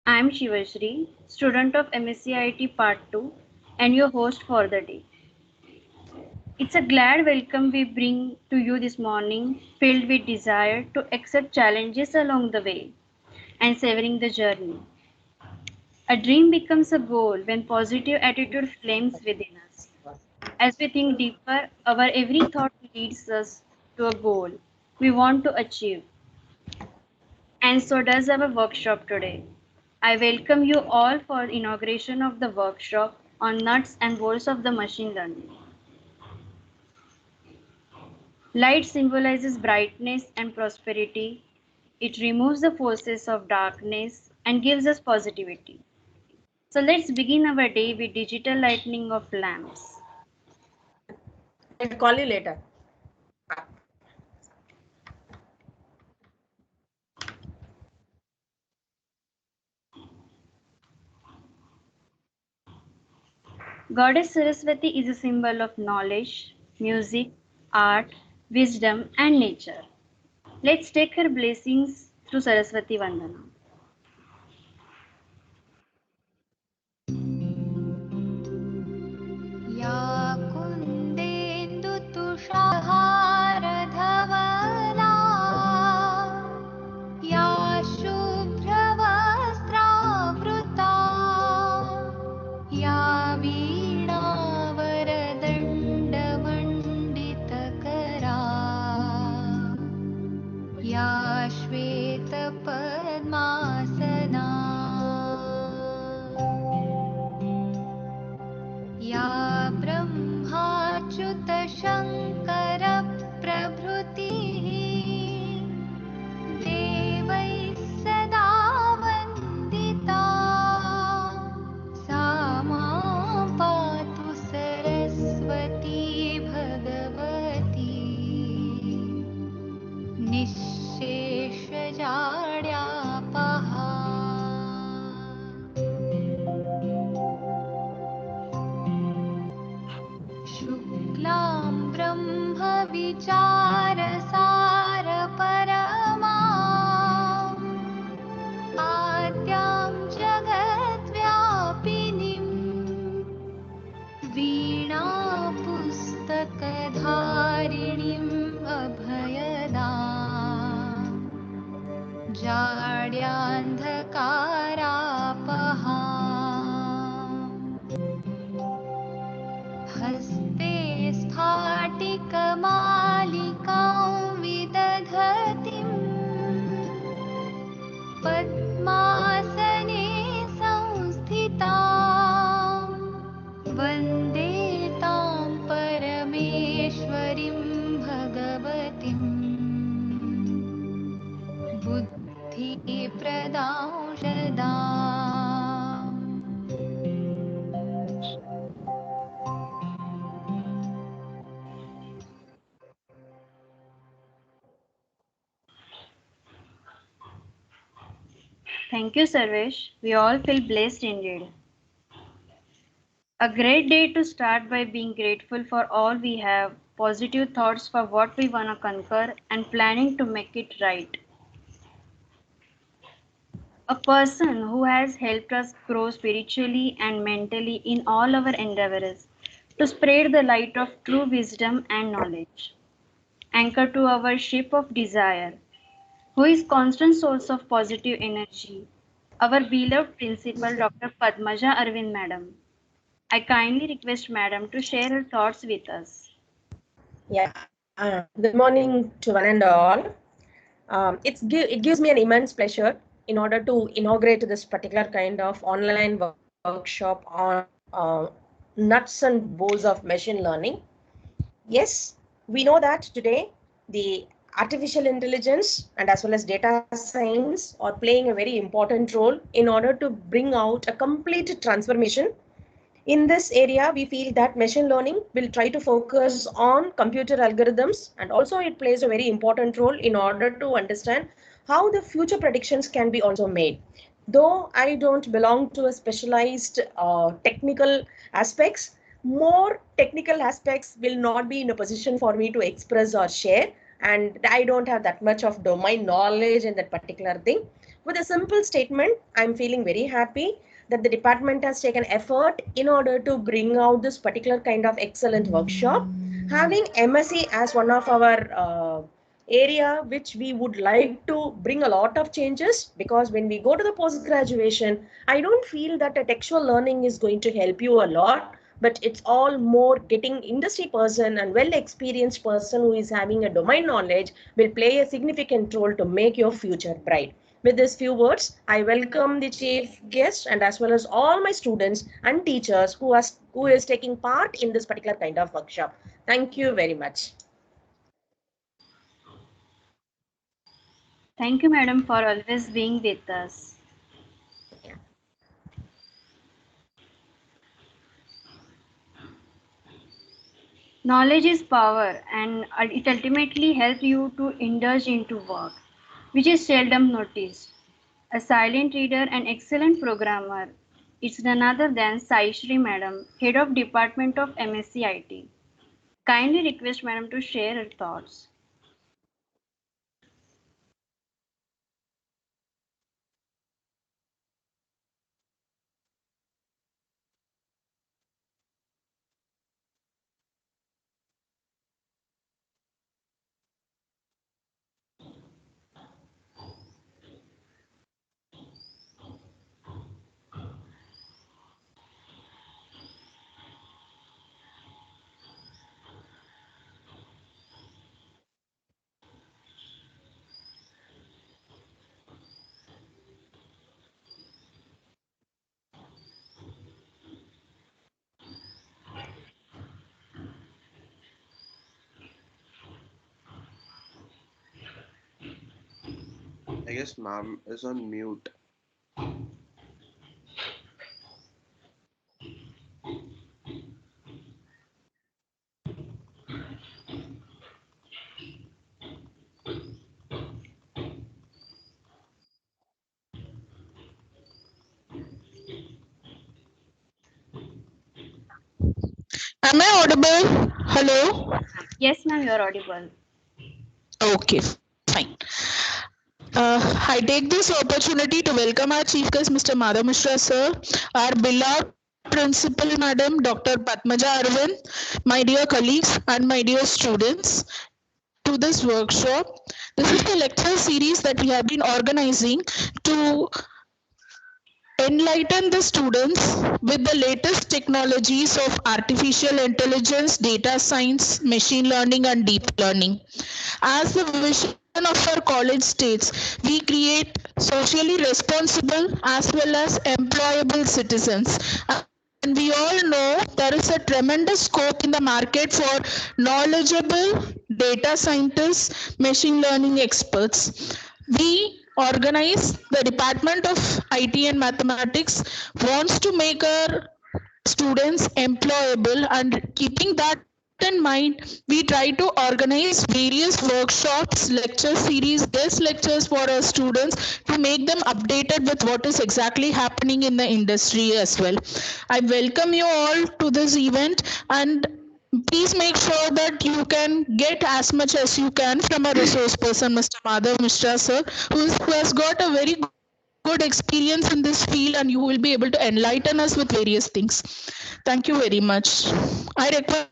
I am Shivashri, student of MSc Part 2 and your host for the day. It's a glad welcome we bring to you this morning, filled with desire to accept challenges along the way and savoring the journey. A dream becomes a goal when positive attitude flames within us. As we think deeper, our every thought leads us to a goal we want to achieve. And so does our workshop today. I welcome you all for inauguration of the workshop on nuts and bolts of the machine learning. Light symbolizes brightness and prosperity. It removes the forces of darkness and gives us positivity. So let's begin our day with digital lightning of lamps. I'll call you later. Goddess Saraswati is a symbol of knowledge, music, art, wisdom, and nature. Let's take her blessings through Saraswati Vandana. या कुन्देन्दुतुषारधवला या शुभ्रवस्त्रावृता या वीणावरदण्डमण्डितकरा या श्वेतपद्मासना या ब्रह्माच्युतशङ्करप्रभृतिः देवैः सदा वन्दिता सा मां पातु सरस्वती भगवती निःशेषजाड्यापहा शुक्लां ब्रह्मविचारसारपरमा आद्यां जगद्व्यापिनीं वीणापुस्तकधारिणीम् अभयदाम् जाड्यान्धकारापहा हस्ते स्फाटिकमालिकां विदधतीं पद्मासने संस्थितां वन्दे तां परमेश्वरीं भगवतीं बुद्धिप्रदां शदाम् Thank you, Sarvesh. We all feel blessed indeed. A great day to start by being grateful for all we have, positive thoughts for what we want to conquer, and planning to make it right. A person who has helped us grow spiritually and mentally in all our endeavors to spread the light of true wisdom and knowledge. Anchor to our ship of desire, who is constant source of positive energy, our beloved principal Dr. Padmaja Arvind Madam. I kindly request Madam to share her thoughts with us. Yeah, good morning to one and all. It gives me an immense pleasure in order to inaugurate this particular kind of online workshop on nuts and bolts of machine learning. Yes, we know that today the artificial intelligence and as well as data science are playing a very important role in order to bring out a complete transformation. In this area, we feel that machine learning will try to focus on computer algorithms, and also it plays a very important role in order to understand how the future predictions can be also made. Though I don't belong to a specialized technical aspects, more technical aspects will not be in a position for me to express or share. and I don't have that much of domain knowledge in that particular thing. With a simple statement, I'm feeling very happy that the department has taken effort in order to bring out this particular kind of excellent workshop. Having MSc as one of our area which we would like to bring a lot of changes, because when we go to the post graduation, I don't feel that a textual learning is going to help you a lot, but it's all more getting industry person and well experienced person who is having a domain knowledge will play a significant role to make your future bright. With these few words, I welcome the chief guest and as well as all my students and teachers who is taking part in this particular kind of workshop. Thank you very much. Thank you, madam, for always being with us. Knowledge is power, and it ultimately helps you to indulge into work, which is seldom noticed. A silent reader and excellent programmer, it's none other than Saishri Madam, Head of Department of MSc IT. Kindly request Madam to share her thoughts. I guess ma'am is on mute. Am I audible? Hello? Yes, ma'am, you are audible. Okay, fine. I take this opportunity to welcome our chief guest, Mr. Madhav Mishra, sir, our beloved principal, madam, Dr. Padmaja Arvind, my dear colleagues, and my dear students, to this workshop. This is the lecture series that we have been organizing to enlighten the students with the latest technologies of artificial intelligence, data science, machine learning, and deep learning. As the vision of our college states, we create socially responsible as well as employable citizens. And we all know there is a tremendous scope in the market for knowledgeable data scientists, machine learning experts. We organize the Department of IT and Mathematics wants to make our students employable, and keeping that in mind, we try to organize various workshops, lecture series, guest lectures for our students to make them updated with what is exactly happening in the industry as well. I welcome you all to this event, and please make sure that you can get as much as you can from a resource person, Mr. Madhav Mishra, sir, who has got a very good experience in this field, and you will be able to enlighten us with various things. Thank you very much. I request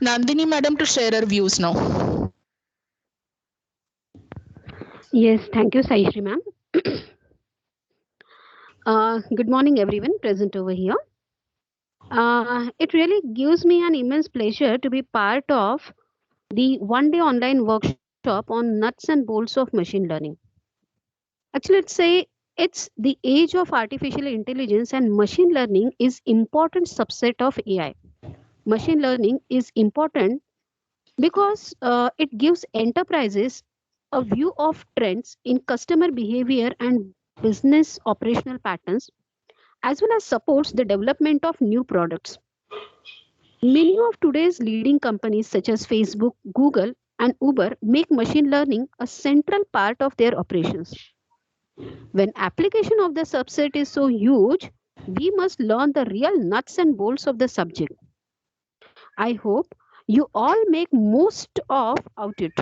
Nandini madam to share her views now. Yes, thank you, Saishri ma'am. Good morning, everyone present over here. It really gives me an immense pleasure to be part of the one-day online workshop on nuts and bolts of machine learning. Actually, let's say it's the age of artificial intelligence, and machine learning is important subset of AI. Machine learning is important because it gives enterprises a view of trends in customer behavior and business operational patterns, as well as supports the development of new products. Many of today's leading companies, such as Facebook, Google, and Uber, make machine learning a central part of their operations. When application of the subset is so huge, we must learn the real nuts and bolts of the subject. I hope you all make most of out it.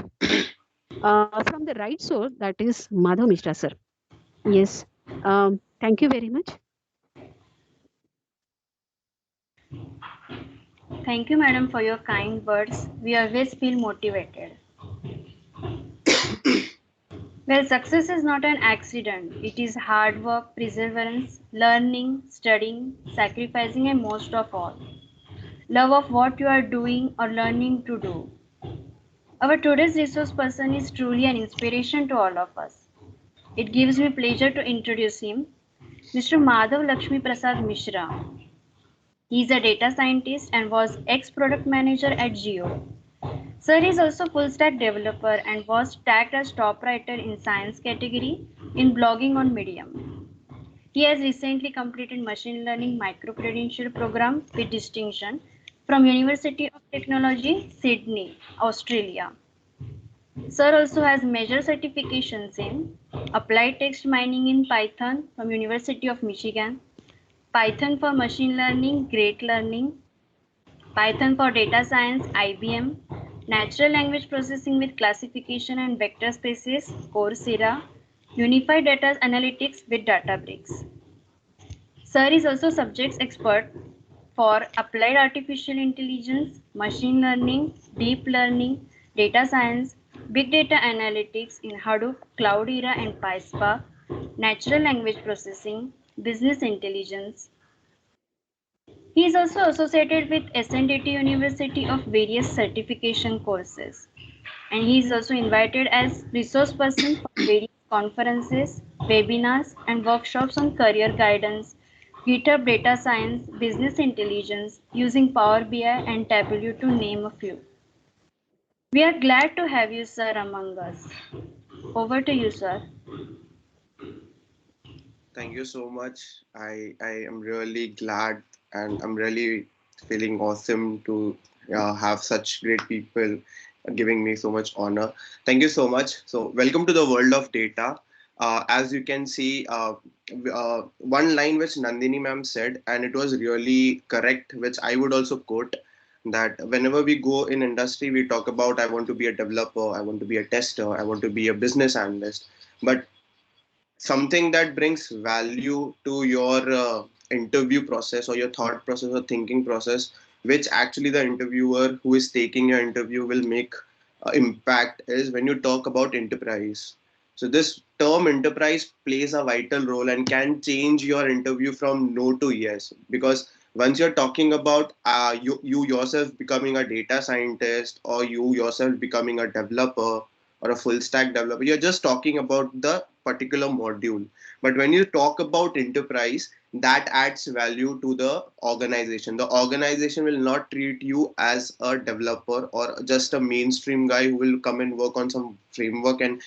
From the right source, that is Madhav Mishra, sir. Yes. Thank you very much. Thank you, madam, for your kind words. We always feel motivated. Well, success is not an accident. It is hard work, perseverance, learning, studying, sacrificing, and most of all, love of what you are doing or learning to do. Our today's resource person is truly an inspiration to all of us. It gives me pleasure to introduce him, Mr. Madhav Lakshmi Prasad Mishra. He is a data scientist and was ex-product manager at Jio. Sir is also full stack developer and was tagged as top writer in science category in blogging on Medium. He has recently completed machine learning micro-credential program with distinction from University of Technology, Sydney, Australia. Sir also has major certifications in applied text mining in Python from University of Michigan, Python for machine learning, Great Learning, Python for data science, IBM, natural language processing with classification and vector spaces, Coursera, unified data analytics with Databricks. Sir is also subjects expert for applied artificial intelligence, machine learning, deep learning, data science, big data analytics in Hadoop, Cloud Era and PySpark, natural language processing, business intelligence. He is also associated with SNDT University of various certification courses. And he is also invited as resource person for various conferences, webinars, and workshops on career guidance, GitHub data science, business intelligence, using Power BI and Tableau to name a few. We are glad to have you, sir, among us. Over to you, sir. Thank you so much. I am really glad and I'm really feeling awesome to have such great people giving me so much honor. Thank you so much. So, welcome to the world of data. As you can see, one line which Nandini ma'am said, and it was really correct, which I would also quote that whenever we go in industry, we talk about I want to be a developer, I want to be a tester, I want to be a business analyst. But something that brings value to your interview process or your thought process or thinking process, which actually the interviewer who is taking your interview will make impact, is when you talk about enterprise. So this term enterprise plays a vital role and can change your interview from no to yes, because once you're talking about you yourself becoming a data scientist or you yourself becoming a developer or a full stack developer, you're just talking about the particular module. But when you talk about enterprise, that adds value to the organization. The organization will not treat you as a developer or just a mainstream guy who will come and work on some framework and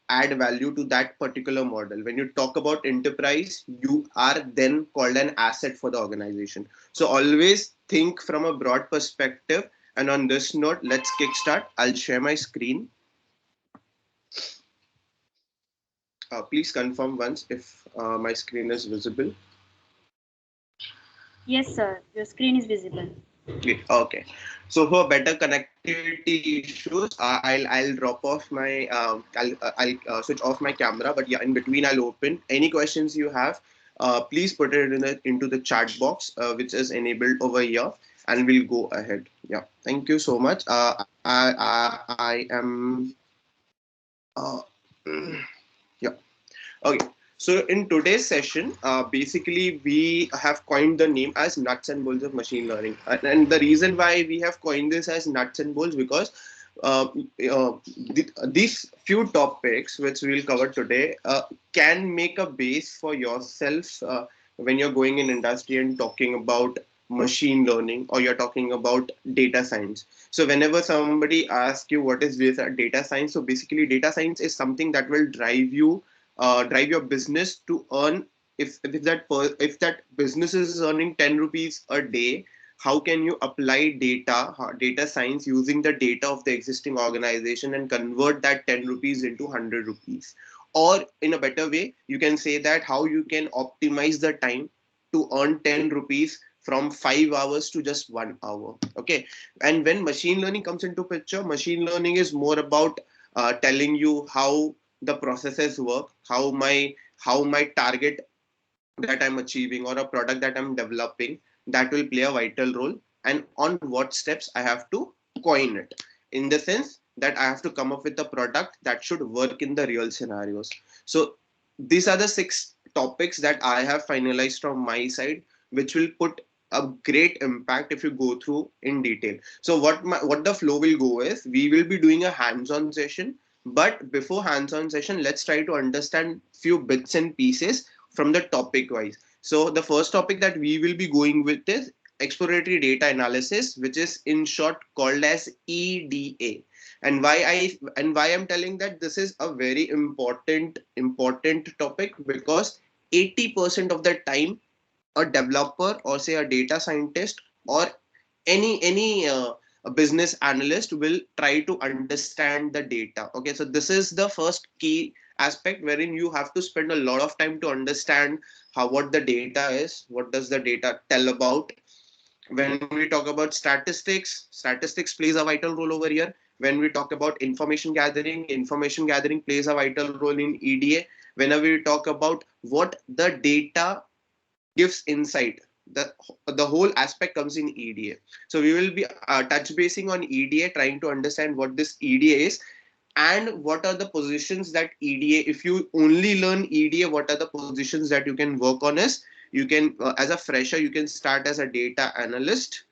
add value to that particular model. When you talk about enterprise, you are then called an asset for the organization. So always think from a broad perspective. And on this note, let's kickstart. I'll share my screen. Please confirm once if my screen is visible. Yes, sir. Your screen is visible. Okay. So for better connectivity issues, I'll drop off my I'll switch off my camera. But yeah, in between I'll open any questions you have. Please put it into the chat box, which is enabled over here, and we'll go ahead. Yeah. Thank you so much. I am. Uh, yeah. Okay. So in today's session, basically we have coined the name as nuts and bolts of machine learning, and the reason why we have coined this as nuts and bolts because these few topics which we'll cover today can make a base for yourself when you're going in industry and talking about machine learning or you're talking about data science. So whenever somebody asks you what is this data science, so basically data science is something that will drive your business to earn. If that business is earning 10 rupees a day, how can you apply data science using the data of the existing organization and convert that 10 rupees into 100 rupees? Or in a better way, you can say that how you can optimize the time to earn 10 rupees from 5 hours to just 1 hour. Okay, and when machine learning comes into picture, machine learning is more about telling you how the processes work, how my target that I'm achieving or a product that I'm developing, that will play a vital role, and on what steps I have to coin it, in the sense that I have to come up with a product that should work in the real scenarios. So these are the 6 topics that I have finalized from my side, which will put a great impact if you go through in detail. So what the flow will go is, we will be doing a hands-on session, but before hands-on session, let's try to understand few bits and pieces from the topic wise. So the first topic that we will be going with is exploratory data analysis, which is in short called as EDA. And why I'm telling that this is a very important topic, because 80% of the time a developer, or say a data scientist, or any a business analyst will try to understand the data. Okay, so this is the first key aspect, wherein you have to spend a lot of time to understand how what the data is, what does the data tell about. When we talk about statistics plays a vital role over here. When we talk about information gathering plays a vital role in EDA. Whenever we talk about what the data gives insight, the whole aspect comes in EDA. So we will be touch basing on EDA, trying to understand what this EDA is, and what are the positions that EDA, if you only learn EDA, what are the positions that you can work on is, you can as a fresher, you can start as a data analyst,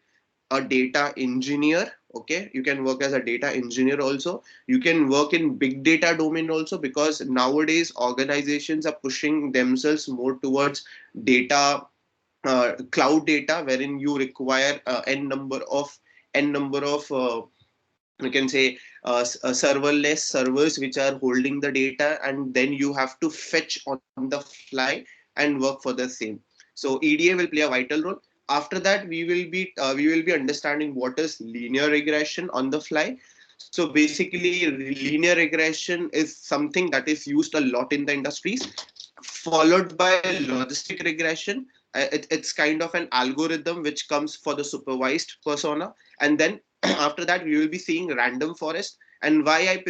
a data engineer. Okay, you can work as a data engineer also. You can work in big data domain also, because nowadays organizations are pushing themselves more towards data, cloud data, wherein you require n number of you can say serverless servers which are holding the data, and then you have to fetch on the fly and work for the same. So EDA will play a vital role. After that, we will be understanding what is linear regression on the fly. So basically, linear regression is something that is used a lot in the industries, followed by logistic regression. It's kind of an algorithm which comes for the supervised persona, and then after that we will be seeing random forest. And why I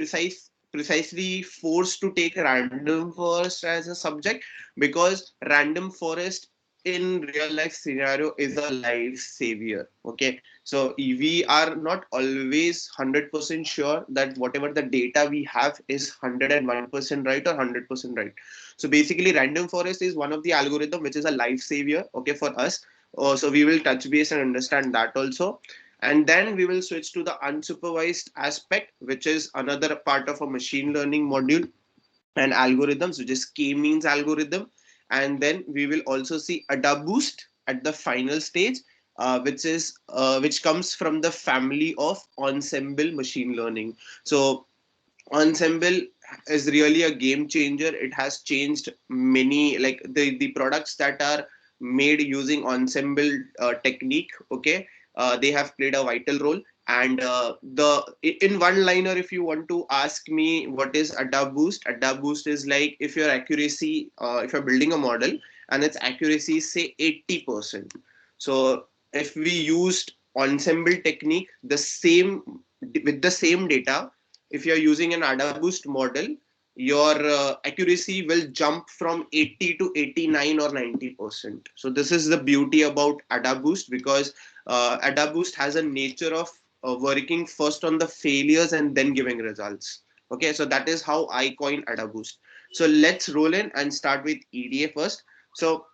precisely forced to take random forest as a subject, because random forest in real life scenario is a life savior. Okay, so we are not always 100% sure that whatever the data we have is 101% right or 100% right. So basically, random forest is one of the algorithm which is a life savior, okay, for us. So we will touch base and understand that also. And then we will switch to the unsupervised aspect, which is another part of a machine learning module and algorithms, which is k-means algorithm. And then we will also see ADA boost at the final stage, which comes from the family of ensemble machine learning. So ensemble is really a game changer. It has changed many, like the products that are made using ensemble technique. Okay, they have played a vital role. And the in one liner, if you want to ask me what is ADA boost is like, if your accuracy, if you're building a model and its accuracy is say 80%. So if we used ensemble technique, the same with the same data, if you're using an ADA boost model, your accuracy will jump from 80 to 89 or 90%. So this is the beauty about ADA boost, because ADA boost has a nature of working first on the failures and then giving results. Okay, so that is how I coin ADA boost. So let's roll in and start with EDA first. So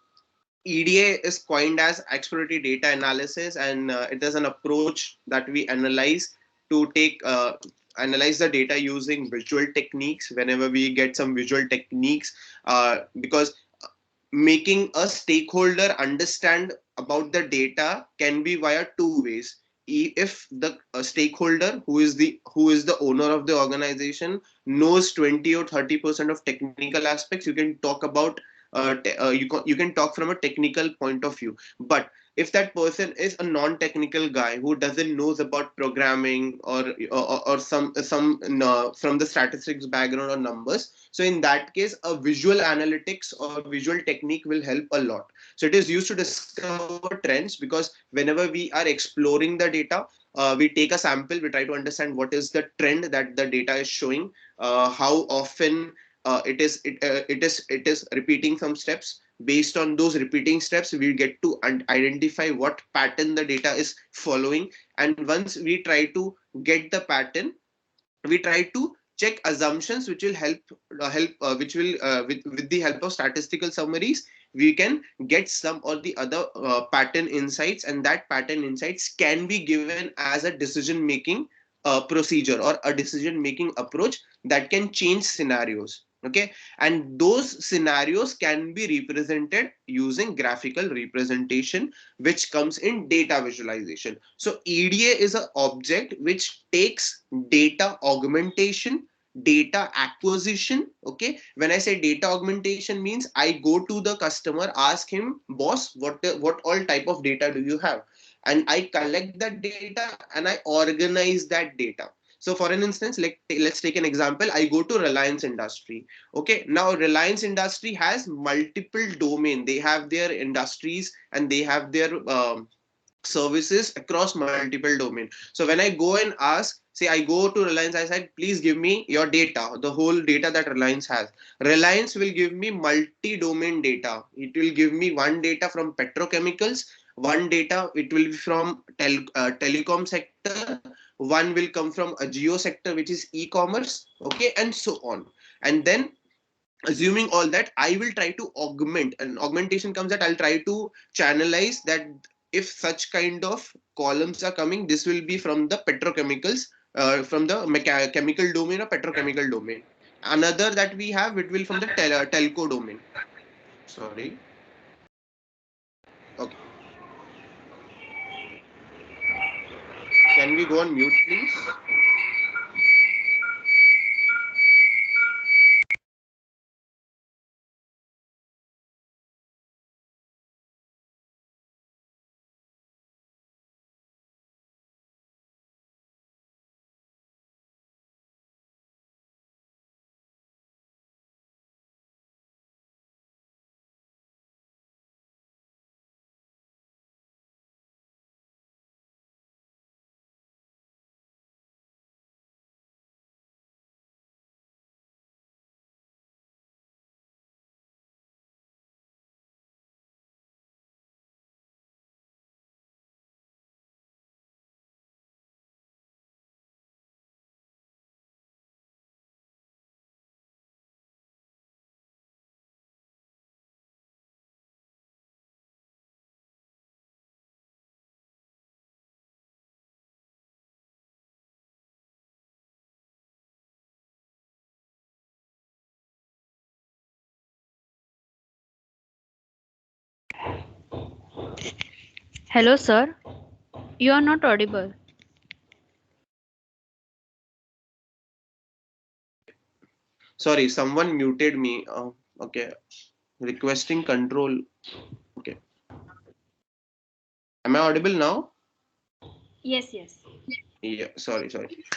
EDA is coined as exploratory data analysis, and it is an approach that we analyze the data using visual techniques. Whenever we get some visual techniques, because making a stakeholder understand about the data can be via 2 ways. If the stakeholder, who is the owner of the organization, knows 20 or 30% of technical aspects, you can talk about you can talk from a technical point of view. But if that person is a non-technical guy who doesn't knows about programming or some from the statistics background or numbers, so in that case a visual analytics or visual technique will help a lot. So it is used to discover trends, because whenever we are exploring the data, we take a sample, we try to understand what is the trend that the data is showing, how often it is repeating some steps. Based on those repeating steps, we get to identify what pattern the data is following. And once we try to get the pattern, we try to check assumptions which will help which will with the help of statistical summaries, we can get some or the other pattern insights, and that pattern insights can be given as a decision making procedure or a decision making approach that can change scenarios. Okay, and those scenarios can be represented using graphical representation, which comes in data visualization. So EDA is an object which takes data augmentation, data acquisition. Okay, when I say data augmentation means I go to the customer, ask him, boss, what all type of data do you have, and I collect that data and I organize that data. So for an instance, like let's take an example, I go to Reliance Industry. Okay, now Reliance Industry has multiple domain, they have their industries and they have their services across multiple domain. So when I go and ask, say I go to Reliance, I said, please give me your data, the whole data that Reliance has. Reliance will give me multi-domain data. It will give me one data from petrochemicals, one data it will be from telecom sector, one will come from a geo sector which is e-commerce, okay, and so on. And then assuming all that, I will try to augment, and augmentation comes that I'll try to channelize that. If such kind of columns are coming, this will be from the petrochemicals, from the chemical domain or petrochemical domain. Another that we have, it will from the telco domain. Sorry. Okay, can we go on mute please? Hello, sir. You are not audible. Sorry, someone muted me. Okay, requesting control. Okay, am I audible now? Yes, yes. Yeah, sorry.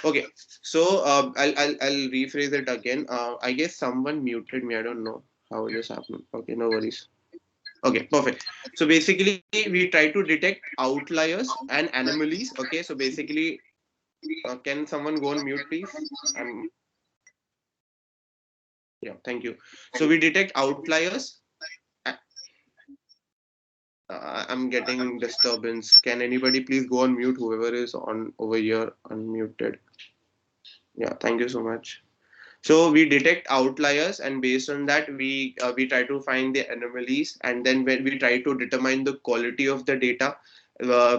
Okay, so I'll rephrase it again. I guess someone muted me. I don't know how this happened. Okay, no worries. Okay, perfect. So basically, we try to detect outliers and anomalies. Okay, so basically, can someone go on mute, please? Yeah, thank you. So we detect outliers. I'm getting disturbance. Can anybody please go on mute? Whoever is on over here, unmuted. Yeah, thank you so much. So we detect outliers, and based on that, we try to find the anomalies, and then when we try to determine the quality of the data,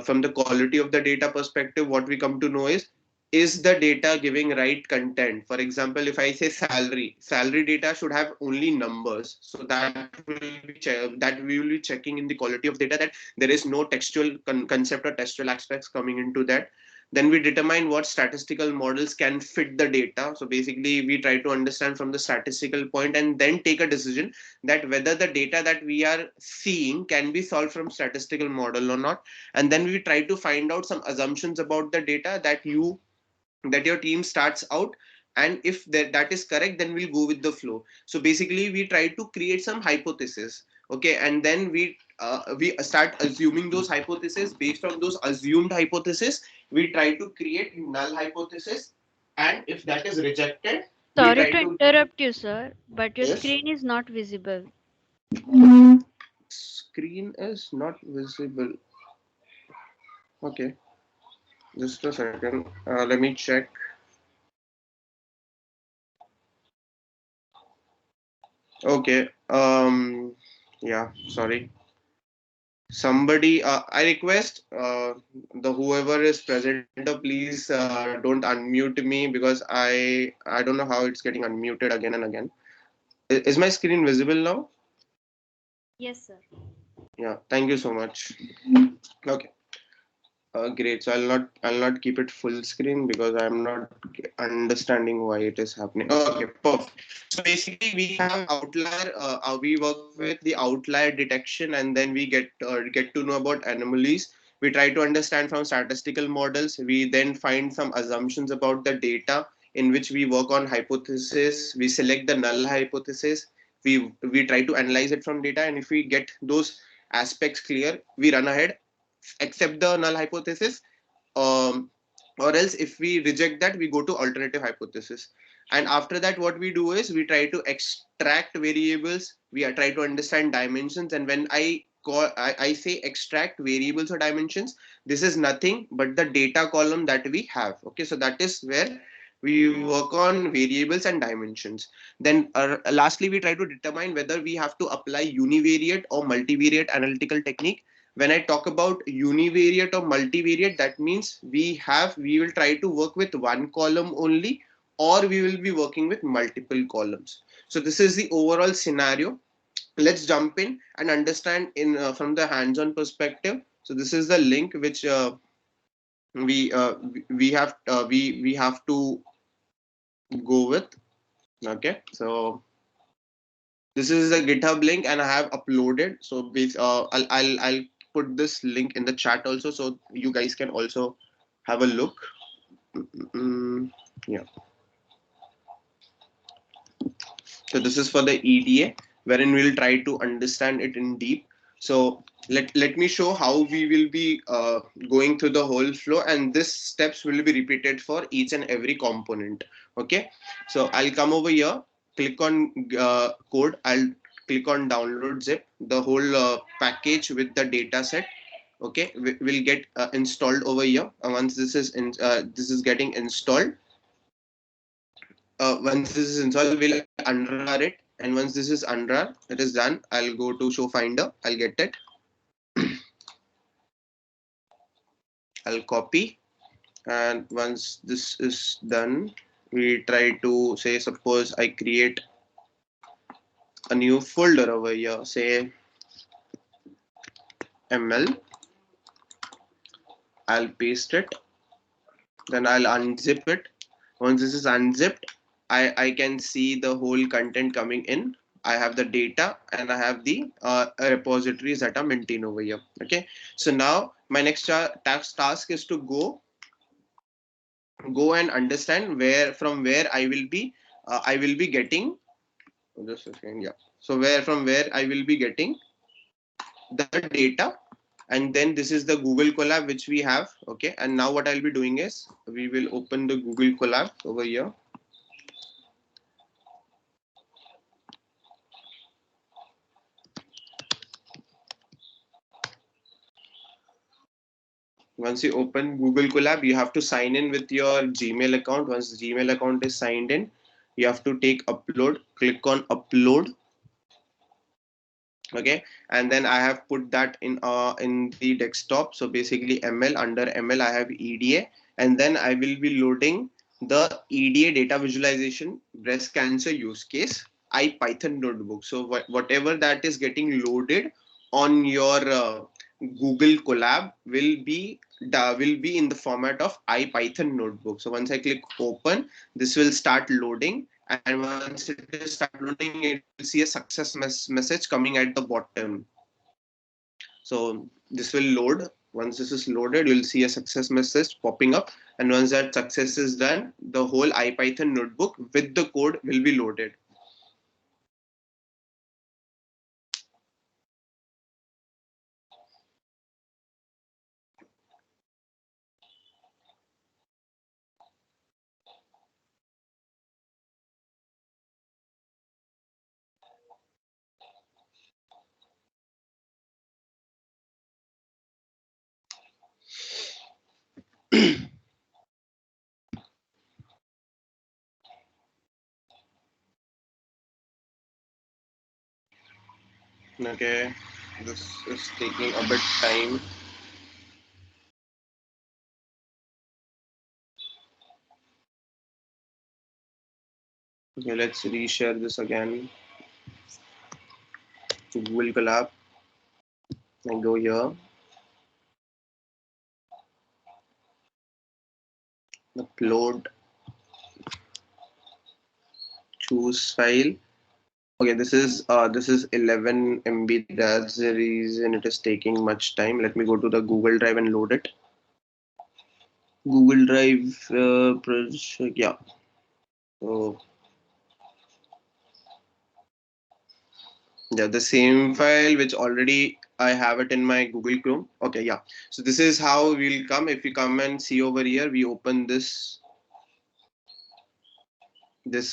from the quality of the data perspective, what we come to know is the data giving right content. For example, if I say salary data should have only numbers, so that we will be checking in the quality of data that there is no textual concept or textual aspects coming into that. Then we determine what statistical models can fit the data. So basically we try to understand from the statistical point and then take a decision that whether the data that we are seeing can be solved from statistical model or not. And then we try to find out some assumptions about the data that your team starts out, and if that is correct, then we'll go with the flow. So basically we try to create some hypothesis, okay, and then we start assuming those hypotheses. Based on those assumed hypotheses, we try to create null hypothesis, and if that is rejected, we Sorry try to to. interrupt you, sir, but your Yes, screen is not visible. screen is not visible. Okay, just a second, let me check. Okay, yeah, sorry. Somebody, I request the whoever is present, please don't unmute me, because I don't know how it's getting unmuted again and again. Is my screen visible now? Yes, sir. Yeah, thank you so much. Okay. Great. So I'll not keep it full screen because I'm not understanding why it is happening. Okay, perfect. So basically, we have outlier. We work with the outlier detection, and then we get to know about anomalies. We try to understand from statistical models. We then find some assumptions about the data, in which we work on hypothesis. We select the null hypothesis. We try to analyze it from data, and if we get those aspects clear, we run ahead, accept the null hypothesis, um, or else if we reject that, we go to alternative hypothesis. And after that, what we do is we try to extract variables. We are try to understand dimensions, and when I say extract variables or dimensions, this is nothing but the data column that we have. Okay, so that is where we work on variables and dimensions. Then lastly, we try to determine whether we have to apply univariate or multivariate analytical technique. When I talk about univariate or multivariate, that means we will try to work with one column only, or we will be working with multiple columns. So this is the overall scenario. Let's jump in and understand in from the hands-on perspective. So this is the link which we have to go with. Okay, so this is a GitHub link and I have uploaded. So I'll put this link in the chat also, so you guys can also have a look. Yeah. So this is for the EDA, wherein we'll try to understand it in deep. So let me show how we will be going through the whole flow, and this steps will be repeated for each and every component. Okay. So I'll come over here, click on code. I'll click on download zip. The whole package with the data set, okay, will get installed over here. Once this is getting installed, once this is installed, we'll unrar it, and once this is unrar, it is done. I'll go to show finder, I'll get it. I'll copy, and once this is done, we try to say, suppose I create a new folder over here, say ml. I'll paste it, then I'll unzip it. Once this is unzipped, I can see the whole content coming in. I have the data and I have the repositories that are maintained over here. Okay, so now my next task is to go and understand where I will be getting, just a second, yeah. So where I will be getting the data, and then this is the Google Colab which we have. Okay, and now what I'll be doing is we will open the Google Colab over here. Once you open Google Colab, you have to sign in with your Gmail account. Once the Gmail account is signed in, you have to take upload, click on upload. Okay, and then I have put that in the desktop. So basically ML, under ML I have EDA, and then I will be loading the EDA data visualization breast cancer use case IPython notebook. So whatever that is getting loaded on your Google Collab will be in the format of IPython notebook. So once I click open, this will start loading, and once it is start loading, it will see a success message coming at the bottom. So this will load. Once this is loaded, you'll see a success message popping up, and once that success is done, the whole IPython notebook with the code will be loaded. Okay, this is taking a bit time. Okay, let's reshare this again to Google Collab and go here. Upload, choose file. Okay, this is 11 MB. That's the reason it is taking much time. Let me go to the Google Drive and load it. Google Drive project, yeah. So yeah, the same file which already I have it in my Google Chrome. Okay, yeah. So this is how we'll come. If we come and see over here, we open this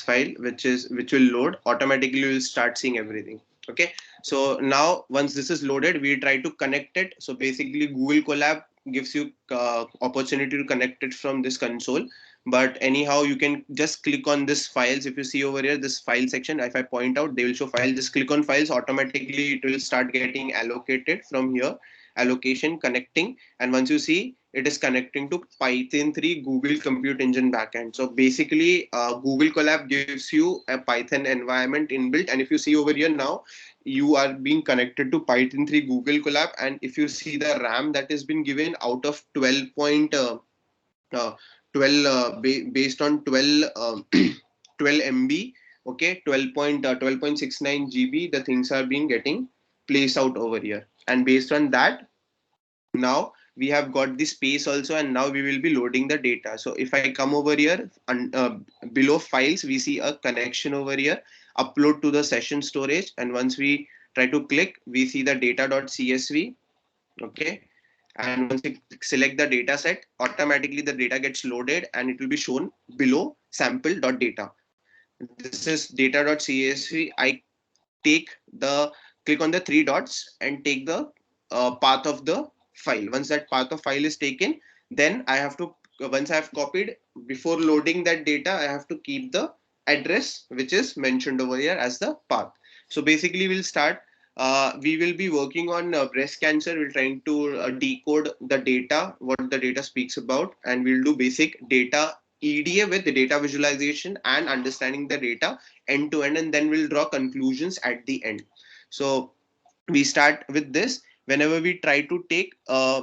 file, which will load automatically. We'll start seeing everything. Okay, so now once this is loaded, we try to connect it. So basically Google Colab gives you opportunity to connect it from this console, but anyhow you can just click on this files. If you see over here, this file section, if I point out, they will show file. Just click on files, automatically it will start getting allocated from here. Allocation, connecting, and once you see, it is connecting to Python 3 Google Compute Engine backend. So basically, Google Colab gives you a Python environment inbuilt. And if you see over here now, you are being connected to Python 3 Google Colab. And if you see the RAM that has been given out of 12 based on 12 12 MB, okay, 12.69 GB, the things are being getting placed out over here. And based on that, now we have got the space also, and now we will be loading the data. So if I come over here and below files, we see a connection over here, upload to the session storage, and once we try to click, we see the data.csv. Okay, and once we select the data set, automatically the data gets loaded and it will be shown below sample.data. This is data.csv. I take the click on the three dots and take the path of the file. Once that path of file is taken, then I have to, once I have copied, before loading that data, I have to keep the address which is mentioned over here as the path. So basically we'll start, we will be working on breast cancer. We're trying to decode the data, what the data speaks about, and we'll do basic data EDA with the data visualization and understanding the data end to end, and then we'll draw conclusions at the end. So we start with this. Whenever we try to take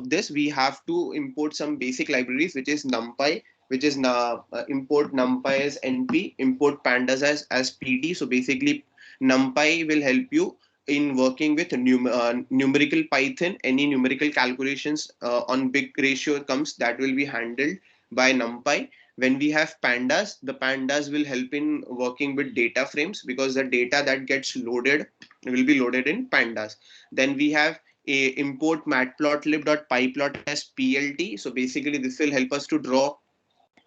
this, we have to import some basic libraries, which is NumPy, which is import NumPy as NP, import pandas as PD. So basically NumPy will help you in working with numerical Python. Any numerical calculations on big ratio comes, that will be handled by NumPy. When we have pandas, the pandas will help in working with data frames, because the data that gets loaded will be loaded in pandas. Then we have a import matplotlib.pyplot as plt. So basically this will help us to draw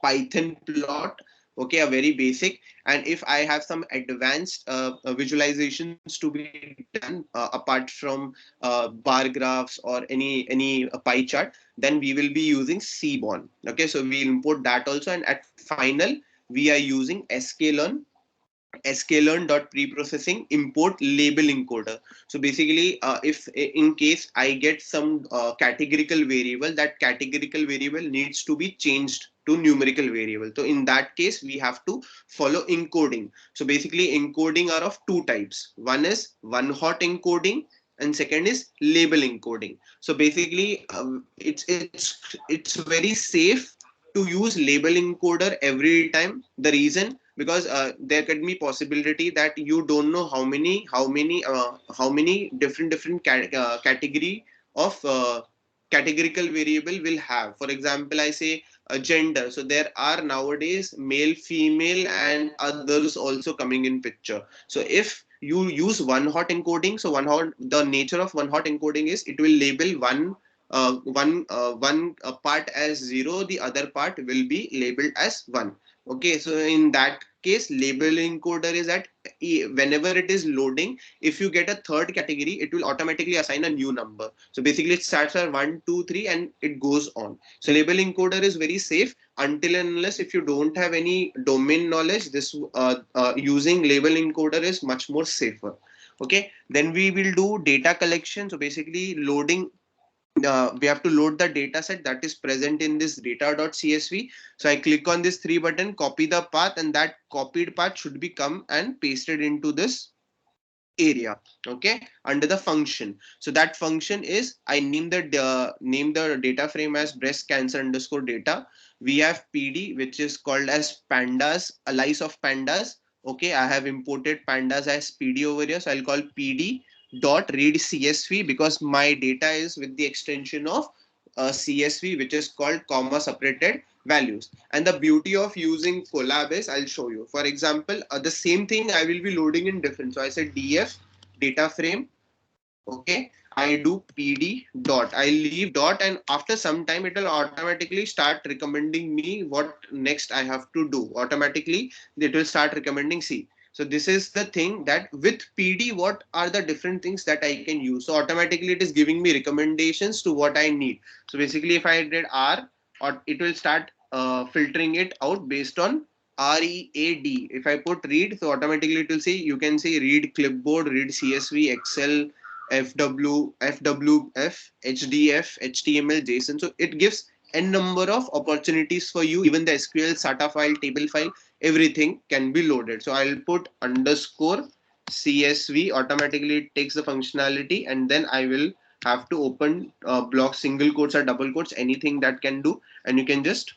Python plot, okay, a very basic. And if I have some advanced visualizations to be done apart from bar graphs or any pie chart, then we will be using Seaborn. Okay, so we import that also, and at final we are using sklearn.preprocessing import label encoder. So basically, if in case I get some categorical variable, that categorical variable needs to be changed to numerical variable. So in that case, we have to follow encoding. So basically, encoding are of two types. One is one hot encoding, and second is label encoding. So basically, it's very safe to use label encoder every time. The reason, because there could be possibility that you don't know how many different category of categorical variable will have. For example, I say gender. So there are nowadays male, female, and others also coming in picture. So if you use one hot encoding, so the nature of one hot encoding is it will label one part as 0, the other part will be labeled as 1. Okay, so in that case, label encoder is at whenever it is loading, if you get a third category, it will automatically assign a new number. So basically it starts at 1, 2, 3, and it goes on. So label encoder is very safe until and unless if you don't have any domain knowledge. This using label encoder is much more safer. Okay, then we will do data collection. So basically loading, we have to load the data set that is present in this data.csv. So I click on this 3 button, copy the path, and that copied path should be come and pasted into this area, okay, under the function. So that function is, I name the data frame as breast cancer underscore data. We have pd, which is called as pandas, a lice of pandas. Okay, I have imported pandas as pd over here, so I'll call pd dot read csv, because my data is with the extension of csv, which is called comma separated values. And the beauty of using Collab is, I'll show you. For example, the same thing I will be loading in different. So I said df data frame. Okay, I do pd dot, I leave dot, and after some time it will automatically start recommending me what next I have to do. Automatically it will start recommending C. So this is the thing, that with pd what are the different things that I can use. So automatically it is giving me recommendations to what I need. So basically if I did r, or it will start filtering it out based on READ. If I put read, so automatically it will say, you can say read clipboard, read CSV, Excel, FWF, HDF, HTML, JSON. So it gives n number of opportunities for you. Even the SQL, SATA file, table file, everything can be loaded. So I'll put underscore CSV. Automatically it takes the functionality, and then I will have to open block, single quotes or double quotes, anything that can do, and you can just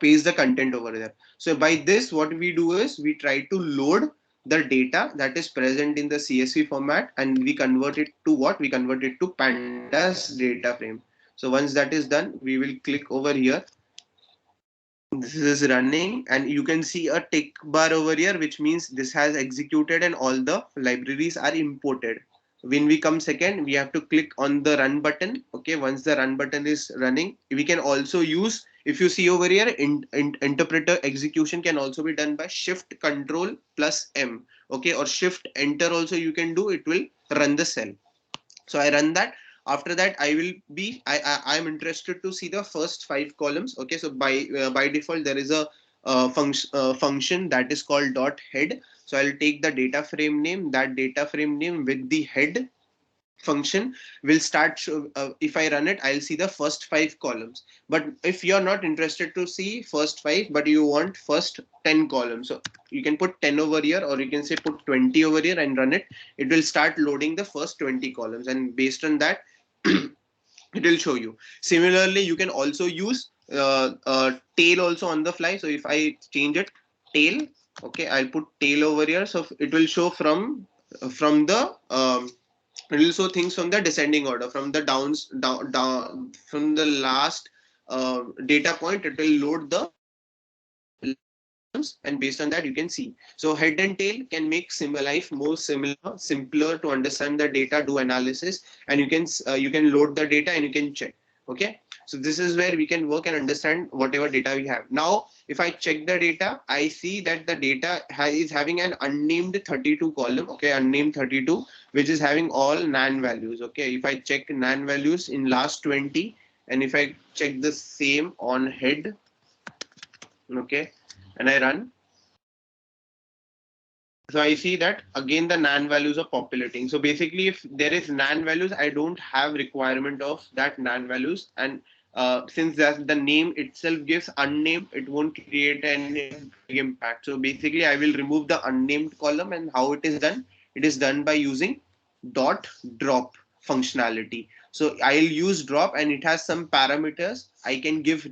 paste the content over there. So by this, what we do is we try to load the data that is present in the CSV format, and we convert it to what? We convert it to pandas data frame. So once that is done, we will click over here. This is running, and you can see a tick bar over here, which means this has executed and all the libraries are imported. When we come second, we have to click on the run button. Okay, once the run button is running, we can also use, if you see over here, interpreter execution can also be done by shift control plus M. Okay, or shift enter also you can do, it will run the cell. So I run that. After that, I will be, I'm interested to see the first 5 columns. Okay, so by default there is a function that is called dot head. So I'll take the data frame name, that data frame name with the head function will start if I run it, I'll see the first 5 columns. But if you're not interested to see first 5, but you want first 10 columns, so you can put 10 over here, or you can say put 20 over here and run it. It will start loading the first 20 columns, and based on that it will show you. Similarly, you can also use tail also on the fly. So if I change it tail, okay, I'll put tail over here, so it will show from the it will show things from the descending order, from the down from the last data point. It will load the and based on that you can see. So head and tail can make life more simpler to understand the data, do analysis, and you can load the data and you can check. Okay, so this is where we can work and understand whatever data we have. Now if I check the data, I see that the data is having an unnamed 32 column. Okay, unnamed 32, which is having all nan values. Okay, if I check nan values in last 20, and if I check the same on head, okay, and I run, so I see that again the nan values are populating. So basically if there is nan values, I don't have requirement of that nan values, and since that the name itself gives unnamed, it won't create any big impact. So basically I will remove the unnamed column, and how it is done? It is done by using dot drop functionality. So I'll use drop and it has some parameters. I can give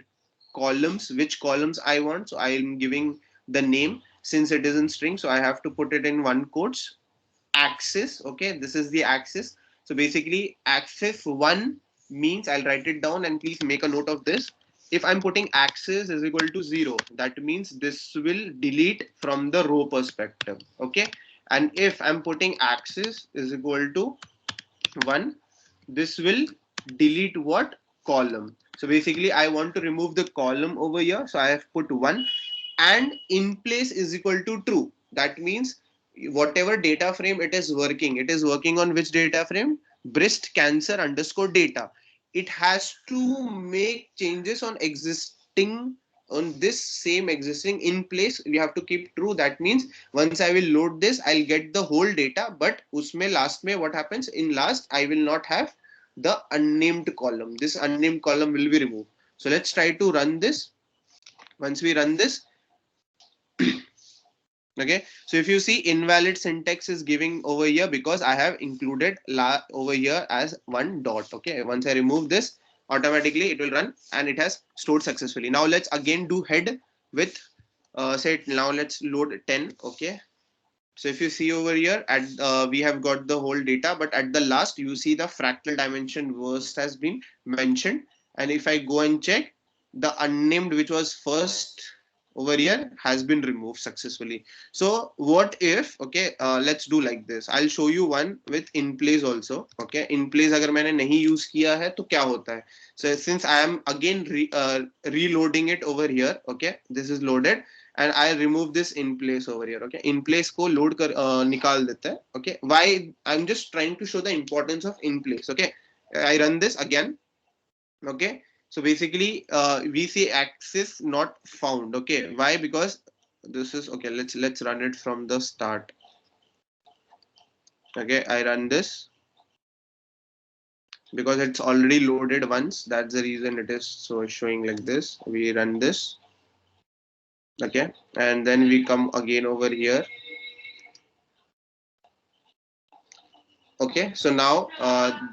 columns, which columns I want. So I'm giving the name since it is in string. So I have to put it in one quotes axis. Okay, this is the axis. So basically axis 1 means, I'll write it down and please make a note of this. If I'm putting axis is equal to 0, that means this will delete from the row perspective. Okay, and if I'm putting axis is equal to 1, this will delete what? Column. So basically I want to remove the column over here, so I have put 1, and in place is equal to true. That means whatever data frame it is working on which data frame? Breast cancer underscore data. It has to make changes on existing, on this same existing in place. We have to keep true. That means once I will load this, I'll get the whole data, but usme last mein what happens? In last I will not have the unnamed column. This unnamed column will be removed. So let's try to run this. Once we run this, okay, so if you see invalid syntax is giving over here because I have included over here as one dot. Okay, once I remove this, automatically it will run and it has stored successfully. Now let's again do head with say now let's load 10. Okay, so if you see over here at we have got the whole data, but at the last you see the fractal dimension worst has been mentioned. And if I go and check, the unnamed which was first over here has been removed successfully. So what if, okay, let's do like this. I'll show you one with in place also. Okay, in place अगर मैंने नहीं use किया है तो क्या होता है? So since I am again reloading it over here, okay, this is loaded and I remove this in place over here. Okay, in place को load कर निकाल देते हैं. Okay, why? I'm just trying to show the importance of in place. Okay, I run this again. Okay, so basically we see axis not found. Okay, why? Because this is okay. Let's run it from the start. Okay, I run this because it's already loaded once. That's the reason it is so showing like this. We run this. Okay, and then we come again over here. Okay, so now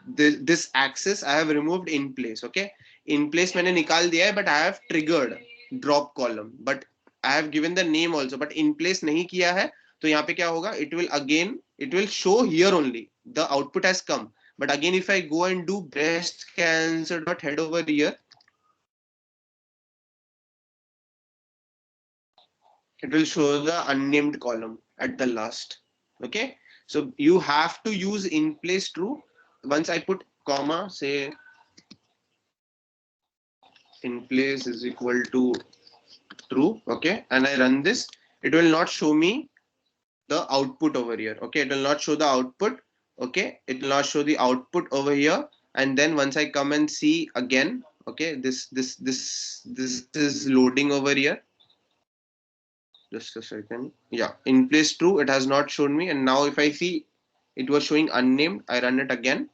this axis I have removed in place. Okay, in place मैंने निकाल दिया है, but I have triggered drop column, but I have given the name also, but in place नहीं किया है. तो यहाँ पे क्या होगा? It will show here only. The output has come, but again if I go and do breast cancer dot head over here, it will show the unnamed column at the last. Okay, so you have to use in place true. Once I put comma, say in place is equal to true. Okay, and I run this, it will not show me the output over here. Okay, it will not show the output. Okay, it will not show the output over here. And then once I come and see again, okay, this is loading over here. Just a second. Yeah, in place true, it has not shown me. And now if I see it was showing unnamed, I run it again,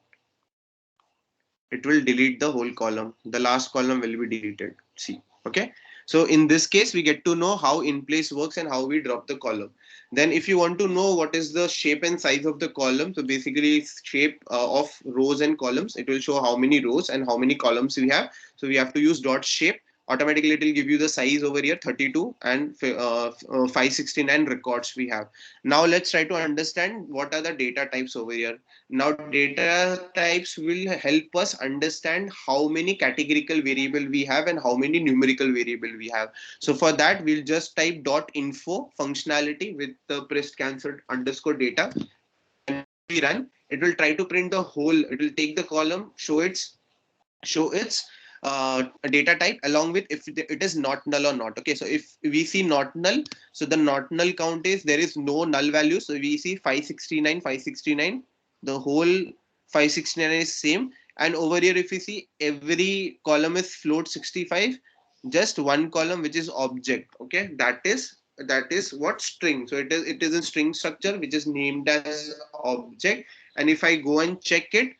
it will delete the whole column. The last column will be deleted. See, okay. So in this case, we get to know how in place works and how we drop the column. Then if you want to know what is the shape and size of the column, so basically shape of rows and columns, it will show how many rows and how many columns we have. So we have to use dot shape. Automatically it will give you the size over here 32 and 569 records we have. Now let's try to understand what are the data types over here. Now data types will help us understand how many categorical variable we have and how many numerical variable we have. So for that we'll just type dot info functionality with the breast cancer underscore data. And we run, it will try to print the whole, it will take the column, show its data type along with if it is not null or not. Okay, so if we see not null, so the not null count is there is no null value. So we see 569, the whole 569 is same. And over here if we see every column is float 65, just one column which is object. Okay, that is what string. So it is a string structure which is named as object. And if I go and check it,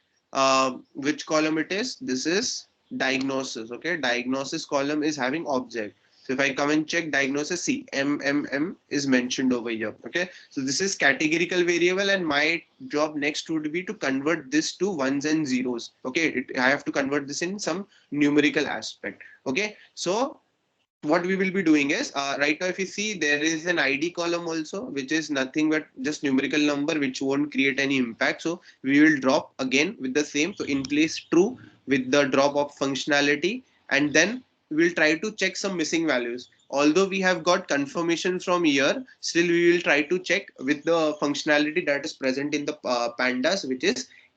which column it is, this is diagnosis. Okay, diagnosis column is having object. So if I come and check diagnosis, see MMM is mentioned over here. Okay, so this is categorical variable, and my job next would be to convert this to ones and zeros. Okay, I have to convert this in some numerical aspect. Okay, so what we will be doing is right now, if you see, there is an ID column also, which is nothing but just numerical number, which won't create any impact. So we will drop again with the same, so in place true with the drop of functionality, and then we will try to check some missing values. Although we have got confirmation from here, still we will try to check with the functionality that is present in the pandas, which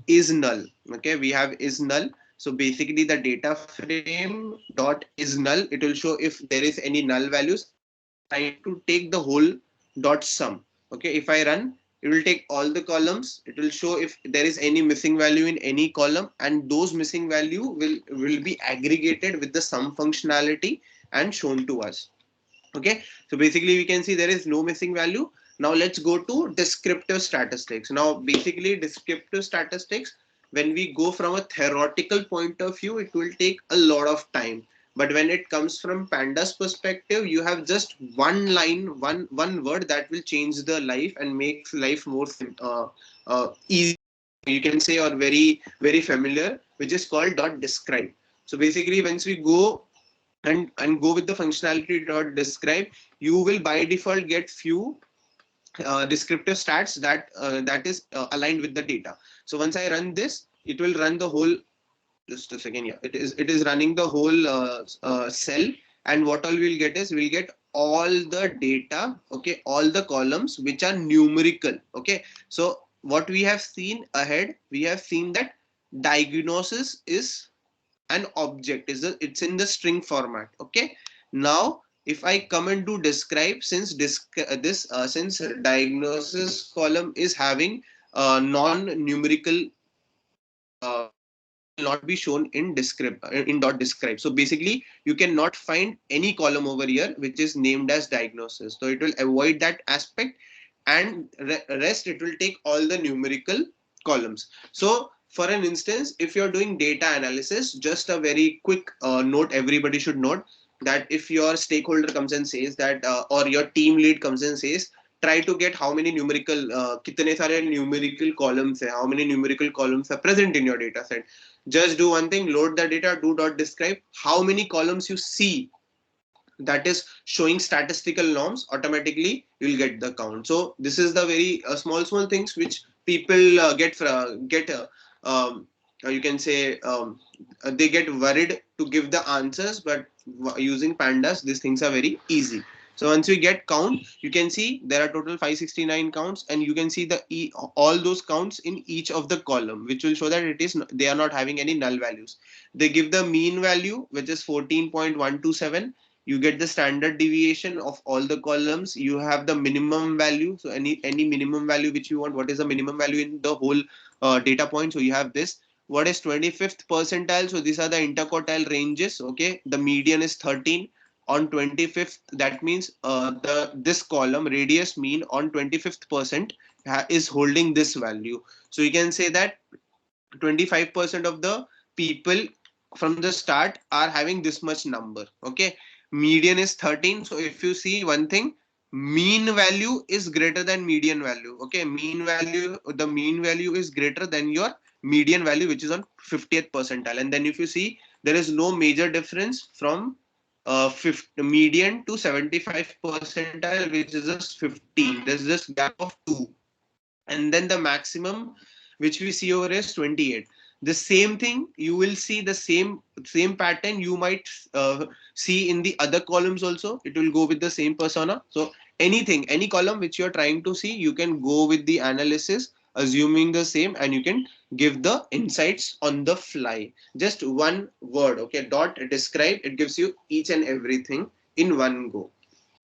is null. Okay, we have is null. So basically the data frame dot is null. It will show if there is any null values, and it is trying to take the whole dot sum. Okay, if I run, it will take all the columns. It will show if there is any missing value in any column, and those missing value will be aggregated with the sum functionality and shown to us. Okay, so basically we can see there is no missing value. Now let's go to descriptive statistics. Now basically descriptive statistics, when we go from a theoretical point of view, it will take a lot of time. But when it comes from pandas perspective, you have just one line, one word that will change the life and makes life more easy, you can say, or very familiar, which is called dot describe. So basically once we go and go with the functionality dot describe, you will by default get few descriptive stats that is aligned with the data. So once I run this, it will run the whole, just a second, yeah, it is running the whole cell, and what all we'll get is we'll get all the data, okay, all the columns which are numerical. Okay, so what we have seen ahead, we have seen that diagnosis is an object, it's in the string format. Okay, now if I come and do describe, since since diagnosis column is having non-numerical value, it will not be shown in dot describe. So basically you cannot find any column over here which is named as diagnosis, so it will avoid that aspect, and rest it will take all the numerical columns. So for an instance, if you're doing data analysis, just a very quick note everybody should note, that if your stakeholder comes and says that or your team lead comes and says, try to get how many numerical kitne sare numerical columns hai, how many numerical columns are present in your data set, just do one thing, load the data, do dot describe, how many columns you see that is showing statistical norms, automatically you'll get the count. So this is the very small things which people um, you can say they get worried to give the answers, but using pandas these things are very easy. So once we get count, you can see there are total 569 counts, and you can see all those counts in each of the column, which will show that they are not having any null values. They give the mean value, which is 14.127. You get the standard deviation of all the columns. You have the minimum value, so any minimum value which you want. What is the minimum value in the whole data point? So you have this. What is 25th percentile? So these are the interquartile ranges. Okay, the median is 13 on 25th. That means this column radius mean on 25th percent is holding this value. So you can say that 25% of the people from the start are having this much number. Okay, median is 13. So if you see one thing, mean value is greater than median value. Okay, the mean value is greater than your median value, which is on 50th percentile. And then if you see, there is no major difference from median to 75 percentile, which is just 15. There's just gap of 2, and then the maximum which we see over is 28. The same thing, you will see the same pattern you might see in the other columns also. It will go with the same persona. So any column which you are trying to see, you can go with the analysis assuming the same, and you can give the insights on the fly. Just one word, okay, dot describe, it gives you each and everything in one go.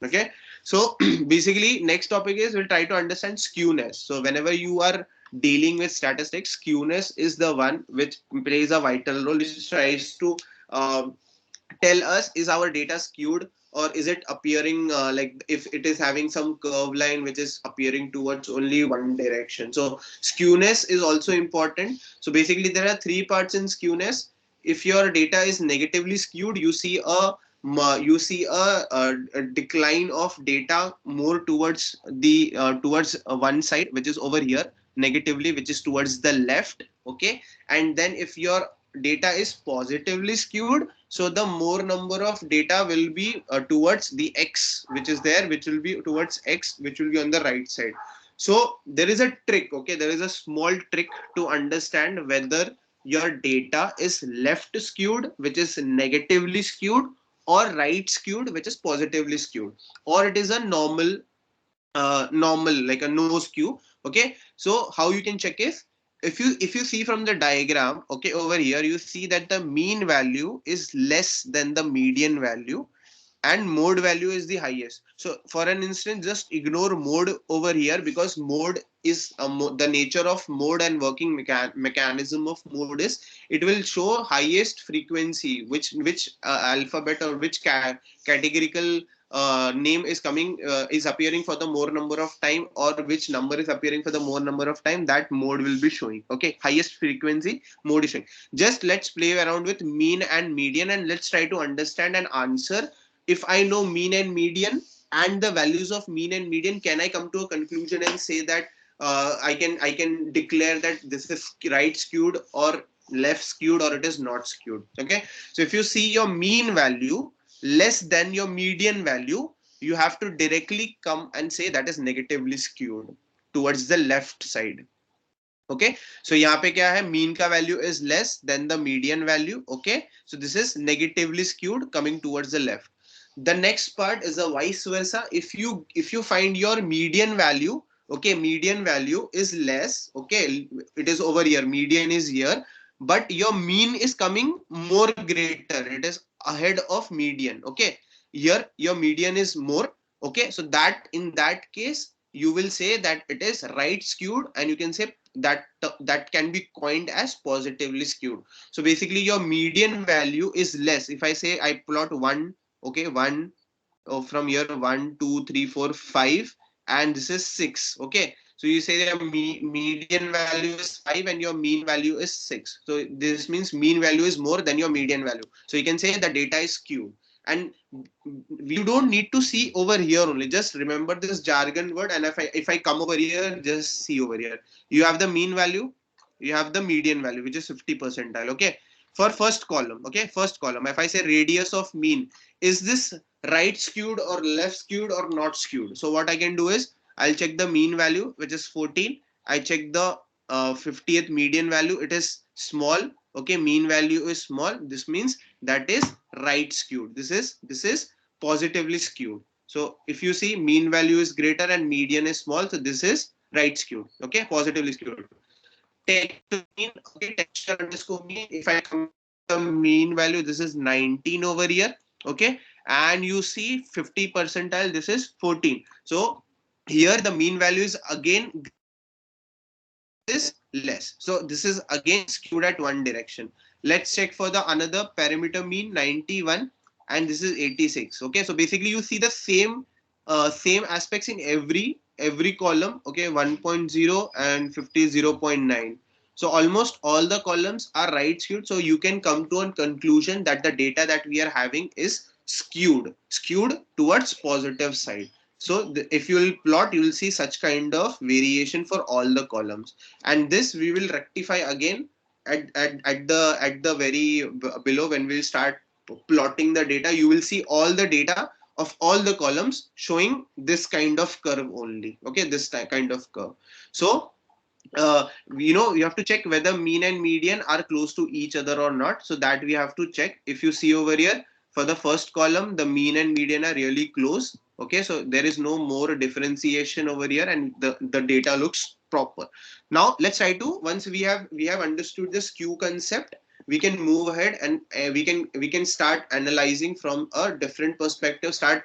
Okay, so basically next topic is we'll try to understand skewness. So whenever you are dealing with statistics, skewness is the one which plays a vital role. It tries to tell us, is our data skewed, or is it appearing like if it is having some curve line which is appearing towards only one direction. So skewness is also important. So basically there are three parts in skewness. If your data is negatively skewed, you see a you see a decline of data more towards the towards one side, which is over here negatively, which is towards the left. Okay, and then if your data is positively skewed, so the more number of data will be towards the x, which is there, which will be towards x, which will be on the right side. So there is a trick. Okay, there is a small trick to understand whether your data is left skewed, which is negatively skewed, or right skewed, which is positively skewed, or it is a normal, like a no skew. Okay, so how you can check is, if you see from the diagram, okay, over here you see that the mean value is less than the median value, and mode value is the highest. So for an instance, just ignore mode over here, because mode is the nature of mode and working mechanism of mode is, it will show highest frequency, which alphabet or which categorical name is coming is appearing for the more number of time, or which number is appearing for the more number of time, that mode will be showing. Okay, highest frequency mode is showing. Just let's play around with mean and median, and let's try to understand and answer. If I know mean and median and the values of mean and median, can I come to a conclusion and say that I can declare that this is right skewed or left skewed, or it is not skewed. Okay, so if you see your mean value less than your median value, you have to directly come and say that is negatively skewed towards the left side. Okay, so यहाँ पे क्या है, mean का value is less than the median value. Okay, so this is negatively skewed coming towards the left. The next part is a vice versa. If you find your median value, okay, median value is less. Okay, it is over here, median is here, but your mean is coming more greater, it is ahead of median. Okay, here your median is more. Okay, so that in that case you will say that it is right skewed, and you can say that that can be coined as positively skewed. So basically your median value is less. If I say I plot one, okay, one, from here 1 2 3 4 5, and this is 6. Okay, so you say that median value is 5 and your mean value is 6. So this means mean value is more than your median value, so you can say the data is skewed. And you don't need to see over here only, just remember this jargon word. And if I come over here, just see over here, you have the mean value, you have the median value, which is 50 percentile. Okay, for first column. Okay, first column, if I say radius of mean, is this right skewed or left skewed or not skewed? So what I can do is, I'll check the mean value, which is 14. I check the 50th median value, it is small. Okay, mean value is small, this means that is right skewed. This is positively skewed. So if you see mean value is greater and median is small, so this is right skewed. Okay, positively skewed. Texture mean, okay, texture underscore mean, if I come the mean value, this is 19 over here. Okay, and you see 50 percentile, this is 14. So here the mean value is again greater and this is less, so this is again skewed at one direction. Let's check for the another parameter mean, 91, and this is 86. Okay, so basically you see the same aspects in every column. Okay, 1.0 and 50 0.9. So almost all the columns are right skewed, so you can come to a conclusion that the data that we are having is skewed towards positive side. So if you will plot, you will see such kind of variation for all the columns, and this we will rectify again at the very below. When we'll start plotting the data, you will see all the data of all the columns showing this kind of curve only. Okay, this kind of curve. So you have to check whether mean and median are close to each other or not, so that we have to check. If you see over here, for the first column the mean and median are really close. Okay, so there is no more differentiation over here, and the data looks proper. Now let's try to, once we have understood the skew concept, we can move ahead, and we can start analyzing from a different perspective, start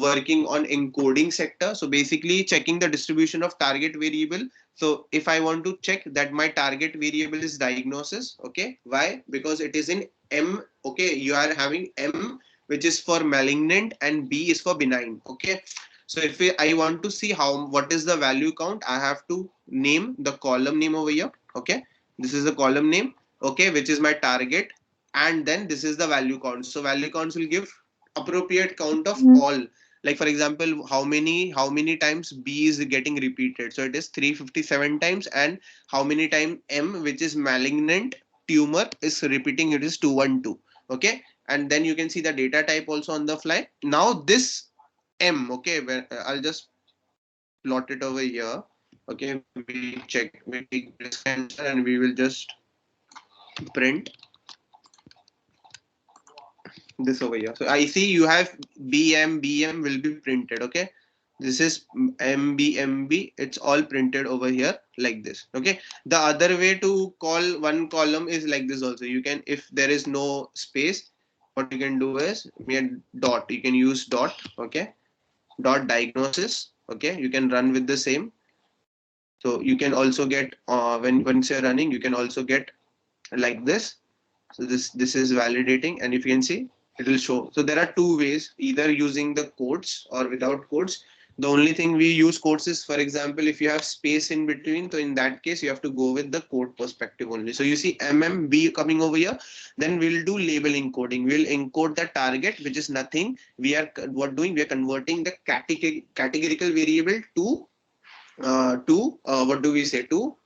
working on encoding sector. So basically checking the distribution of target variable. So if I want to check that my target variable is diagnosis, okay, why? Because it is in M. Okay, you are having M, which is for malignant, and B is for benign. Okay, so if I want to see what is the value count, I have to name the column name over here. Okay, this is the column name. Okay, which is my target, and then this is the value count. So value counts will give appropriate count of all. Like for example, how many times B is getting repeated. So it is 357 times, and how many time M, which is malignant tumor, is repeating, it is 212. Okay, and then you can see the data type also on the fly. Now this M, okay, where I'll just plot it over here. Okay, we take breast cancer and we will just print this over here. So I see you have BM will be printed. Okay, this is MB. It's all printed over here like this. Okay, the other way to call one column is like this also. You can, if there is no space, what you can do is dot. You can use dot. Okay, dot diagnosis. Okay, you can run with the same. So you can also get when once you're running, you can also get like this. So this is validating, and if you can see, it will show. So there are two ways, either using the quotes or without quotes. The only thing we use quotes is, for example, if you have space in between, so in that case you have to go with the quote perspective only. So you see MMB coming over here, then we'll do label encoding. We'll encode the target, which is nothing. We are what doing? We are converting the categorical variable to what do we say, to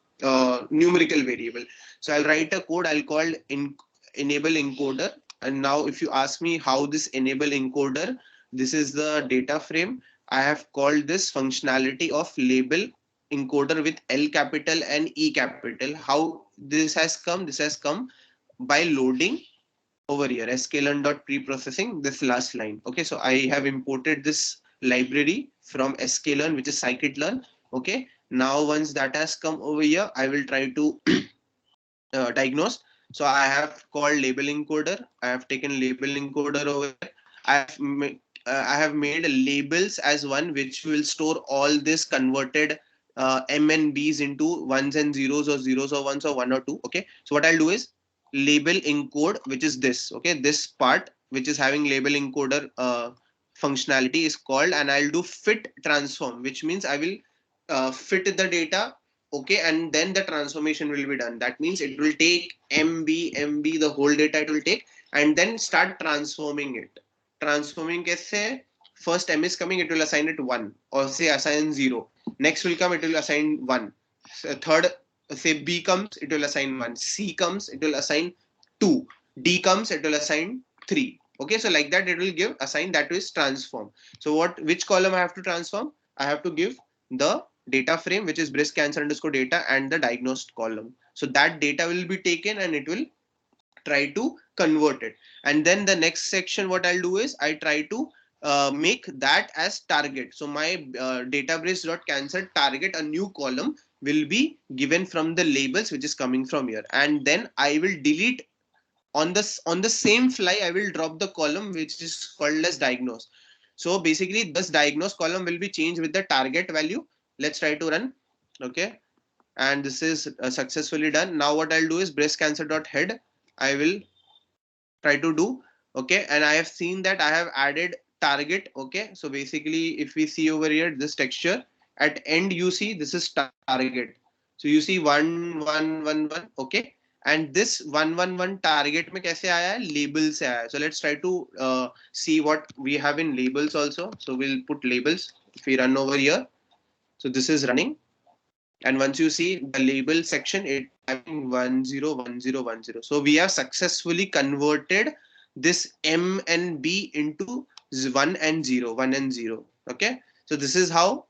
numerical variable. So I'll write a code. I'll call enable encoder. And now if you ask me how this enable encoder, this is the data frame. I have called this functionality of label encoder with L capital and E capital. How this has come? This has come by loading over here sklearn.preprocessing this last line. Okay, so I have imported this library from sklearn, which is scikit-learn. Okay, now once that has come over here, I will try to diagnose. So I have called label encoder. I have taken label encoder over here. I have made labels as one, which will store all this converted M and B's into ones and zeros or ones or one or two. Okay, so what I'll do is label encode, which is this. Okay, this part which is having label encoder functionality is called, and I'll do fit transform, which means I will fit the data. Okay, and then the transformation will be done. That means it will take MB, the whole data it will take, and then start transforming it. Transforming kaise? First M is coming, it will assign it 1, or say assign 0. Next will come, it will assign 1. So third, say B comes, it will assign 1. C comes, it will assign 2. D comes, it will assign 3. Okay, so like that it will give assign, that is transform. So which column I have to transform? I have to give the data frame, which is breast cancer underscore data, and the diagnosed column. So that data will be taken and it will try to convert it. And then the next section, what I'll do is I try to make that as target. So my database.cancer target, a new column will be given from the labels, which is coming from here. And then I will delete on the same fly. I will drop the column which is called as diagnose. So basically this diagnose column will be changed with the target value. Let's try to run. Okay, and this is successfully done. Now what I'll do is breast cancer.head I will try to do. Okay, and I have seen that I have added target. Okay, so basically if we see over here this texture at end, you see this is target. So you see 1111. Okay, and this 111 target में कैसे आया है? Label से आया है. So let's try to see what we have in labels also. So we'll put labels. If we run over here, so this is running, and once you see the label section, it having 101010. So we have successfully converted this M and B into 1 and 0, 1 and 0. Okay, so this is how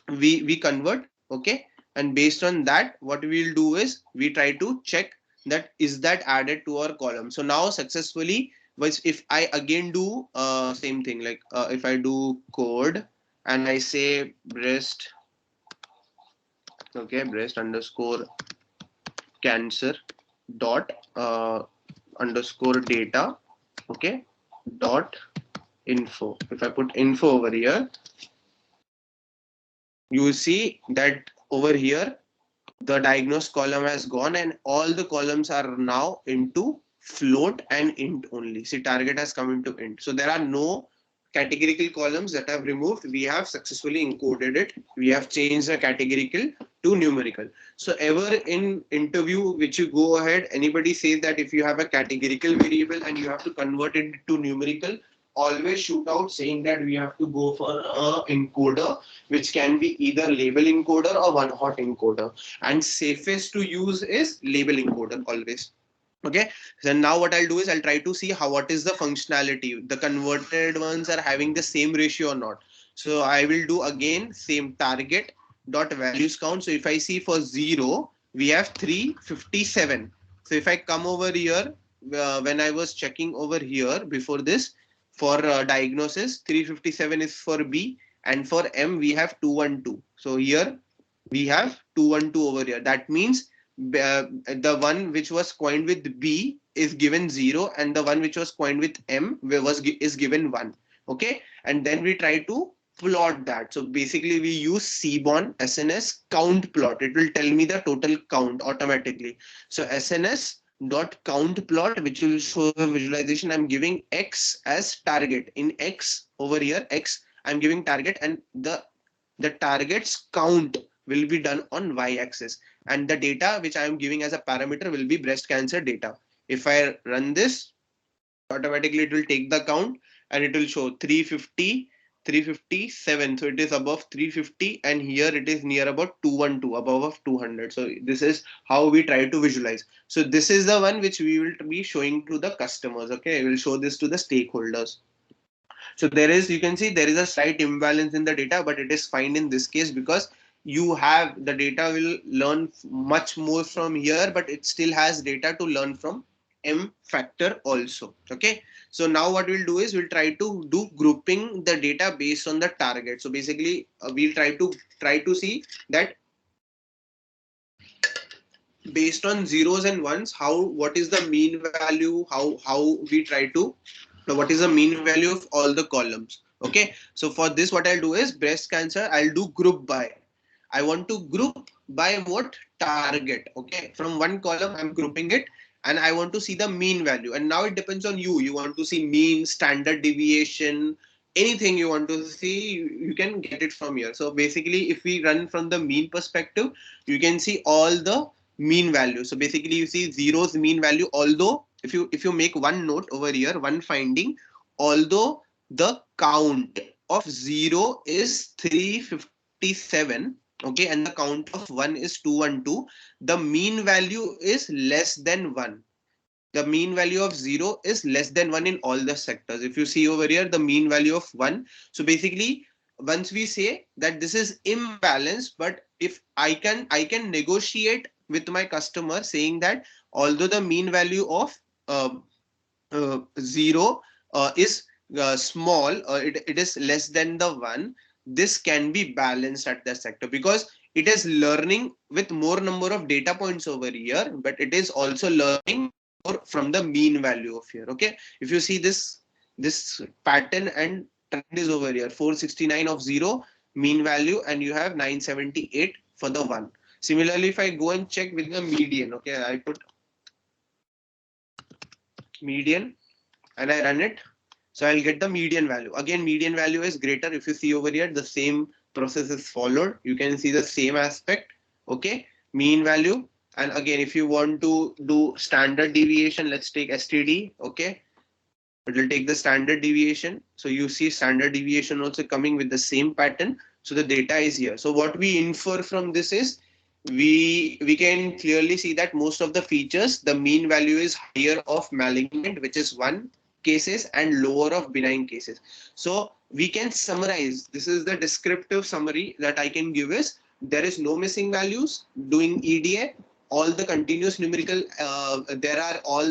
we convert. Okay, and based on that, what we'll do is we try to check that is that added to our column. So now successfully, but if I again do same thing, like if I do code and I say breast, okay, breast underscore cancer dot underscore data, okay, dot info. If I put info over here, you will see that over here the diagnosed column has gone and all the columns are now into float and int only. See, target has come into int. So there are no categorical columns that have removed. We have successfully encoded it. We have changed the categorical to numerical. So ever in interview which you go ahead, anybody says that if you have a categorical variable and you have to convert it to numerical, always shoot out saying that we have to go for a encoder, which can be either label encoder or one hot encoder. And safest to use is label encoder always. Okay, so now what I'll do is I'll try to see how what is the functionality. The converted ones are having the same ratio or not. So I will do again same target dot values count. So if I see for 0, we have 357. So if I come over here, when I was checking over here before this for diagnosis, 357 is for B, and for M we have 212. So here we have 212 over here. That means the one which was coined with B is given 0, and the one which was coined with M is given 1. Okay, and then we try to plot that. So basically we use Seaborn SNS count plot. It will tell me the total count automatically. So SNS dot count plot, which will show the visualization. I'm giving X as target. In X over here, X I'm giving target, and the target's count will be done on y-axis, and the data which I am giving as a parameter will be breast cancer data. If I run this, automatically it will take the count and it will show 350, 357. So it is above 350, and here it is near about 212, above of 200. So this is how we try to visualize. So this is the one which we will be showing to the customers. Okay, we will show this to the stakeholders. So there is, you can see there is a slight imbalance in the data, but it is fine in this case because you have the data will learn much more from here, but it still has data to learn from M factor also. Okay. So now what we'll do is we'll try to do grouping the data based on the target. So basically we'll try to see that based on zeros and ones, what is the mean value, how we try to what is the mean value of all the columns. Okay, so for this what I'll do is breast cancer I'll do group by. I want to group by what target. Okay, from one column I'm grouping it, and I want to see the mean value. And now it depends on you. You want to see mean, standard deviation, anything you want to see, you can get it from here. So basically if we run from the mean perspective, you can see all the mean value. So basically you see zeros mean value, although if you make one note over here, one finding, although the count of 0 is 357, okay, and the count of 1 is 212, the mean value is less than 1. The mean value of 0 is less than 1 in all the sectors. If you see over here, the mean value of 1. So basically, once we say that this is imbalanced, but if I can negotiate with my customer saying that although the mean value of 0 is small, it is less than the 1, this can be balanced at the sector because it is learning with more number of data points over here, but it is also learning more from the mean value of here. Okay, if you see this pattern and trend is over here, 469 of 0 mean value, and you have 978 for the 1. Similarly, if I go and check with the median, okay, I put median and I run it. So I'll get the median value. Again, median value is greater. If you see over here, the same process is followed. You can see the same aspect. Okay, mean value. And again, if you want to do standard deviation, let's take STD. Okay, it will take the standard deviation. So you see standard deviation also coming with the same pattern. So the data is here. So what we infer from this is we can clearly see that most of the features, the mean value is higher of malignant, which is 1 cases, and lower of benign cases. So we can summarize. This is the descriptive summary that I can give is there is no missing values doing EDA. All the continuous numerical, there are all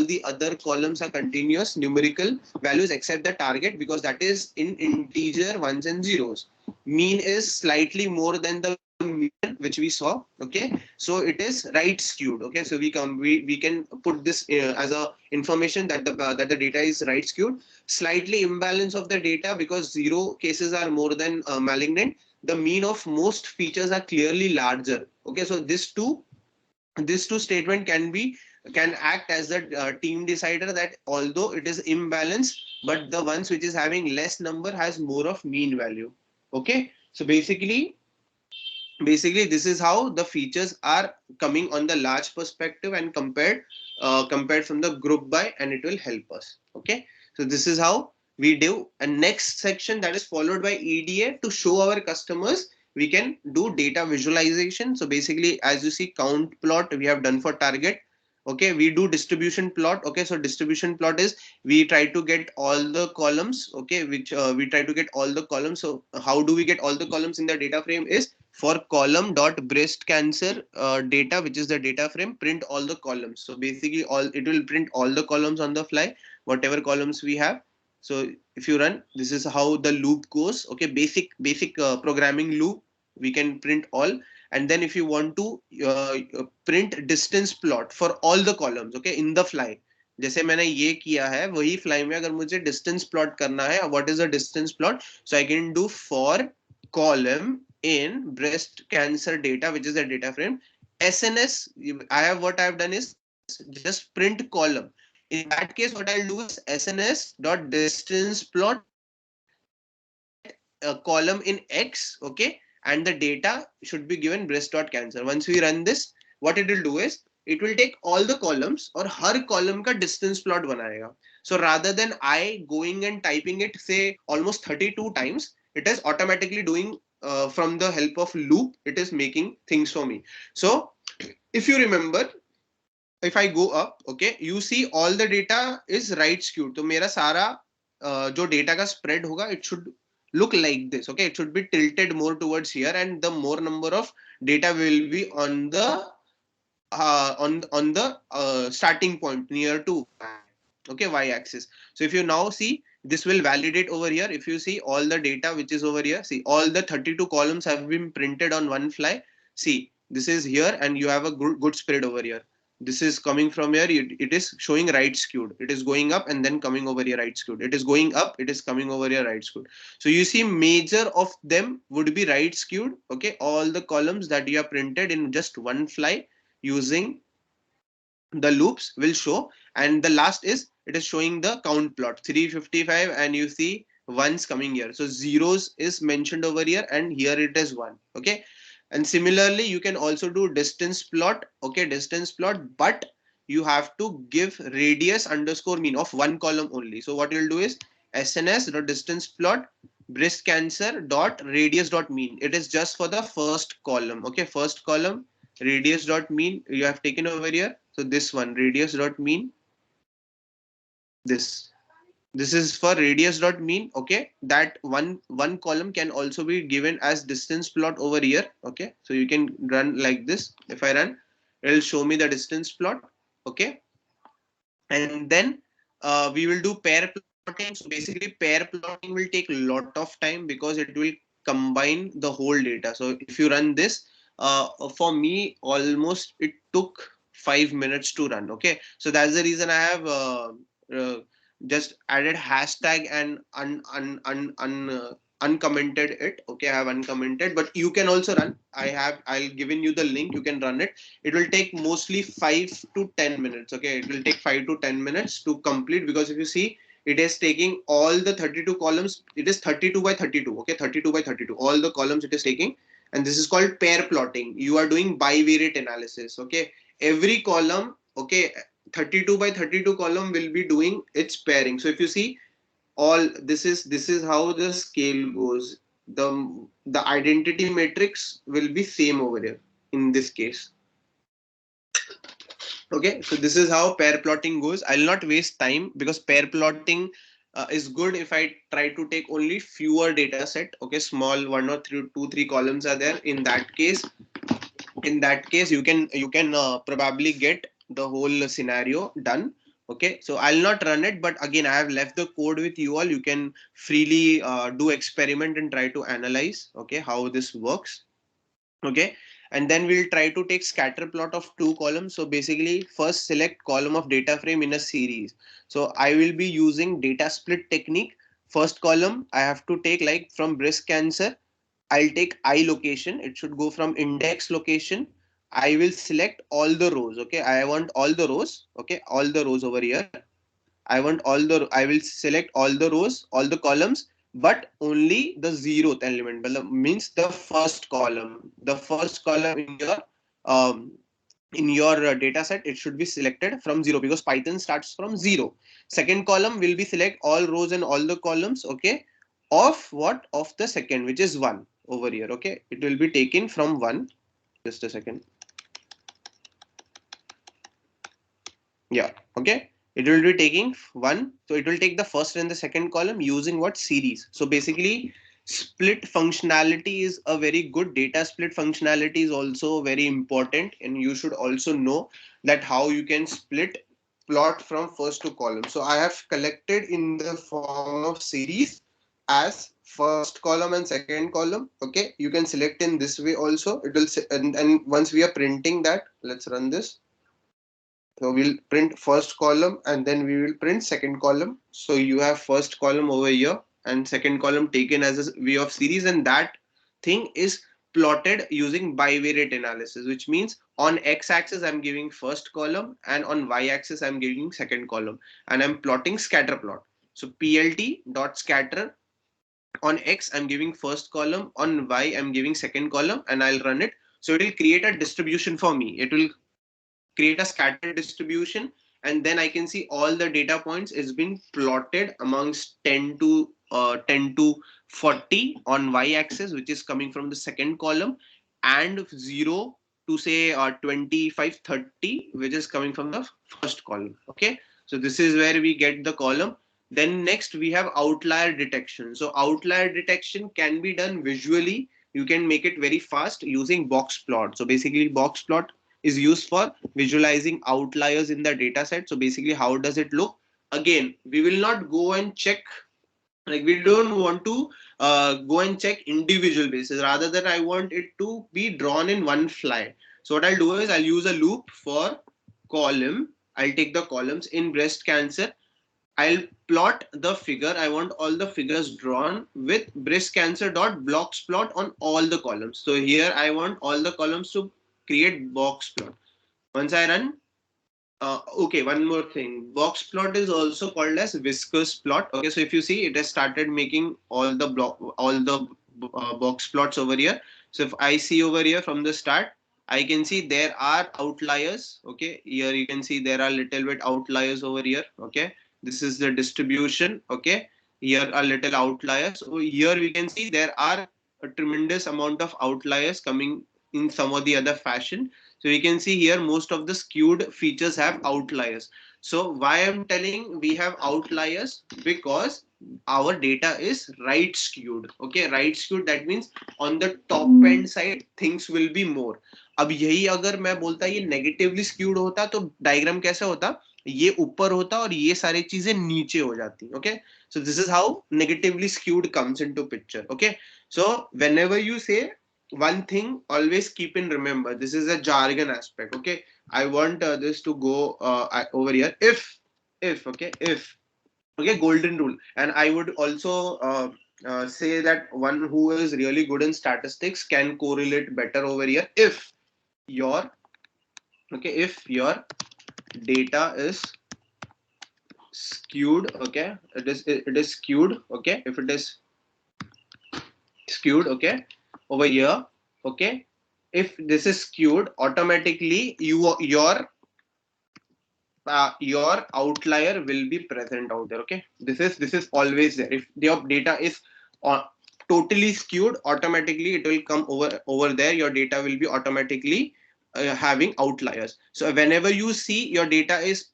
the other columns are continuous numerical values except the target, because that is in integer ones and zeros. Mean is slightly more than the median which we saw. Okay, so it is right skewed. Okay, so we can put this as a information that the data is right skewed. Slightly imbalance of the data because 0 cases are more than malignant. The mean of most features are clearly larger. Okay, so these two statement can act as a team decider, that although it is imbalanced, but the ones which is having less number has more of mean value. Okay, so basically this is how the features are coming on the large perspective and compared from the group by, and it will help us. Okay, so this is how we do a next section that is followed by EDA to show our customers. We can do data visualization. So basically, as you see, count plot we have done for target. Okay, we do distribution plot. Okay, so distribution plot is we try to get all the columns. Okay, which we try to get all the columns. So how do we get all the columns in the data frame is for column dot breast cancer data, which is the data frame, print all the columns. So basically, all it will print all the columns on the fly, whatever columns we have. So if you run, this is how the loop goes. Okay, basic programming loop. We can print all, and then if you want to print distance plot for all the columns, okay, in the fly. जैसे मैंने ये किया है वही fly में अगर मुझे distance plot करना है, what is the distance plot, so I can do for column in breast cancer data, which is the data frame, SNS. I have what I have done is just print column. In that case, what I'll do is SNS dot distance plot that column in X, okay, and the data should be given breast dot cancer. Once we run this, what it will do is it will take all the columns और हर column का distance plot बनाएगा. So rather than I going and typing it say almost 32 times, it is automatically doing from the help of loop. It is making things for me. So if you remember, if I go up, okay, you see all the data is right skewed. तो मेरा सारा जो data का spread होगा, it should look like this. Okay, it should be tilted more towards here, and the more number of data will be on the starting point near to okay y axis. So if you now see, this will validate over here. If you see all the data which is over here, see all the 32 columns have been printed on one fly. See, this is here and you have a good spread over here. This is coming from here, it is showing right skewed. It is going up and then coming over here right skewed. It is going up, it is coming over here right skewed. So you see major of them would be right skewed. Okay, all the columns that you have printed in just one fly using the loops will show, and the last is it is showing the count plot 355, and you see ones coming here. So zeros is mentioned over here and here it is one. Okay, and similarly you can also do distance plot. Okay, distance plot, but you have to give radius underscore mean of one column only. So what you'll do is SNS dot distance plot breast cancer dot radius dot mean. It is just for the first column. Okay, first column radius dot mean you have taken over here. So this one radius dot mean, this is for radius dot mean. Okay, that one column can also be given as distance plot over here. Okay, so you can run like this. If I run, it will show me the distance plot. Okay, and then we will do pair plotting. So basically pair plotting will take a lot of time because it will combine the whole data. So if you run this, for me almost it took 5 minutes to run. Okay, so that's the reason I have uh, just added hashtag and uncommented it. Okay, I have uncommented, but you can also run. I'll given you the link, you can run it. It will take mostly 5 to 10 minutes. Okay, it will take 5 to 10 minutes to complete, because if you see, it is taking all the 32 columns. It is 32 by 32. Okay, 32 by 32, all the columns it is taking, and this is called pair plotting. You are doing bivariate analysis. Okay, every column, okay, 32 by 32 column will be doing its pairing. So if you see, all this is how the scale goes. The identity matrix will be same over here in this case. Okay, so this is how pair plotting goes. I'll not waste time because pair plotting is good if I try to take only fewer data set. Okay, small one or two three columns are there. In that case you can probably get the whole scenario done. Okay, so I'll not run it, but again I have left the code with you all. You can freely do experiment and try to analyze, okay, how this works. Okay, and then we'll try to take scatter plot of two columns. So basically first select column of data frame in a series. So I will be using data split technique. First column I have to take, like from breast cancer, I'll take I location. It should go from index location. I will select all the rows. Okay, I want all the rows. Okay, all the rows over here. I will select all the rows, all the columns, but only the zeroth element. Means the first column in your um, in your data set, it should be selected from 0 because Python starts from 0. Second column will be select all rows and all the columns, okay, of what? Of the second, which is 1 over here, okay. It will be taken from 1. Just a second. Yeah, okay. It will be taking 1. So it will take the first and the second column using what? Series. So basically, split functionality is a very good. Data split functionality is also very important, and you should also know that how you can split plot from first to column. So I have collected in the form of series as first column and second column. Okay, you can select in this way also. It will and once we are printing that, let's run this. So we'll print first column and then we will print second column. So you have first column over here and second column taken as a way of series, and that thing is plotted using bivariate analysis, which means on x-axis I'm giving first column and on y-axis I'm giving second column, and I'm plotting scatter plot. So plt dot scatter, on x I'm giving first column, on y I'm giving second column, and I'll run it. So it will create a distribution for me. It will create a scattered distribution, and then I can see all the data points is been plotted amongst 10 to 40 on y-axis, which is coming from the second column, and 0 to say 25 30, which is coming from the first column. Okay, so this is where we get the column. Then next we have outlier detection. So outlier detection can be done visually. You can make it very fast using box plot. So basically box plot is used for visualizing outliers in the data set. So basically, how does it look? Again, we will not go and check, like we don't want to go and check individual basis. Rather than I want it to be drawn in one fly. So what I'll do is I'll use a loop for column. I'll take the columns in breast cancer. I'll plot the figure. I want all the figures drawn with breast cancer dot blocks plot on all the columns. So here I want all the columns to create box plot. Once I run, okay, one more thing. Box plot is also called as viscous plot. Okay, so if you see, it has started making all the box plots over here. So if I see over here from the start, I can see there are outliers. Okay, here you can see there are little bit outliers over here. Okay, this is the distribution. Okay, here are little outliers. So here we can see there are a tremendous amount of outliers coming in some or the other fashion. So we can see here most of the skewed features have outliers. So why I'm telling we have outliers? Because our data is right skewed. Okay, right skewed, that means on the top end side things will be more. अब यही अगर मैं बोलता ये negatively skewed होता तो diagram कैसा होता, ये ऊपर होता और ये सारी चीजें नीचे हो जाती. Okay, so this is how negatively skewed comes into picture. Okay, so whenever you say one thing, always keep in remember, this is a jargon aspect. Okay, I want this to go over here. If okay, if okay, golden rule. And I would also say that one who is really good in statistics can correlate better over here. If your okay, if your data is skewed, okay, it is skewed. Okay, if it is skewed, okay, over here, okay, if this is skewed, automatically your outlier will be present out there. Okay, this is always there. If your data is uh, totally skewed, automatically it will come over there. Your data will be automatically having outliers. So whenever you see your data is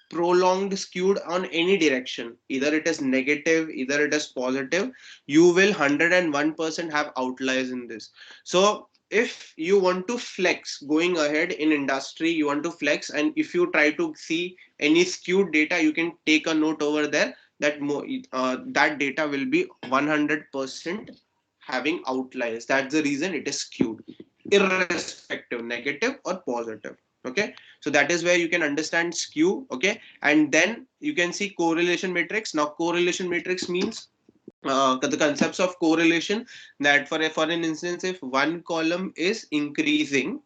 prolonged skewed on any direction, either it is negative, either it is positive, you will 101% have outliers in this. So if you want to flex going ahead in industry, you want to flex, and if you try to see any skewed data, you can take a note over there that that data will be 100% having outliers. That's the reason it is skewed, irrespective negative or positive. Okay, so that is where you can understand skew. Okay, and then you can see correlation matrix. Now correlation matrix means the concepts of correlation, that for an instance, if one column is increasing,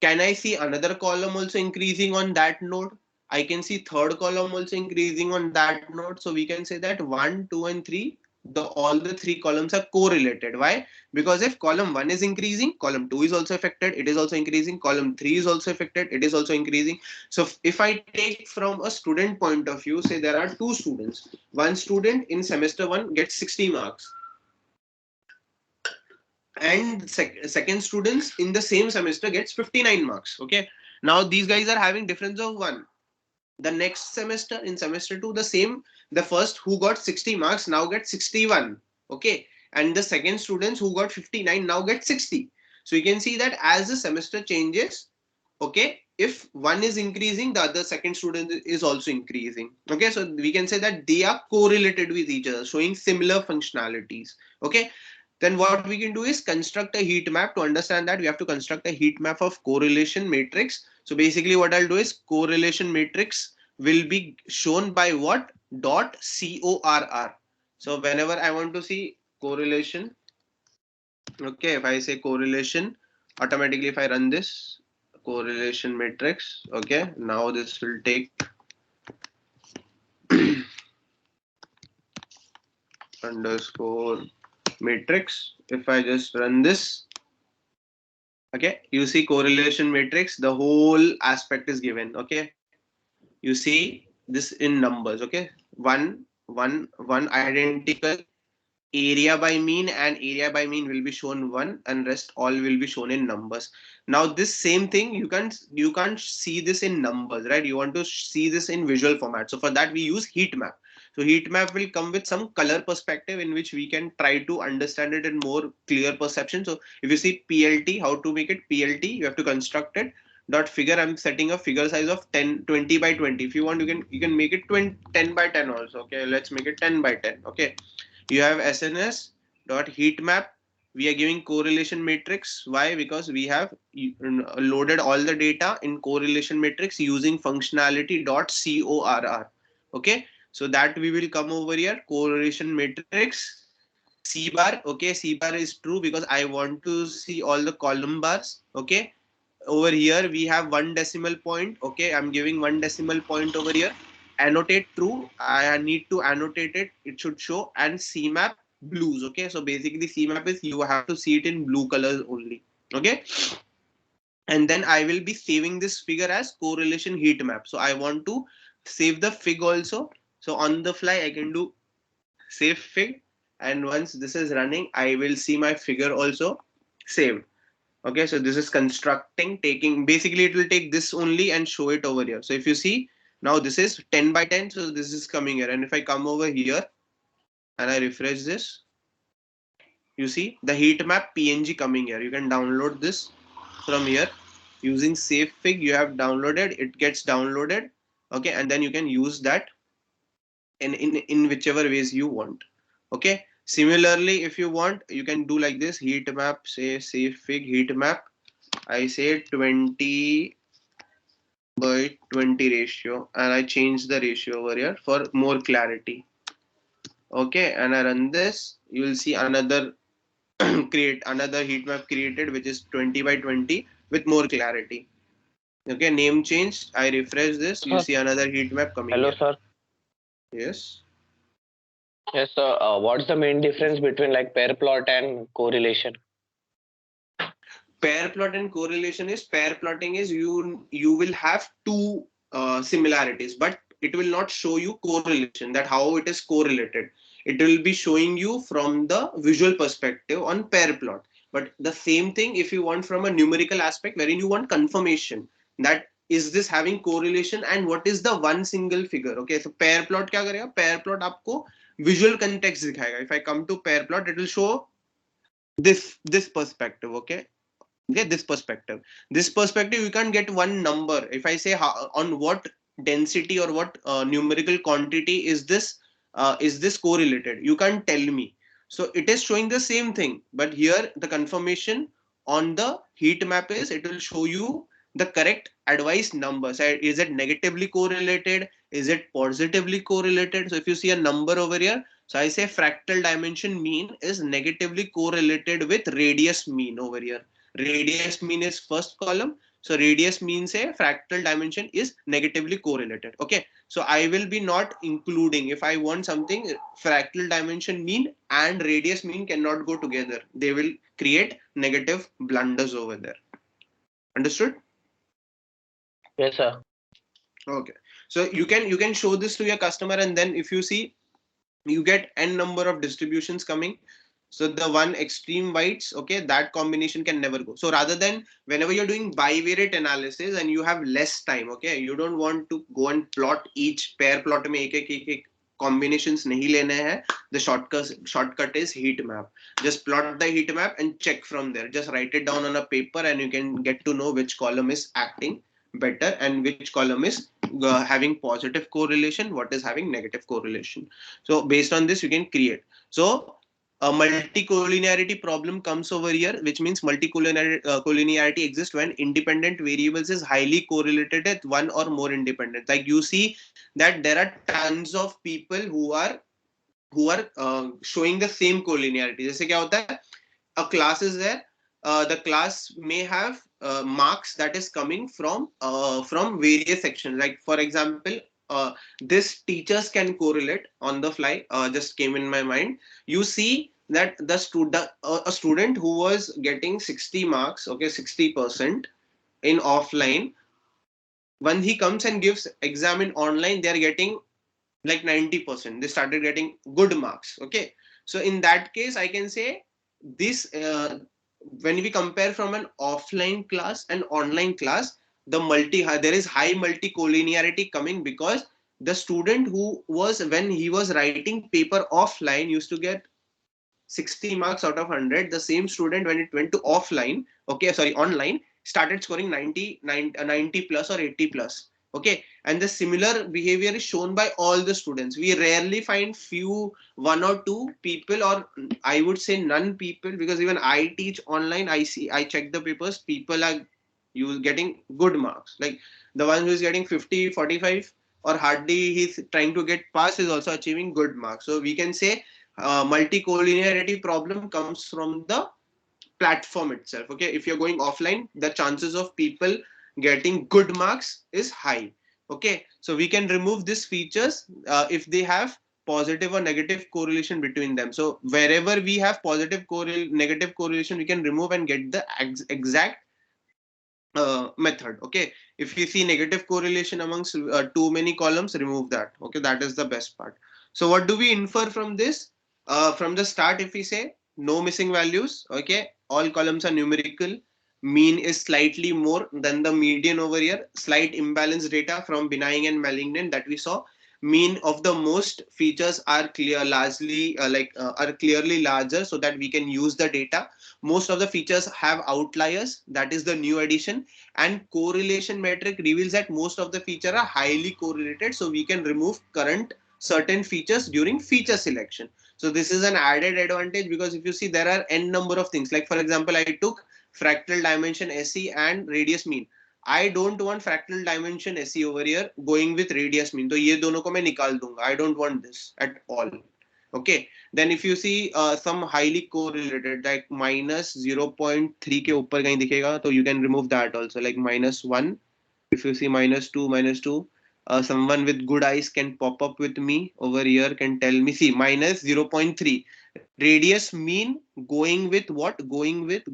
can I see another column also increasing on that node? I can see third column also increasing on that node. So we can say that 1 2 and 3 all the three columns are correlated. Why? Because if column 1 is increasing, column 2 is also affected, it is also increasing, column 3 is also affected, it is also increasing. So if I take from a student point of view, say there are two students, one student in semester 1 gets 60 marks, and second students in the same semester gets 59 marks. Okay, now these guys are having difference of 1. The next semester, in semester 2, the same, the first who got 60 marks now get 61. Okay, and the second students who got 59 now get 60. So you can see that as the semester changes, okay, if one is increasing, the other second student is also increasing. Okay, so we can say that they are correlated with each other, showing similar functionalities. Okay, then what we can do is construct a heat map. To understand that, we have to construct a heat map of correlation matrix. So basically what I'll do is correlation matrix will be shown by what? Dot CORR. So whenever I want to see correlation, okay, if I say correlation, automatically if I run this correlation matrix, okay, now this will take underscore matrix. If I just run this, okay, you see correlation matrix, the whole aspect is given. Okay, you see this in numbers. Okay, one identical, area by mean, and area by mean will be shown 1, and rest all will be shown in numbers. Now this same thing you can't see this in numbers, right? You want to see this in visual format. So for that we use heat map. So heat map will come with some color perspective in which we can try to understand it in more clear perception. So if you see PLT, how to make it PLT, you have to construct it. Dot figure, I'm setting a figure size of 20 by 20. If you want, you can make it 10 by 10 also. Okay, let's make it 10 by 10. Okay, you have SNS dot heat map. We are giving correlation matrix. Why? Because we have loaded all the data in correlation matrix using functionality dot CORR. Okay, so that we will come over here, correlation matrix C bar. Okay, C bar is true because I want to see all the column bars. Okay, over here we have 1 decimal point. Okay, I'm giving 1 decimal point over here. Annotate true, I need to annotate it, it should show. And CMAP blues. Okay, so basically CMAP is you have to see it in blue colors only. Okay, and then I will be saving this figure as correlation heat map. So I want to save the fig also. So on the fly I can do save fig, and once this is running I will see my figure also saved. Okay, so this is constructing, taking, basically it will take this only and show it over here. So if you see, now this is 10 by 10, so this is coming here. And if I come over here and I refresh this, you see the heat map PNG coming here. You can download this from here using save fig. You have downloaded, it gets downloaded. Okay, and then you can use that in whichever ways you want. Okay, similarly if you want, you can do like this: heat map, say save fig heat map, I say 20 by 20 ratio, and I change the ratio over here for more clarity. Okay, and I run this, you will see another create another heat map created, which is 20 by 20 with more clarity. Okay, name changed, I refresh this, you Sir, see another heat map coming hello, here. sir. Yes. Yes, sir. What's the main difference between like pair plot and correlation? Pair plot and correlation is, pair plotting is you will have two similarities, but it will not show you correlation, that how it is correlated. It will be showing you from the visual perspective on pair plot. But the same thing if you want from a numerical aspect, wherein you want confirmation that is this having correlation and what is the one single figure. Okay, so pair plot क्या करेगा, pair plot आपको visual context दिखाएगा. If I come to pair plot, it will show this perspective. Okay, get this perspective you can't get one number. If I say how, on what density or what numerical quantity is this correlated, you can't tell me. So it is showing the same thing, but here the confirmation on the heat map is it will show you the correct advice numbers. Is it negatively correlated, is it positively correlated? So if you see a number over here, so I say fractal dimension mean is negatively correlated with radius mean over here. Radius mean is first column, So radius means a fractal dimension is negatively correlated. Okay, so I will be not including, if I want something, fractal dimension mean and radius mean cannot go together. They will create negative blunders over there. Understood? Yes, sir. Okay, so you can show this to your customer, and then if you see, you get n number of distributions coming. So the one extreme whites, okay, that combination can never go. So rather than, whenever you're doing bivariate analysis and you have less time, okay, you don't want to go and plot each pair plot में एक combinations नहीं लेने हैं. The shortcut is heat map. Just plot the heat map and check from there. Just write it down on a paper and you can get to know which column is acting better and which column is having positive correlation, what is having negative correlation. So based on this you can create. So a multicollinearity problem comes over here, which means multicollinearity exists when independent variables is highly correlated with one or more independent. Like you see that there are tons of people who are showing the same collinearity. जैसे क्या होता है, a class is there, the class may have marks that is coming from various sections. Like for example, this teachers can correlate on the fly. Just came in my mind. You see that the student, a student who was getting 60 marks, okay, 60% in offline, when he comes and gives exam in online, they are getting like 90%. They started getting good marks. Okay, so in that case I can say this, when we compare from an offline class and online class, there is high multicollinearity coming, because the student who was, when he was writing paper offline, used to get 60 marks out of 100. The same student, when it went to offline, okay, sorry, online, started scoring 90 plus or 80 plus. Okay, and the similar behavior is shown by all the students. We rarely find one or two people, or I would say none people, because even I teach online, I check the papers, people are getting good marks. Like the one who is getting 50, 45, or hardly he's trying to get pass, is also achieving good marks. So we can say multicollinearity problem comes from the platform itself. Okay, if you're going offline, the chances of people getting good marks is high. Okay, so we can remove these features if they have positive or negative correlation between them. So wherever we have negative correlation, we can remove and get the exact method. Okay, if you see negative correlation amongst too many columns, remove that. Okay, that is the best part. So what do we infer from this? From the start, if we say no missing values, okay, all columns are numerical, mean is slightly more than the median over here, slight imbalance data from benign and malignant that we saw, mean of the most features are are clearly larger, so that we can use the data. Most of the features have outliers, that is the new addition, and correlation metric reveals that most of the features are highly correlated, so we can remove current certain features during feature selection. So this is an added advantage, because if you see, there are n number of things. Like for example, I took fractal dimension SE and radius mean. I don't want fractal dimension SE over here going with radius mean, तो ये दोनों को मैं निकाल दूंगा. I don't want this at all. Okay, then if you see some highly correlated, like minus 0.3 के ऊपर कहीं दिखेगा, तो you can remove that also, like -1. If you see -2, someone with good eyes can pop up with me over here, can tell me, see, minus 0.3 radius mean going with what, going with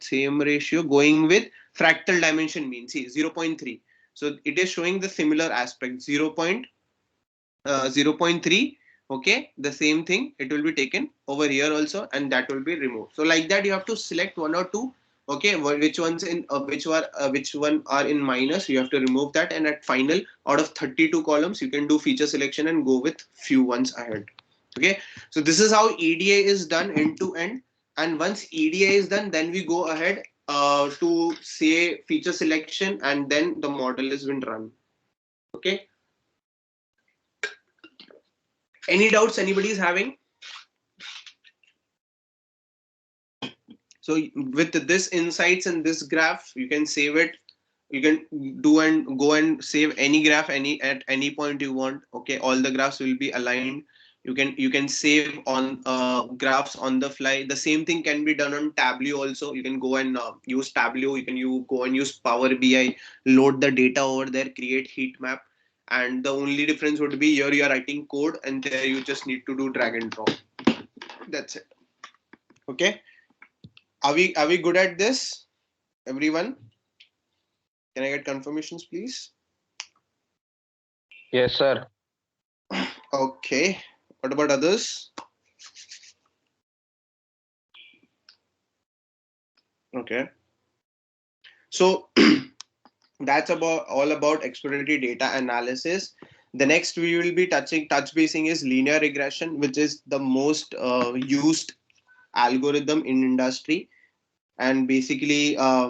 same ratio, going with fractal dimension mean, see, 0.3. So it is showing the similar aspect, 0.3. Okay, the same thing, it will be taken over here also, and that will be removed. So like that, you have to select one or two. Okay, which ones in which one are in minus, you have to remove that, and at final, out of 32 columns, you can do feature selection and go with few ones ahead. Okay, so this is how EDA is done end to end. And once EDA is done, then we go ahead to say feature selection, and then the model is been run. Okay, any doubts anybody is having? So with this insights and this graph, you can save it. You can do and go and save any graph at any point you want. Okay, all the graphs will be aligned You can save on graphs on the fly. The same thing can be done on Tableau also. You can go and use Tableau. You go and use Power BI, load the data over there, create heat map, and the only difference would be here you are writing code, and there you just need to do drag and drop. That's it. Okay. Are we good at this, everyone? Can I get confirmations, please? Yes, sir. Okay. What about others? Okay. So that's about all about exploratory data analysis. The next we will be touch basing is linear regression, which is the most used algorithm in industry. And uh,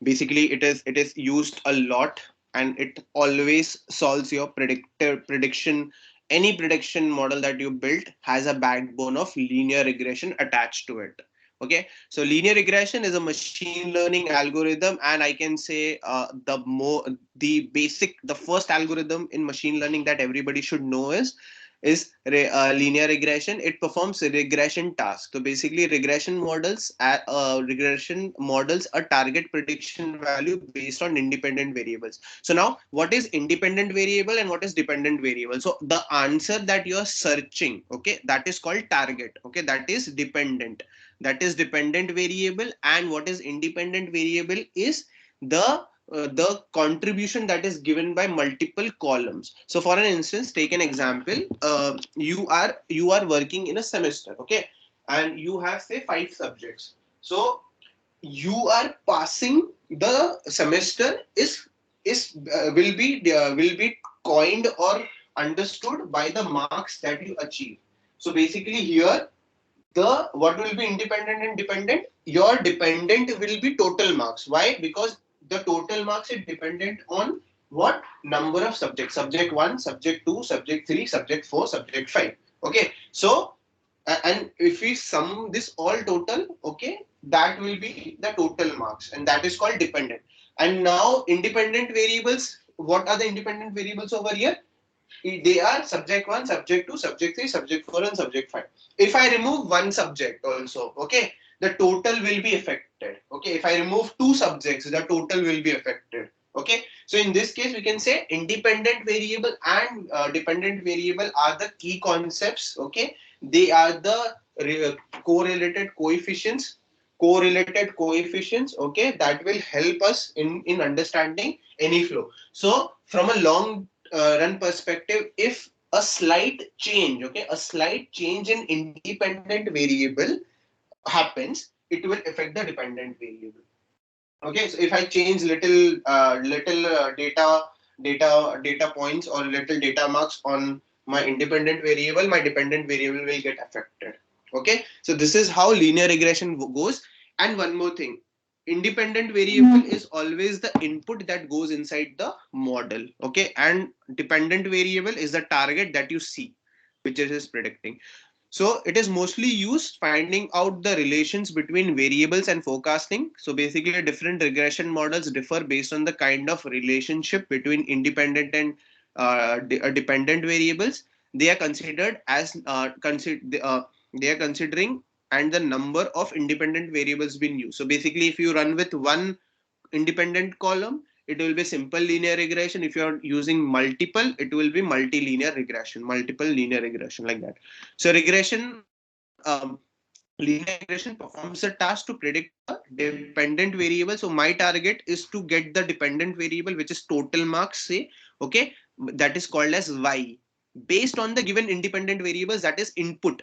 basically it is used a lot, and it always solves your predictive prediction. Any prediction model that you built has a backbone of linear regression attached to it. Okay, so linear regression is a machine learning algorithm, and I can say the first algorithm in machine learning that everybody should know is linear regression. It performs a regression task. So basically, regression models a target prediction value based on independent variables. So now, what is independent variable and what is dependent variable? So the answer that you are searching, okay, that is called target. Okay, that is dependent. That is dependent variable, and what is independent variable is the contribution that is given by multiple columns. So for an instance, take an example. You are working in a semester, okay, and you have say 5 subjects. So you are passing the semester is will be coined or understood by the marks that you achieve. So basically here, the what will be independent and dependent? Your dependent will be total marks. Why? Because the total marks is dependent on what number of subjects: subject 1, subject 2, subject 3, subject 4, subject 5. Okay, so and if we sum this all total, okay, that will be the total marks, and that is called dependent. And now independent variables, what are the independent variables over here? They are subject 1, subject 2, subject 3, subject 4, and subject 5. If I remove one subject also, okay, the total will be affected. Okay, if I remove two subjects, the total will be affected. Okay, so in this case, we can say independent variable and dependent variable are the key concepts. Okay, they are the correlated coefficients. Correlated coefficients, okay, that will help us in understanding any flow. So from a long run perspective, if a slight change, okay, a slight change in independent variable happens, it will affect the dependent variable. Okay, so if I change little data points or little data marks on my independent variable, my dependent variable will get affected. Okay, so this is how linear regression goes. And one more thing, independent variable is always the input that goes inside the model. Okay, and dependent variable is the target that you see, which it is predicting. So it is mostly used finding out the relations between variables and forecasting. So basically, different regression models differ based on the kind of relationship between independent and dependent variables. They are considered as they are considering, and the number of independent variables being used. So basically, if you run with one independent column, it will be simple linear regression. If you're using multiple, it will be multilinear regression, multiple linear regression, like that. So linear regression performs a task to predict a dependent variable. So my target is to get the dependent variable, which is total marks, say, okay, that is called as y, based on the given independent variables, that is input,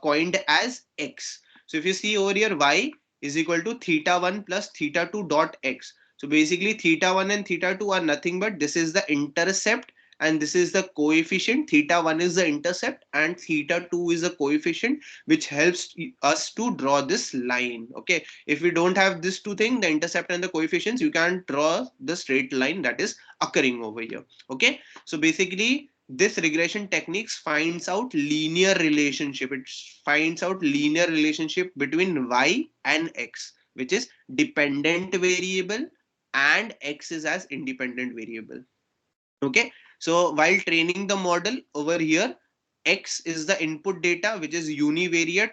coined as x. So if you see over here, y is equal to theta 1 plus theta 2 dot x. So basically, theta 1 and theta 2 are nothing but this is the intercept and this is the coefficient. Theta 1 is the intercept and theta 2 is the coefficient, which helps us to draw this line. Okay, if we don't have this two things, the intercept and the coefficients, you can't draw the straight line that is occurring over here. Okay, so basically, this regression techniques finds out linear relationship. It finds out linear relationship between y and x, which is dependent variable, and x is as independent variable. Okay, so while training the model over here, X is the input data, which is univariate,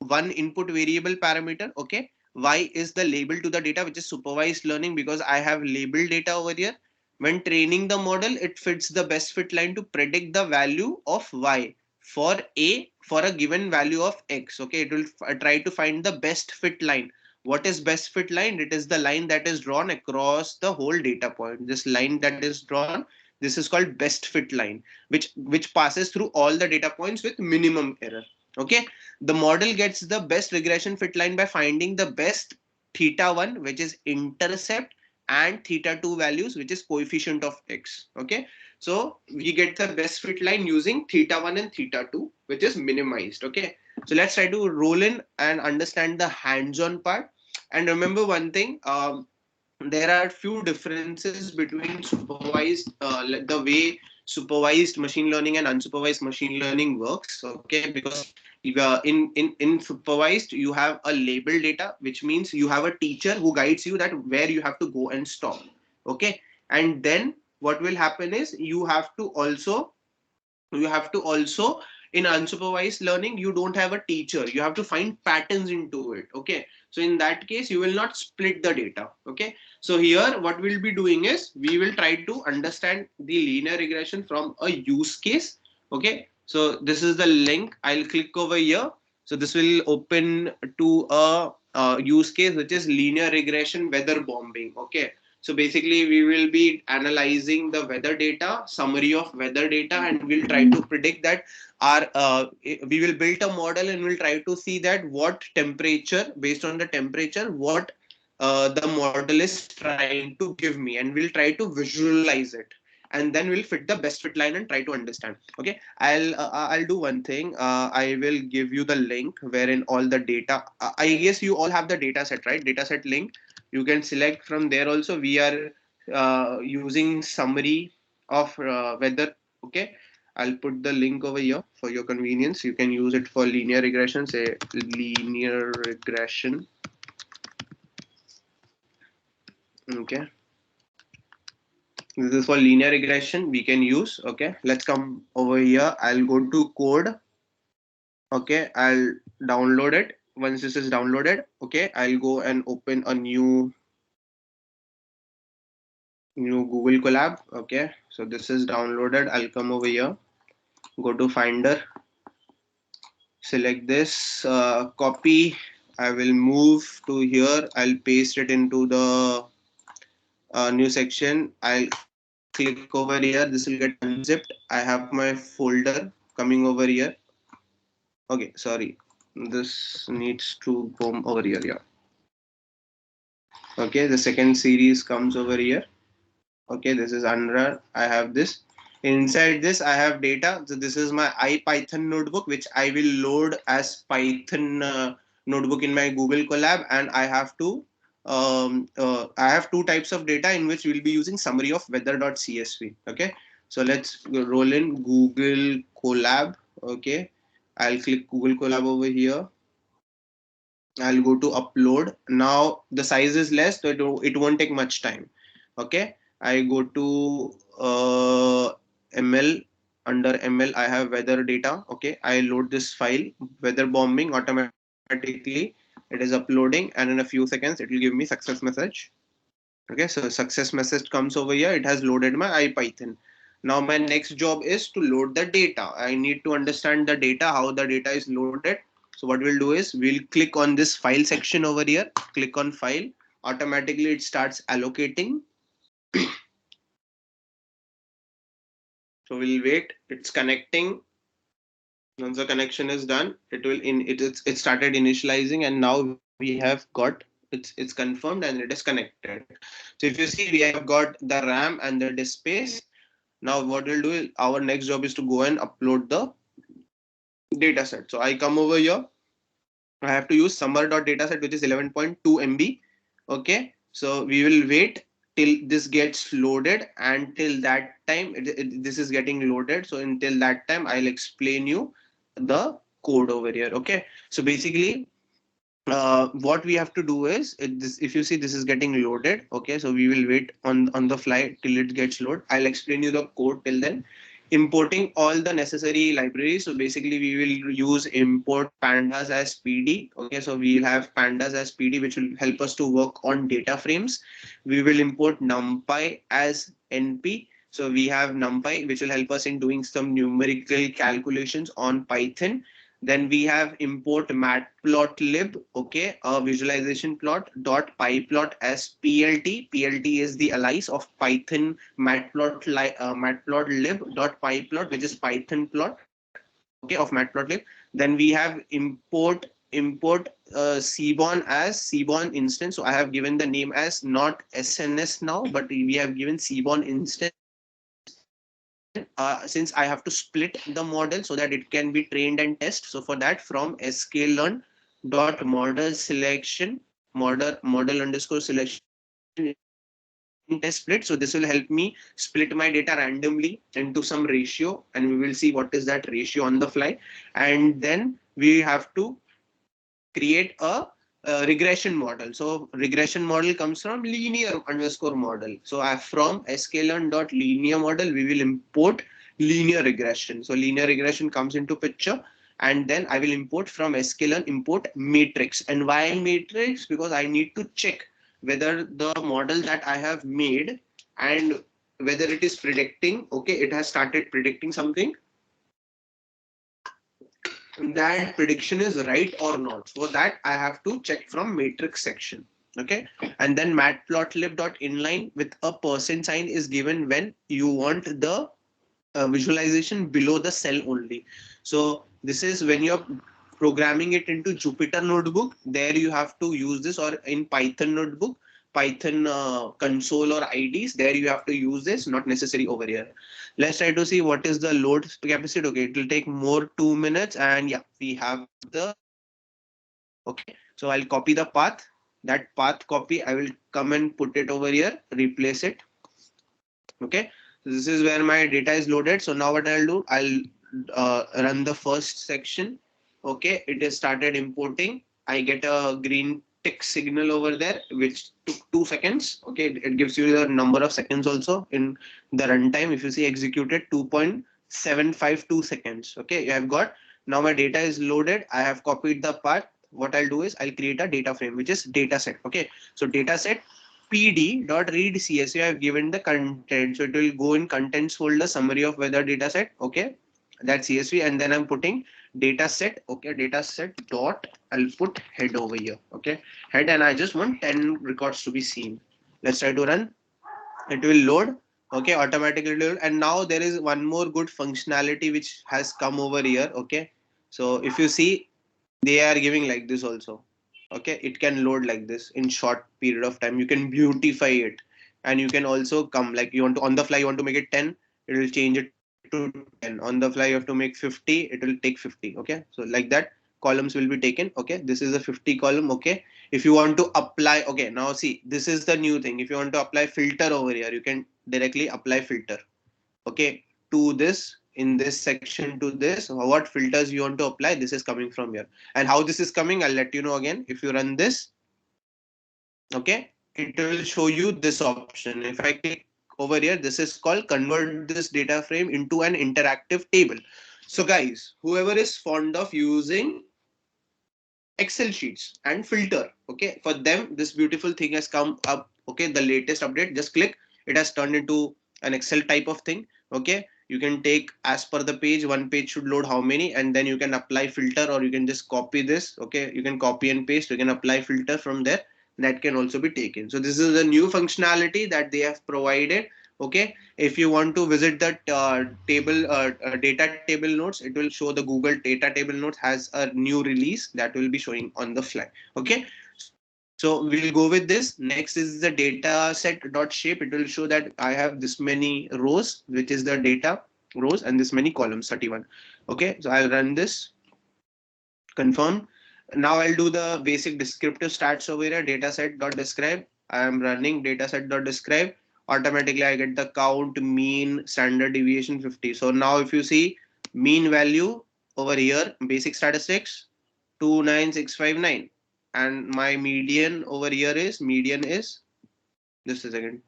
one input variable parameter. Okay. Y is the label to the data, which is supervised learning, because I have labeled data over here. When training the model, it fits the best fit line to predict the value of Y for A for a given value of X. Okay. It will try to find the best fit line. What is best fit line? It is the line that is drawn across the whole data point. This line that is drawn, this is called best fit line, which passes through all the data points with minimum error. Okay. The model gets the best regression fit line by finding the best theta 1, which is intercept, and theta 2 values, which is coefficient of X. Okay. So we get the best fit line using theta 1 and theta 2, which is minimized. Okay. So let's try to roll in and understand the hands-on part. And remember one thing, there are few differences between supervised, the way supervised machine learning and unsupervised machine learning works. Okay, because in supervised you have a label data, which means you have a teacher who guides you that where you have to go and stop. Okay, and then what will happen is you have to also in unsupervised learning, you don't have a teacher, you have to find patterns into it. Okay, so in that case you will not split the data. Okay, so here what we'll be doing is we will try to understand the linear regression from a use case. Okay, so this is the link, I'll click over here. So this will open to a use case, which is linear regression weather bombing. Okay, so basically we will be analyzing the weather data, summary of weather data, and we'll try to predict that our we will build a model and we'll try to see that what temperature, based on the temperature, what the model is trying to give me, and we'll try to visualize it, and then we'll fit the best fit line and try to understand. Okay, I'll do one thing. I will give you the link wherein all the data. I guess you all have the data set, right? Data set link. You can select from there. Also, we are using summary of weather. Okay, I'll put the link over here for your convenience. You can use it for linear regression. Say linear regression. Okay, this is for linear regression we can use. Okay, let's come over here. I'll go to code. Okay, I'll download it. Once this is downloaded, okay, I'll go and open a new Google Collab. Okay, so this is downloaded. I'll come over here, go to Finder, select this, copy. I will move to here. I'll paste it into the new section. I'll click over here. This will get unzipped. I have my folder coming over here. Okay, sorry. This needs to come over here. Yeah. Okay, the second series comes over here. Okay, this is under, I have this. Inside this I have data. So this is my IPython notebook, which I will load as Python notebook in my Google Colab, and I have I have two types of data in which we'll be using summary of weather.csv. Okay, so let's roll in Google Colab. Okay, I'll click Google Colab over here. I'll go to upload. Now the size is less, so it won't take much time. Okay, I go to ML. Under ML, I have weather data. Okay, I load this file, weather bombing, automatically. It is uploading, and in a few seconds, it will give me success message. Okay, so success message comes over here. It has loaded my IPython. Now my next job is to load the data. I need to understand the data, how the data is loaded. So what we'll do is we'll click on this file section over here. Click on file. Automatically it starts allocating. So we'll wait. It's connecting. Once the connection is done, it started initializing, and now we have got it's confirmed and it is connected. So if you see, we have got the RAM and the disk space. Now what we'll do is our next job is to go and upload the data set. So I come over here. I have to use summer.dataset, which is 11.2 MB. Okay, so we will wait till this gets loaded, and till that time this is getting loaded. So until that time I'll explain you the code over here. Okay, so basically what we have to do is if you see, this is getting loaded. Okay, so we will wait on the fly till it gets loaded. I'll explain you the code till then. importing all the necessary libraries. So basically we will use import pandas as PD. Okay, so we'll have pandas as PD, which will help us to work on data frames. We will import numpy as NP. So we have numpy, which will help us in doing some numerical calculations on Python. Then we have import matplotlib, okay, a visualization plot dot pyplot as PLT. PLT is the alias of Python matplotlib dot pyplot, which is Python plot, okay, of matplotlib. Then we have import cbon as cbon instance. So I have given the name as not SNS now, but we have given cbon instance. And then since I have to split the model so that it can be trained and test, so for that from sklearn dot model selection model underscore selection in test split. So this will help me split my data randomly into some ratio, and we will see what is that ratio on the fly. And then we have to create a regression model. So regression model comes from linear underscore model. So from sklearn dot linear model, we will import linear regression. So linear regression comes into picture. And then I will import from sklearn import matrix. And why matrix? Because I need to check whether the model that I have made and whether it is predicting, okay, it has started predicting something, that prediction is right or not. For that, I have to check from matrix section. Okay. And then matplotlib.inline with a percent sign is given when you want the visualization below the cell only. So this is when you're programming it into Jupyter notebook. There you have to use this, or in Python notebook, Python console or IDs. There you have to use this, not necessary over here. Let's try to see what is the load capacity. Okay, it will take more 2 minutes, and yeah, we have the result. Okay, so I'll copy the path. That path copy, I will come and put it over here, replace it. Okay, so this is where my data is loaded. So now what I'll do, I'll run the first section. Okay, it is started importing. I get a green tick signal over there, which took 2 seconds. Okay, it gives you the number of seconds also in the runtime. If you see executed 2.752 seconds. Okay, you have got, now my data is loaded. I have copied the path. What I'll do is I'll create a data frame, which is data set. Okay, so data set pd.read CSV. I have given the content, so it will go in contents folder, summary of weather data set. Okay, that CSV, and then I'm putting data set. Okay, data set dot, I'll put head over here. Okay, head, and I just want 10 records to be seen. Let's try to run. It will load. Okay, automatically load. And now there is one more good functionality which has come over here. Okay, so if you see, they are giving like this also. Okay, it can load like this in short period of time. You can beautify it, and you can also come, like, you want to on the fly, you want to make it 10, it will change it to 10. On the fly you have to make 50, it will take 50. Okay, so like that columns will be taken. Okay, this is a 50 column. Okay, if you want to apply, okay, now see, this is the new thing. If you want to apply filter over here, you can directly apply filter. Okay, to this, in this section, to this, what filters you want to apply, this is coming from here. And how this is coming, I'll let you know again. If you run this, okay, it will show you this option. If I click over here, this is called convert this data frame into an interactive table. So guys, whoever is fond of using Excel sheets and filter, okay, for them this beautiful thing has come up. Okay, the latest update, just click, it has turned into an Excel type of thing. Okay, you can take as per the page, one page should load how many, and then you can apply filter, or you can just copy this. Okay, you can copy and paste, you can apply filter from there. That can also be taken. So this is a new functionality that they have provided. Okay, if you want to visit the data table notes, it will show the Google data table notes has a new release that will be showing on the fly. Okay, so we'll go with this. Next is the data set dot shape. It will show that I have this many rows, which is the data rows, and this many columns, 31. Okay, so I'll run this, confirm. Now I'll do the basic descriptive stats over here, dataset.describe. I am running dataset.describe. Automatically I get the count, mean, standard deviation 50. So now if you see mean value over here, basic statistics 29659, and my median over here is, median is, just a second,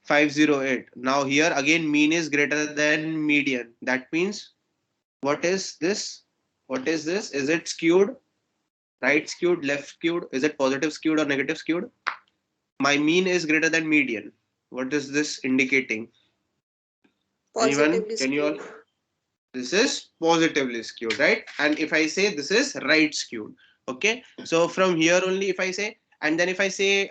508. Now here again mean is greater than median. That means what is this? What is this? Is it skewed? Right skewed, left skewed? Is it positive skewed or negative skewed? My mean is greater than median. What is this indicating? Anyone? Positively Can you all? skewed. This is positively skewed, right? And if I say this is right skewed, okay. So from here only, if I say, and then if I say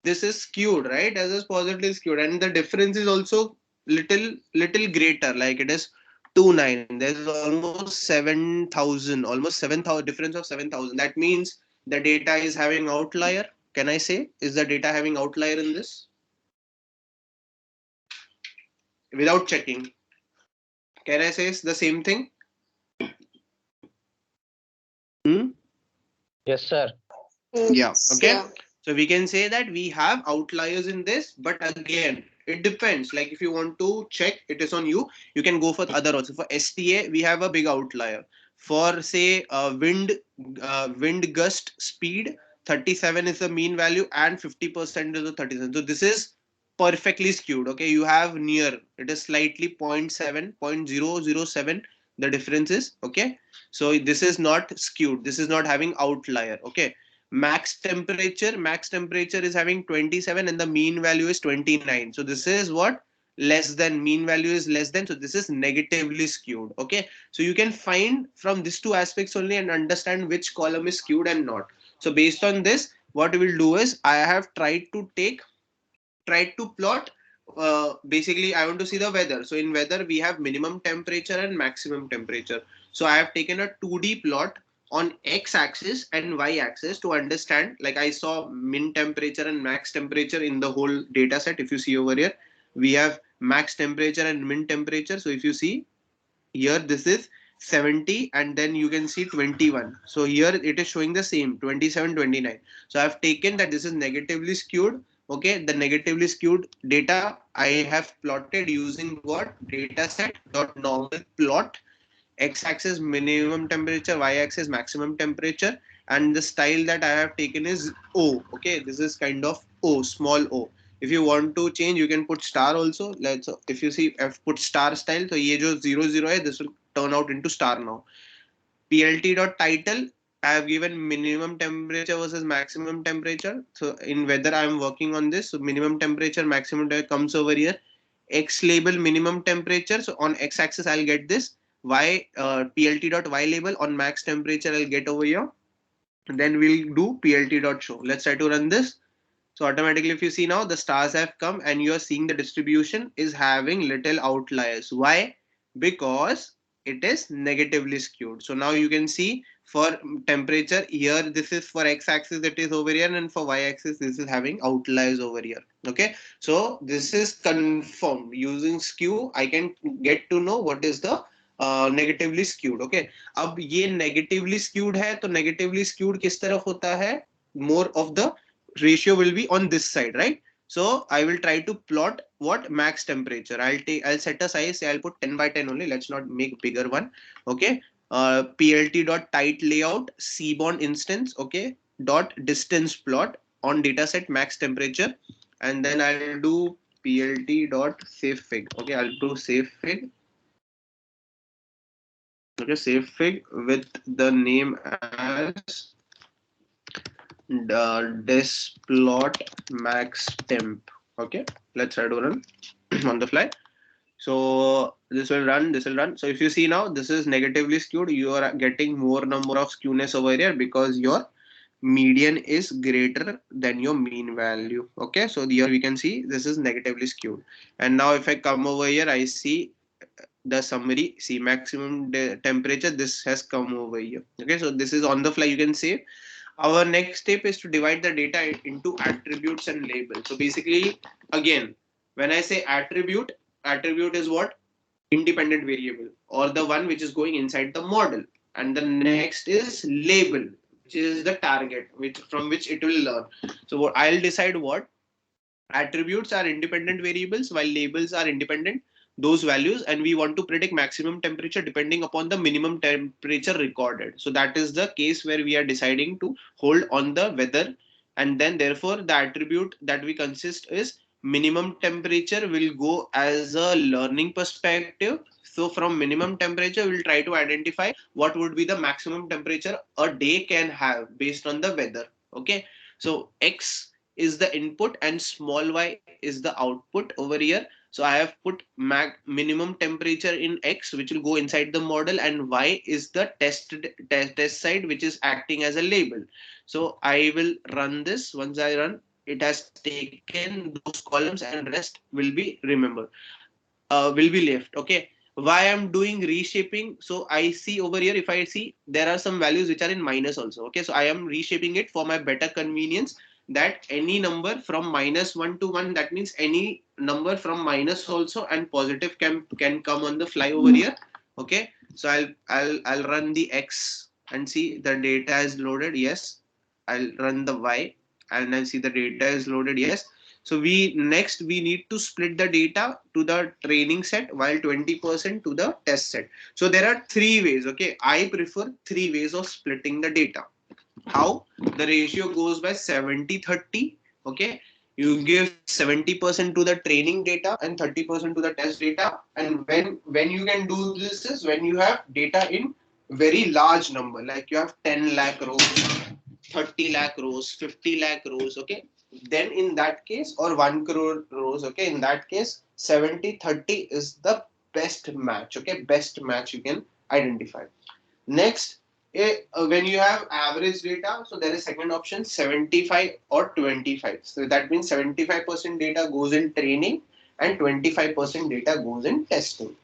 this is skewed, right? As is positively skewed, and the difference is also little greater, like it is 29. There's almost 7,000, almost 7,000 difference of 7,000. That means the data is having outlier. Can I say, is the data having outlier in this without checking? Can I say it's the same thing? Hmm? Yes, sir. Yeah. Yes, Okay. yeah. So we can say that we have outliers in this, but again, it depends. Like if you want to check, it is on you. You can go for other also. For S.I.A, we have a big outlier. For say wind gust speed, 37 is the mean value and 50% is the 37. So this is perfectly skewed. Okay, you have near. It is slightly zero point 0.7, 0.007. The difference is okay. So this is not skewed. This is not having outlier. Okay, max temperature is having 27 and the mean value is 29. So this is what, less than, mean value is less than, so this is negatively skewed. Okay, so you can find from these two aspects only and understand which column is skewed and not. So based on this, what we will do is, I have tried to plot, basically I want to see the weather. So in weather we have minimum temperature and maximum temperature. So I have taken a 2D plot on x axis and y axis to understand, like I saw min temperature and max temperature in the whole data set. If you see over here, we have max temperature and min temperature. So if you see here, this is 70 and then you can see 21. So here it is showing the same 27, 29. So I've taken that this is negatively skewed. Okay, the negatively skewed data I have plotted using what, data set dot normal plot, x-axis minimum temperature, y-axis maximum temperature, and the style that I have taken is O. Okay, this is kind of O, small o. If you want to change, you can put star also. Let's, if you see, I've put star style, so ये जो 00 है, this will turn out into star now. PLT dot title, I have given minimum temperature versus maximum temperature. So in weather I am working on this. So minimum temperature, maximum temperature comes over here. X label minimum temperature. So on x axis I'll get this. Y PLT dot Y label on max temperature I'll get over here. And then we'll do PLT dot show. Let's try to run this. So automatically, if you see now, the stars have come and you're seeing the distribution is having little outliers. Why? Because it is negatively skewed. So now you can see for temperature here, this is for x-axis that is over here, and for y-axis this is having outliers over here. Okay, so this is confirmed using skew. I can get to know what is the negatively skewed. Okay, अब ये negatively skewed है, तो negatively skewed किस तरफ होता है? More of the ratio will be on this side, right? So I will try to plot what max temperature. I'll set a size, say I'll put 10 by 10 only. Let's not make bigger one. Okay. PLT dot tight layout Seaborn instance. Okay. Dot distance plot on dataset max temperature. And then I'll do PLT dot save fig. Okay. I'll do save fig. Okay. Save fig with the name as desplot max temp. Okay, let's try to run on the fly. So this will run, this will run. So if you see now, this is negatively skewed. You are getting more number of skewness over here because your median is greater than your mean value. Okay, so here we can see this is negatively skewed. And now if I come over here, I see the summary. See maximum temperature, this has come over here. Okay, so this is on the fly, you can see. Our next step is to divide the data into attributes and labels. So basically, again, when I say attribute, attribute is what? Independent variable, or the one which is going inside the model. And the next is label, which is the target, which from which it will learn. So what I'll decide, what attributes are independent variables while labels are independent those values, and we want to predict maximum temperature depending upon the minimum temperature recorded. So that is the case where we are deciding to hold on the weather, and then therefore the attribute that we consist is minimum temperature will go as a learning perspective. So from minimum temperature, we'll try to identify what would be the maximum temperature a day can have based on the weather. Okay. So X is the input and small y is the output over here. So I have put minimum temperature in X, which will go inside the model, and Y is the test side, which is acting as a label. So I will run this. Once I run, it has taken those columns and rest will be remembered, will be left. Okay. Why I'm doing reshaping? So I see over here, if I see, there are some values which are in minus also. Okay. So I am reshaping it for my better convenience, that any number from -1 to 1, that means any number from minus also and positive can come on the fly over here. Okay. So I'll run the X and see the data is loaded. Yes. I'll run the Y and I'll see the data is loaded. Yes. So we need to split the data to the training set while 20% to the test set. So there are three ways. Okay. I prefer three ways of splitting the data. How? The ratio goes by 70-30. Okay. You give 70% to the training data and 30% to the test data. And when you can do this is when you have data in very large number, like you have 10 lakh rows, 30 lakh rows, 50 lakh rows. Okay. Then in that case, or 1 crore rows. Okay. In that case, 70-30 is the best match. Okay. Best match you can identify. Next, when you have average data, so there is second option 75 or 25. So that means 75% data goes in training and 25% data goes in testing.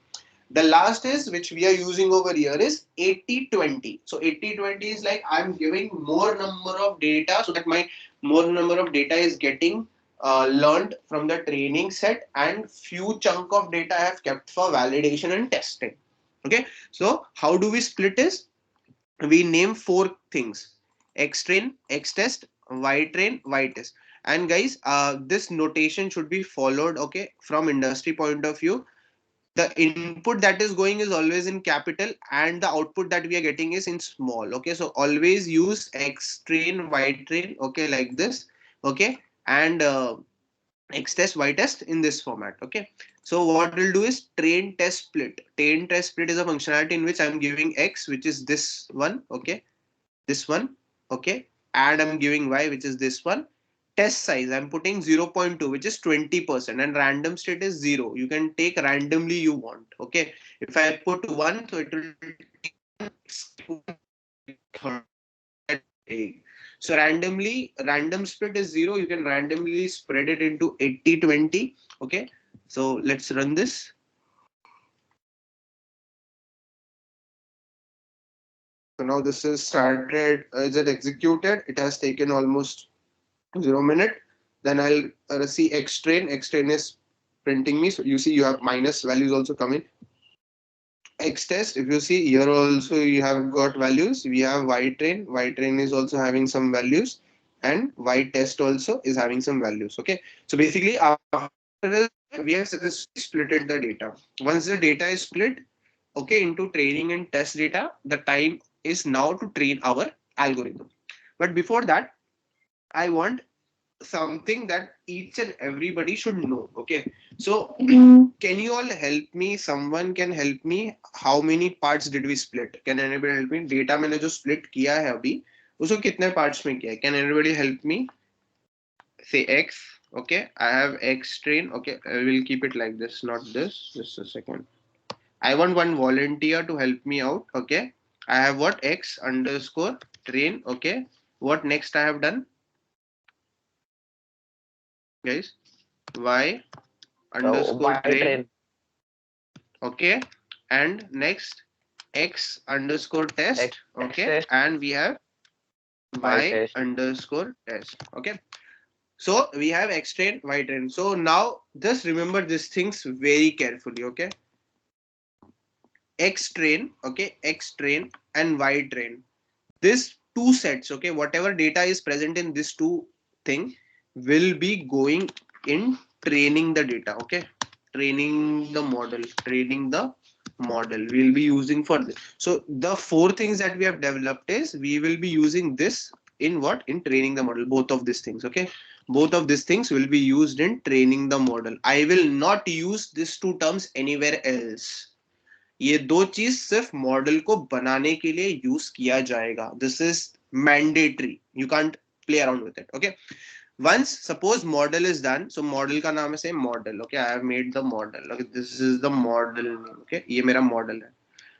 The last is, which we are using over here, is 80-20. So 80-20 is like I'm giving more number of data so that my more number of data is getting learned from the training set, and few chunk of data I have kept for validation and testing. Okay. So how do we split this? We name four things: X train, X test, Y train, Y test. And guys, this notation should be followed. Okay. From industry point of view, the input that is going is always in capital and the output that we are getting is in small. Okay. So always use X train, Y train. Okay. Like this. Okay. And X test, Y test in this format. Okay. So what we'll do is train test split. Train test split is a functionality in which I'm giving X, which is this one. Okay. This one. Okay. And I'm giving Y, which is this one. Test size, I'm putting 0.2, which is 20%, and random state is 0. You can take randomly you want. Okay. If I put 1, so it will take. So random split is 0. You can randomly spread it into 80-20. Okay. So let's run this. So now this is started. Is it executed? It has taken almost 0 minute. Then I'll see X train. X train is printing me. So you see you have minus values also coming. X test, if you see here also you have got values. We have Y train. Y train is also having some values, and Y test also is having some values. Okay. So basically after this, we have successfully splitted the data. Once the data is split, okay, into training and test data, the time is now to train our algorithm. But before that, I want something that each and everybody should know. Okay. So can you all help me? Someone can help me. How many parts did we split? Can anybody help me? Data मैंने जो split किया है अभी, उसको कितने parts में किया है? Can anybody help me? Say X. Okay. I have X train. Okay. I will keep it like this, not this. Just a second. I want one volunteer to help me out. Okay. I have what? X underscore train. Okay. What next I have done? Guys, Y underscore train. Okay. And next X underscore test. Okay. And we have Y underscore test. Okay. So we have X train, Y train. So now just remember these things very carefully. Okay. X train. Okay. X train and Y train. This two sets. Okay. Whatever data is present in this two thing will be going in training the data. Okay. Training the model we'll be using for this. So the four things that we have developed is we will be using this in what? In training the model, both of these things. Okay. Both of these things will be used in training the model. I will not use these two terms anywhere else. ये दो चीज सिर्फ model को बनाने के लिए use किया जाएगा. This is mandatory. You can't play around with it. Okay. Once suppose model is done, so model का नाम है same model. Okay, I have made the model. Okay, this is the model name. Okay, ये मेरा model है.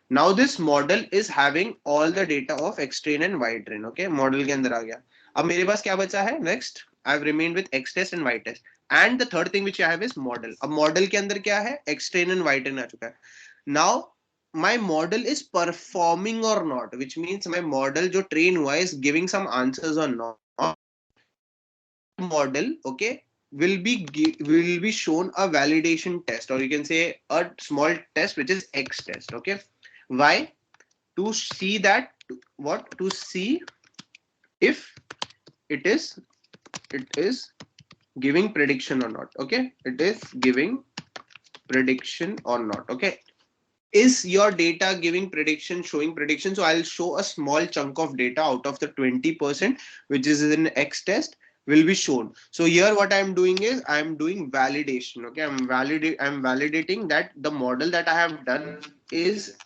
Now this model is having all the data of X train and Y train. Okay, model के अंदर आ गया. अब मेरे पास क्या बचा है? Next, I have remained with X test and Y test. And the third thing which I have is model. अब model के अंदर क्या है? X train and Y train आ चुका है. Now my model is performing or not, which means my model जो train हुआ is giving some answers or not. That model, okay, will be shown a validation test, or you can say a small test which is X test. Okay, why? To see that, what, to see if it is giving prediction or not. Okay, it is giving prediction or not. Okay, is your data giving prediction, showing prediction? So I'll show a small chunk of data out of the 20% which is in X test will be shown. So here what I'm doing is I'm doing validation. Okay, I'm validating that the model that I have done is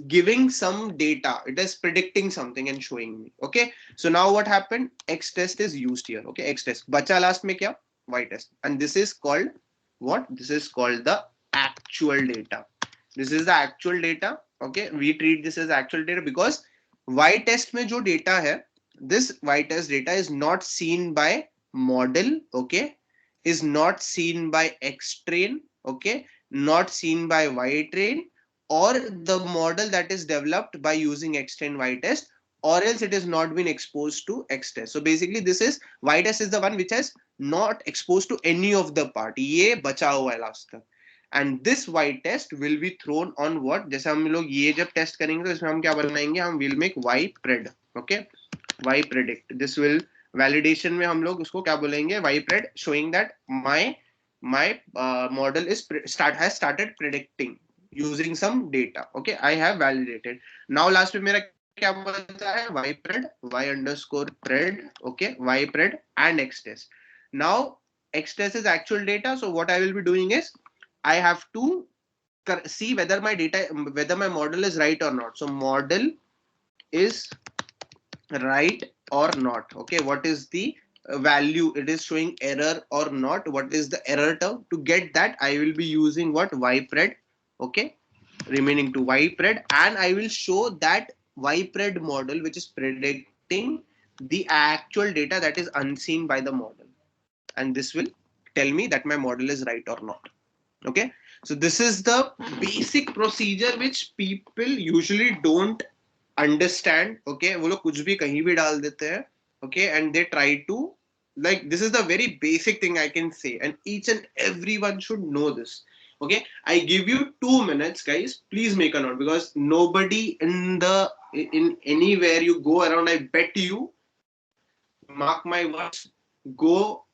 giving some data. It is predicting something and showing me. Okay, so now what happened? X test is used here. Okay, X test. Bacha last mein kya? Y test. And this is called what? This is called the actual data. This is the actual data. Okay, we treat this as actual data because Y test में जो data है, this Y test data is not seen by model. Okay, is not seen by X train. Okay, not seen by Y train, or the model that is developed by using X train Y test, or else it has not been exposed to X test. So basically this is Y test is the one which has not exposed to any of the part. ये बचा हुआ है last तक. And this Y test will be thrown on what? जैसे हम लोग ये जब टेस्ट करेंगे तो इसमें हम क्या बनाएंगे? हम will make Y pred. Okay, Y predict. This will validation में हम लोग उसको क्या बोलेंगे? Y pred, showing that my model is has started predicting using some data. Okay, I have validated. Now last में मेरा क्या बचा है? Y pred, Y underscore pred. Okay, Y pred and X test. Now X test is actual data. So what I will be doing is I have to see whether my data, whether my model is right or not. So model is right or not. Okay, what is the value? It is showing error or not. What is the error term? To get that, I will be using what? Ypred. Okay, remaining to Ypred, and I will show that Ypred model which is predicting the actual data that is unseen by the model, and this will tell me that my model is right or not. Okay, so this is the basic procedure which people usually don't understand. Okay, वो लोग कुछ भी कहीं भी डाल देते हैं. Okay, and they try to, like, this is the very basic thing I can say, and each and everyone should know this. Okay, I give you 2 minutes, guys. Please make a note, because nobody in anywhere you go around, I bet you, mark my words, go,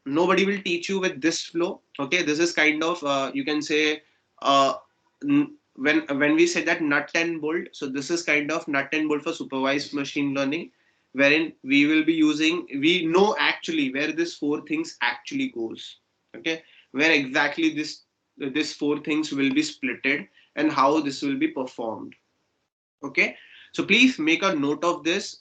nobody will teach you with this flow. Okay, this is kind of you can say uh, when we say that nut and bolt, so this is kind of nut and bolt for supervised machine learning, wherein we will be using, we know actually where this four things actually goes. Okay, where exactly this four things will be splitted and how this will be performed. Okay, so please make a note of this.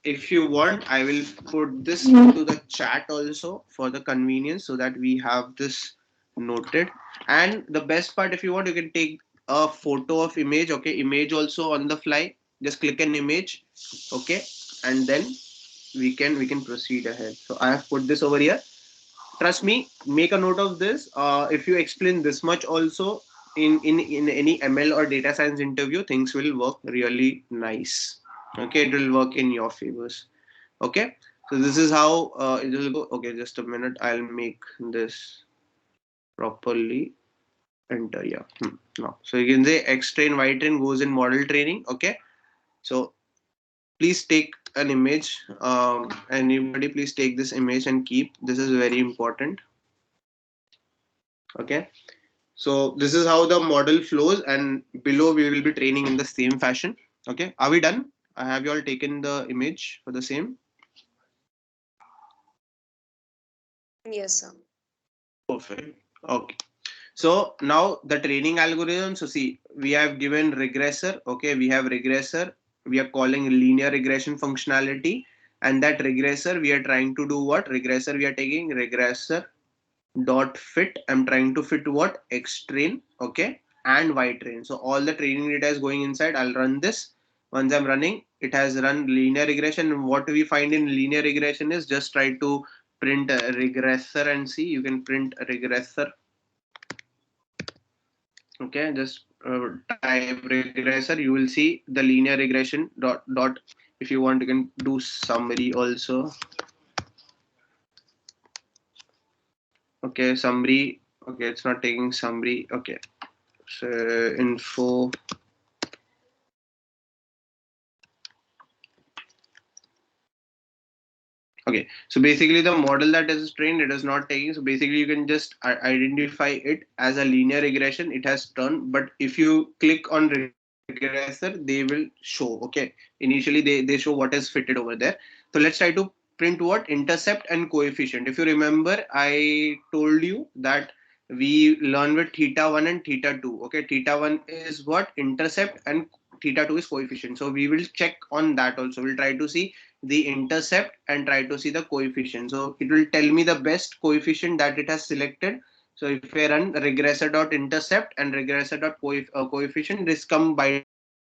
If you want, I will put this into the chat also for the convenience, so that we have this noted. And the best part, if you want, you can take a photo of image. Okay, image also on the fly. Just click an image. Okay, and then we can proceed ahead. So I have put this over here. Trust me, make a note of this. If you explain this much also in any ML or data science interview, things will work really nice. Okay, it will work in your favors. Okay, so this is how it will go. Okay, just a minute, I'll make this properly. Enter, yeah. No, so you can say X train, Y train goes in model training. Okay, so please take an image. Anybody please take this image and keep, this is very important. Okay, so this is how the model flows, and below we will be training in the same fashion. Okay, are we done? Have you all taken the image for the same? Yes, sir. Perfect. Okay. So now the training algorithm. So see, we have given regressor. Okay, we have regressor. We are calling linear regression functionality, and that regressor we are trying to do what? Regressor we are taking regressor dot fit. I'm trying to fit what? X train. Okay, and Y train. So all the training data is going inside. I'll run this. Once I'm running, it has run linear regression. What we find in linear regression is just try to print a regressor and see. You can print a regressor. Okay, just type regressor. You will see the linear regression dot. If you want, you can do summary also. Okay, summary. Okay, it's not taking summary. Okay, so info. Okay, so basically the model that is trained, it is not taking. So basically you can just identify it as a linear regression. It has turned, but if you click on regressor, they will show. Okay, initially they show what is fitted over there. So let's try to print what? Intercept and coefficient. If you remember, I told you that we learn with theta 1 and theta 2. Okay, theta 1 is what? Intercept, and theta 2 is coefficient. So we will check on that also. We'll try to see the intercept and try to see the coefficient. So it will tell me the best coefficient that it has selected. So if I run regressor.intercept and regressor.coefficient, this come by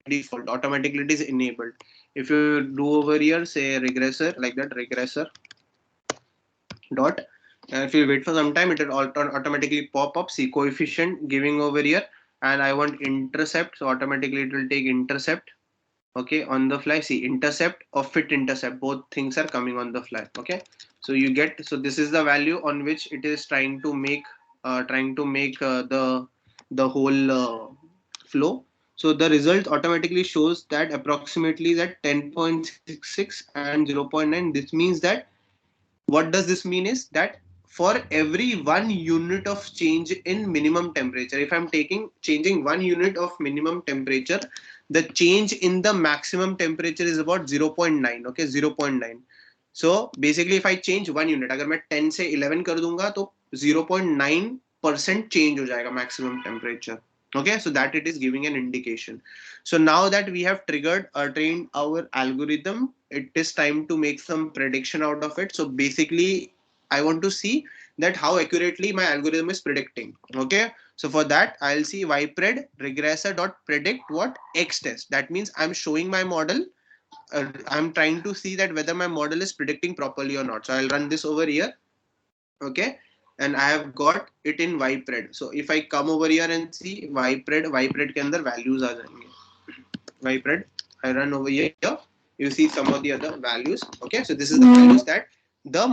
default. Automatically it is enabled. If you do over here, say regressor like that, regressor dot, and if you wait for some time, it will automatically pop up. See coefficient giving over here, and I want intercept, so automatically it will take intercept. Okay, on the fly. See intercept or fit intercept, both things are coming on the fly. Okay, so you get, so this is the value on which it is trying to make the whole flow. So the result automatically shows that approximately that 10.66 and 0.9. This means that, what does this mean is that for every 1 unit of change in minimum temperature, if I'm taking changing 1 unit of minimum temperature, the change in the maximum temperature is about 0.9. Okay, 0.9. So basically if I change 1 unit, अगर मैं 10 से 11 कर दूंगा तो 0.9% change हो जाएगा maximum temperature. Okay, so that it is giving an indication. So now that we have triggered or trained our algorithm, it is time to make some prediction out of it. So basically I want to see that how accurately my algorithm is predicting. Okay, so for that I'll see ypred regressor dot predict what x test. That means I'm showing my model. I'm trying to see that whether my model is predicting properly or not. So I'll run this over here. Okay, and I have got it in ypred. So if I come over here and see ypred के अंदर values आ जाएंगे. ypred, I run over here, you see some of the other values. Okay, so this is the values that the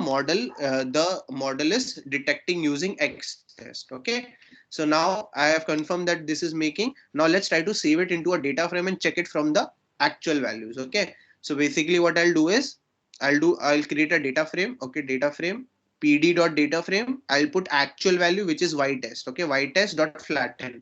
model is detecting using x test. Okay, so now I have confirmed that this is making. Now let's try to save it into a data frame and check it from the actual values. Okay, so basically what I'll do is I'll create a data frame. Okay, data frame pd.data frame. I'll put actual value, which is y test. Okay, y test dot flatten.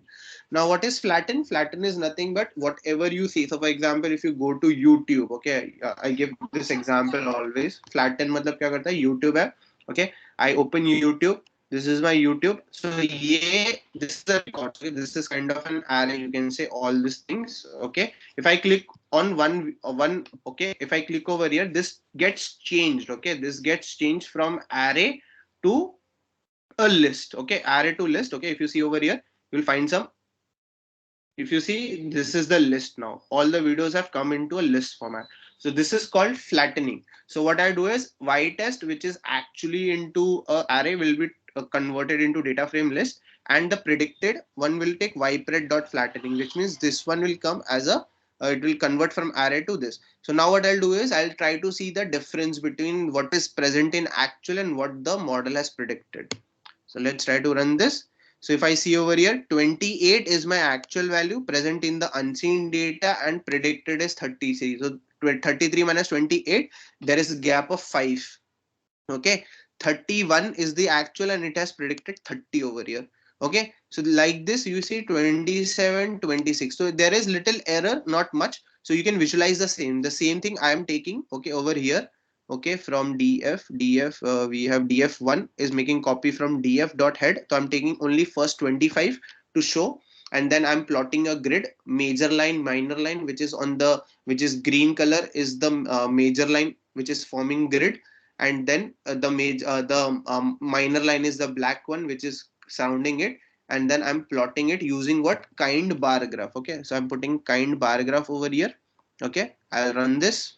Now what is flatten? Flatten is nothing but whatever you see. So for example, if you go to YouTube, okay, I give this example always. Flatten मतलब क्या करता है? YouTube है. Okay, I open YouTube. This is my YouTube. So this is a record. Okay? This is kind of an array. You can say all these things. Okay, if I click on one, okay, if I click over here, this gets changed. Okay, this gets changed from array to a list. Okay, array to list. Okay, if you see over here, you'll find some. If you see, this is the list now. All the videos have come into a list format. So this is called flattening. So what I do is y test, which is actually into a array, will be converted into data frame list, and the predicted one will take ypred.flattening, which means this one will come as a it will convert from array to this. So now what I'll do is I'll try to see the difference between what is present in actual and what the model has predicted. So let's try to run this. So if I see over here, 28 is my actual value present in the unseen data and predicted is 33. So 33 minus 28, there is a gap of 5. Okay, 31 is the actual and it has predicted 30 over here. Okay, so like this you see 27, 26. So there is little error, not much. So you can visualize the same thing I am taking. Okay, over here. okay, from df we have df1 is making copy from df dot head, so I'm taking only first 25 to show, and then I'm plotting a grid, major line, minor line, which is on the, which is green color is the major line which is forming grid, and then the minor line is the black one which is surrounding it, and then I'm plotting it using what, kind bar graph. Okay, so I'm putting kind bar graph over here. Okay, I'll run this.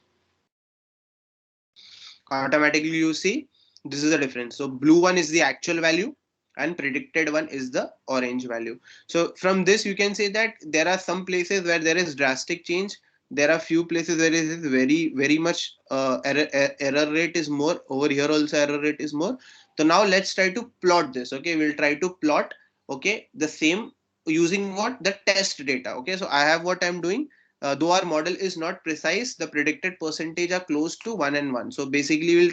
Automatically you see this is the difference. So blue one is the actual value and predicted one is the orange value. So from this you can say that there are some places where there is drastic change, there are few places where it is very much error rate is more. Over here also error rate is more. So now let's try to plot this. Okay, we'll try to plot, okay, the same using what, the test data. Okay, so I have what I'm doing, though our model is not precise, the predicted percentage are close to 1 and 1. So basically we'll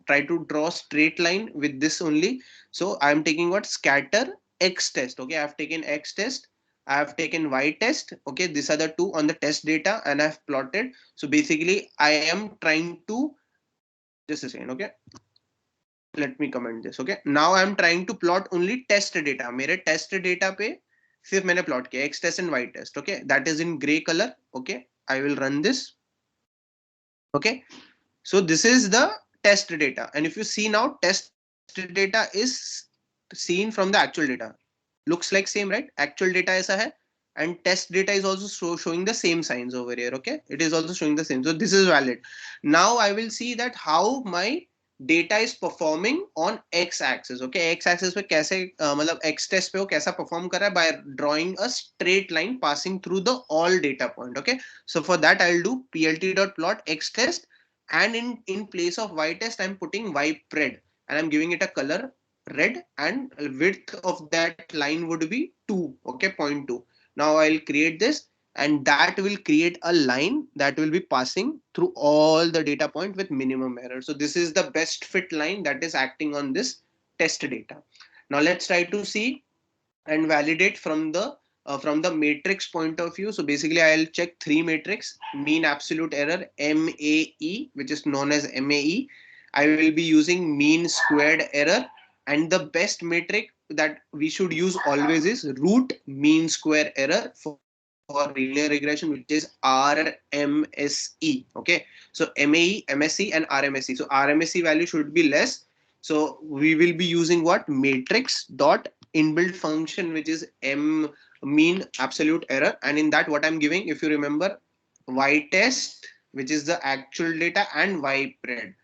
try to draw straight line with this only. So I'm taking what, scatter x test. Okay, I've taken x test, I have taken y test. Okay, these are the two on the test data and I've plotted. So basically I am trying to, just a second, okay, let me comment this. Okay, now I'm trying to plot only test data. मेरे test data पे सिर्फ मैंने plot किया x test and y test. Okay, that is in gray color. Okay, I will run this. Okay, so this is the test data, and if you see now, test data is seen from the actual data. Looks like same, right? Actual data ऐसा है, and test data is also showing the same signs over here. Okay, it is also showing the same, so this is valid. Now I will see that how my data is performing on x axis. Okay, x axis पे कैसे मतलब x test पे वो कैसा perform कर रहा है, by drawing a straight line passing through the all data point. Okay, so for that I'll do plt.plot x test, and in place of y test I'm putting y pred, and I'm giving it a color red, and width of that line would be 2. Okay, 0.2. Now I'll create this, and that will create a line that will be passing through all the data point with minimum error. So this is the best fit line that is acting on this test data. Now let's try to see and validate from the matrix point of view. So basically I'll check three matrix: mean absolute error, MAE, which is known as MAE. I will be using mean squared error, and the best metric that we should use always is root mean square error for linear regression, which is RMSE. Okay, so MAE, MSE, and RMSE. So RMSE value should be less. So we will be using what, matrix dot inbuilt function, which is m mean absolute error, and in that what I'm giving, if you remember, y test, which is the actual data, and y pred.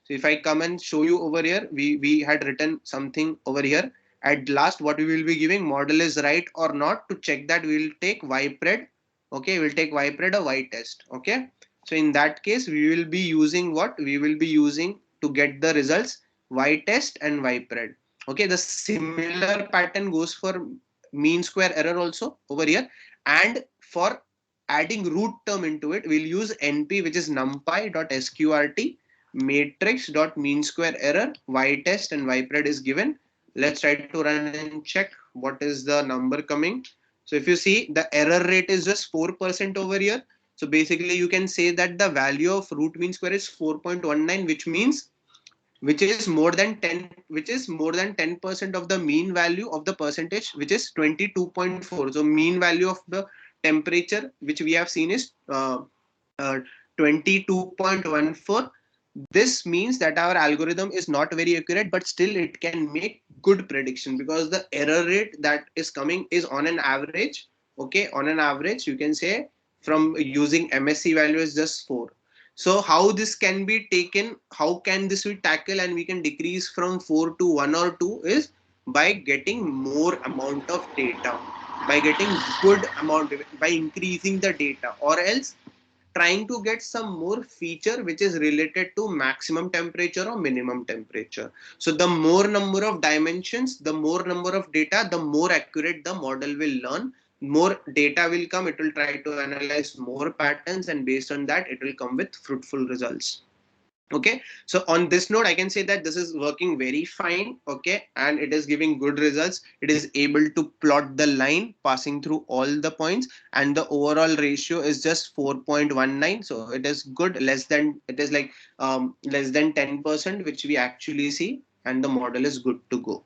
So if I come and show you over here, we had written something over here. At last, what we will be giving, model is right or not. To check that, we will take y pred. Okay, we'll take y pred or y test. Okay, so in that case, we will be using what, we will be using to get the results, y test and y pred. Okay, the similar pattern goes for mean square error also over here, and for adding root term into it, we'll use np, which is numpy.sqrt matrix dot mean square error, y test and y pred is given. Let's try to run and check what is the number coming. So if you see, the error rate is just 4% over here. So basically you can say that the value of root mean square is 4.19, which means, which is more than 10, which is more than 10% of the mean value of the percentage, which is 22.4. So mean value of the temperature which we have seen is 22.14. This means that our algorithm is not very accurate, but still it can make good prediction, because the error rate that is coming is on an average. Okay, on an average you can say from using MSC value is just 4. So how this can be taken, how can this be tackled and we can decrease from 4 to 1 or 2 is by getting more amount of data, by getting good amount, by increasing the data, or else trying to get some more feature which is related to maximum temperature or minimum temperature. So the more number of dimensions, the more number of data, the more accurate the model will learn. More data will come, it will try to analyze more patterns, and based on that it will come with fruitful results. Okay, so on this note I can say that this is working very fine. Okay, and it is giving good results. It is able to plot the line passing through all the points, and the overall ratio is just 4.19. So it is good, less than, it is like less than 10%, which we actually see, and the model is good to go.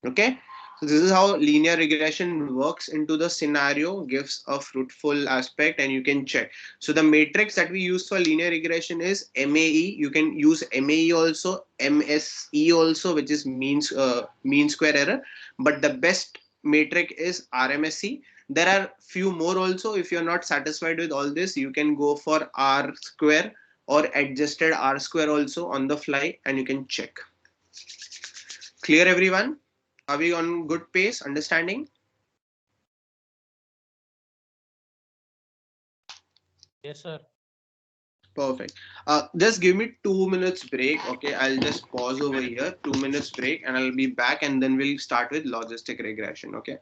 Okay, so this is how linear regression works into the scenario, gives a fruitful aspect, and you can check. So the matrix that we use for linear regression is MAE. You can use MAE also, MSE also, which is mean square error. But the best matrix is RMSE. There are few more also. If you're not satisfied with all this, you can go for R square or adjusted R square also on the fly, and you can check. Clear, everyone? Are we on good pace? Understanding? Yes, sir. Perfect. Just give me 2 minutes break. Okay, I'll just pause over here. 2 minutes break, and I'll be back, and then we'll start with logistic regression. Okay.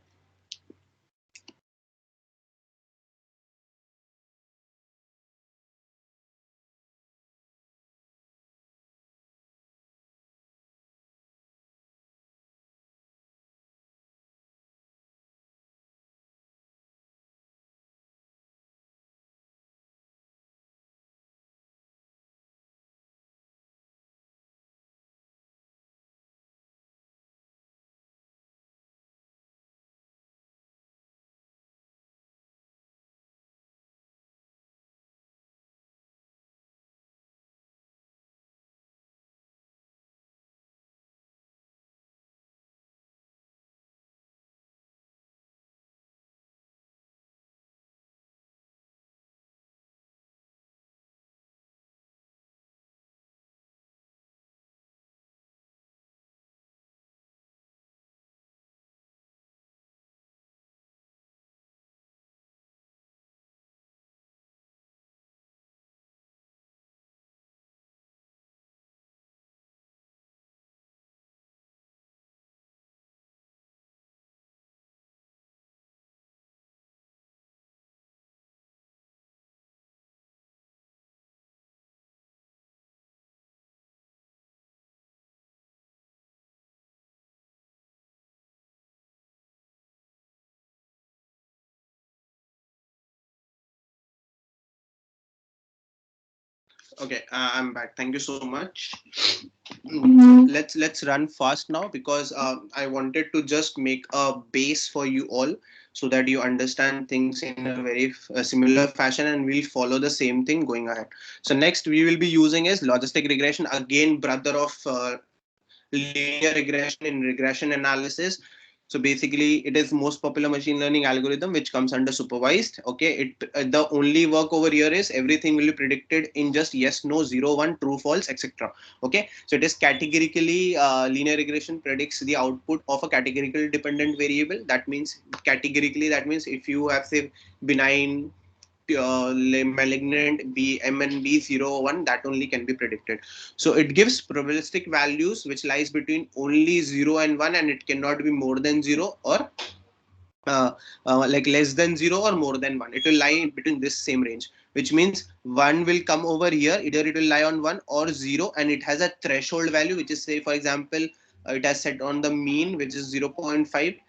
Okay, I'm back. Thank you so much. Let's run fast now, because I wanted to just make a base for you all, so that you understand things in a very similar fashion, and we'll follow the same thing going ahead. So next we will be using is logistic regression, again brother of linear regression in regression analysis. So basically it is most popular machine learning algorithm which comes under supervised. Okay, it the only work over here is everything will be predicted in just yes, no, 0, 1, true, false, etc. Okay, so it is categorically linear regression predicts the output of a categorical dependent variable. That means categorically, that means if you have say benign, malignant, b m and b 0 1, that only can be predicted. So it gives probabilistic values which lies between only 0 and 1, and it cannot be more than 0, or like less than 0 or more than 1. It will lie between this same range, which means 1 will come over here, either it will lie on 1 or 0, and it has a threshold value which is, say for example, it has set on the mean which is 0.5.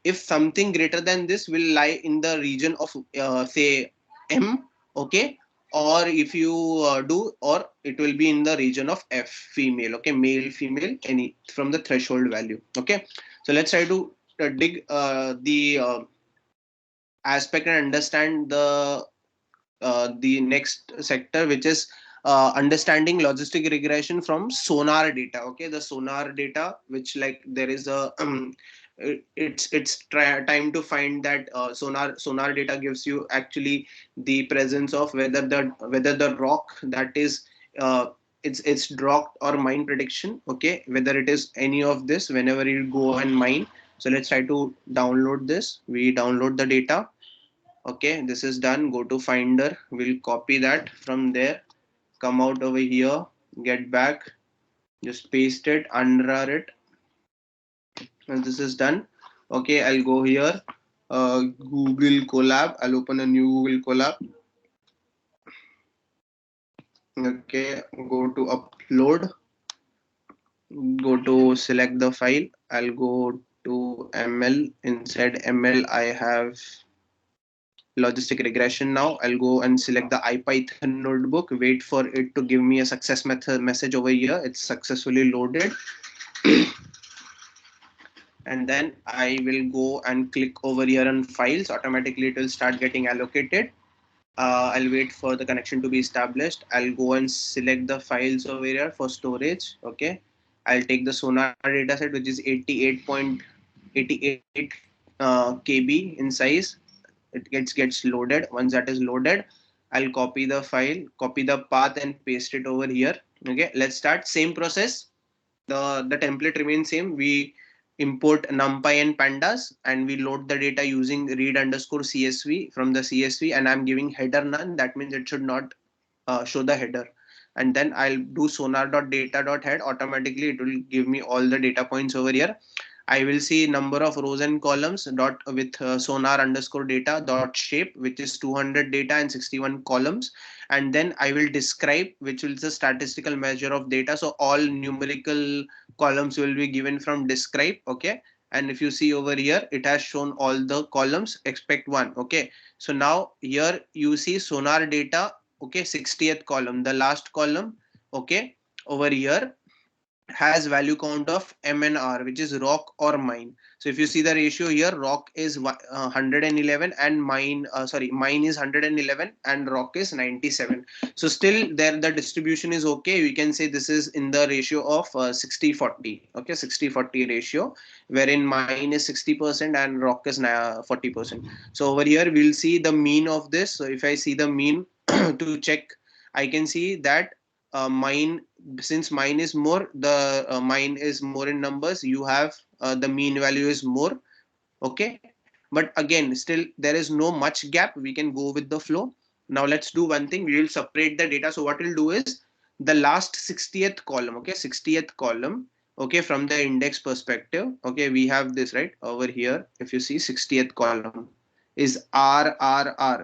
If something greater than this will lie in the region of say m. Okay, or if you do, or it will be in the region of f, female. Okay, male, female, any from the threshold value. Okay, so let's try to dig the aspect and understand the next sector, which is understanding logistic regression from sonar data. Okay, the sonar data, which like there is a time to find that sonar data gives you actually the presence of whether the rock that is it's dropped or mine prediction. Okay, whether it is any of this whenever you go and mine. So let's try to download this. We download the data. Okay, this is done. Go to Finder. We'll copy that from there. Come out over here. Get back. Just paste it. Unrar it. And this is done. Okay, I'll go here. Google Collab. I'll open a new Google Collab. Okay, go to upload, go to select the file. I'll go to ML. Inside ML, I have logistic regression. Now I'll go and select the IPython notebook, wait for it to give me a success method message over here. It's successfully loaded. And then I will go and click over here on files. Automatically it will start getting allocated. I'll wait for the connection to be established. I'll go and select the files over here for storage. Okay. I'll take the Sonar dataset, which is 88.88 KB in size. It gets loaded. Once that is loaded, I'll copy the file, copy the path, and paste it over here. Okay. Let's start. Same process. The template remains same. We import numpy and pandas, and we load the data using read underscore csv from the csv, and I'm giving header none. That means it should not show the header. And then I'll do sonar.data.head. Automatically it will give me all the data points over here. I will see number of rows and columns dot with sonar underscore data dot shape, which is 200 data and 61 columns. And then I will describe, which is the statistical measure of data. So all numerical columns will be given from describe. Okay. And if you see over here, it has shown all the columns expect one. Okay. So now here you see sonar data. Okay. 60th column, the last column. Okay. Over here has value count of MNR, which is rock or mine. So if you see the ratio here, rock is 111 and mine is 111 and rock is 97. So still there the distribution is okay. We can say this is in the ratio of 60-40. Okay, 60-40 ratio, wherein mine is 60% and rock is 40%. So over here we'll see the mean of this. So if I see the mean to check, I can see that mine, since mine is more, the mine is more in numbers, you have the mean value is more. Okay, but again still there is no much gap. We can go with the flow. Now let's do one thing. We will separate the data. So what we'll do is the last 60th column. Okay, 60th column. Okay, from the index perspective. Okay, we have this right over here. If you see 60th column is R.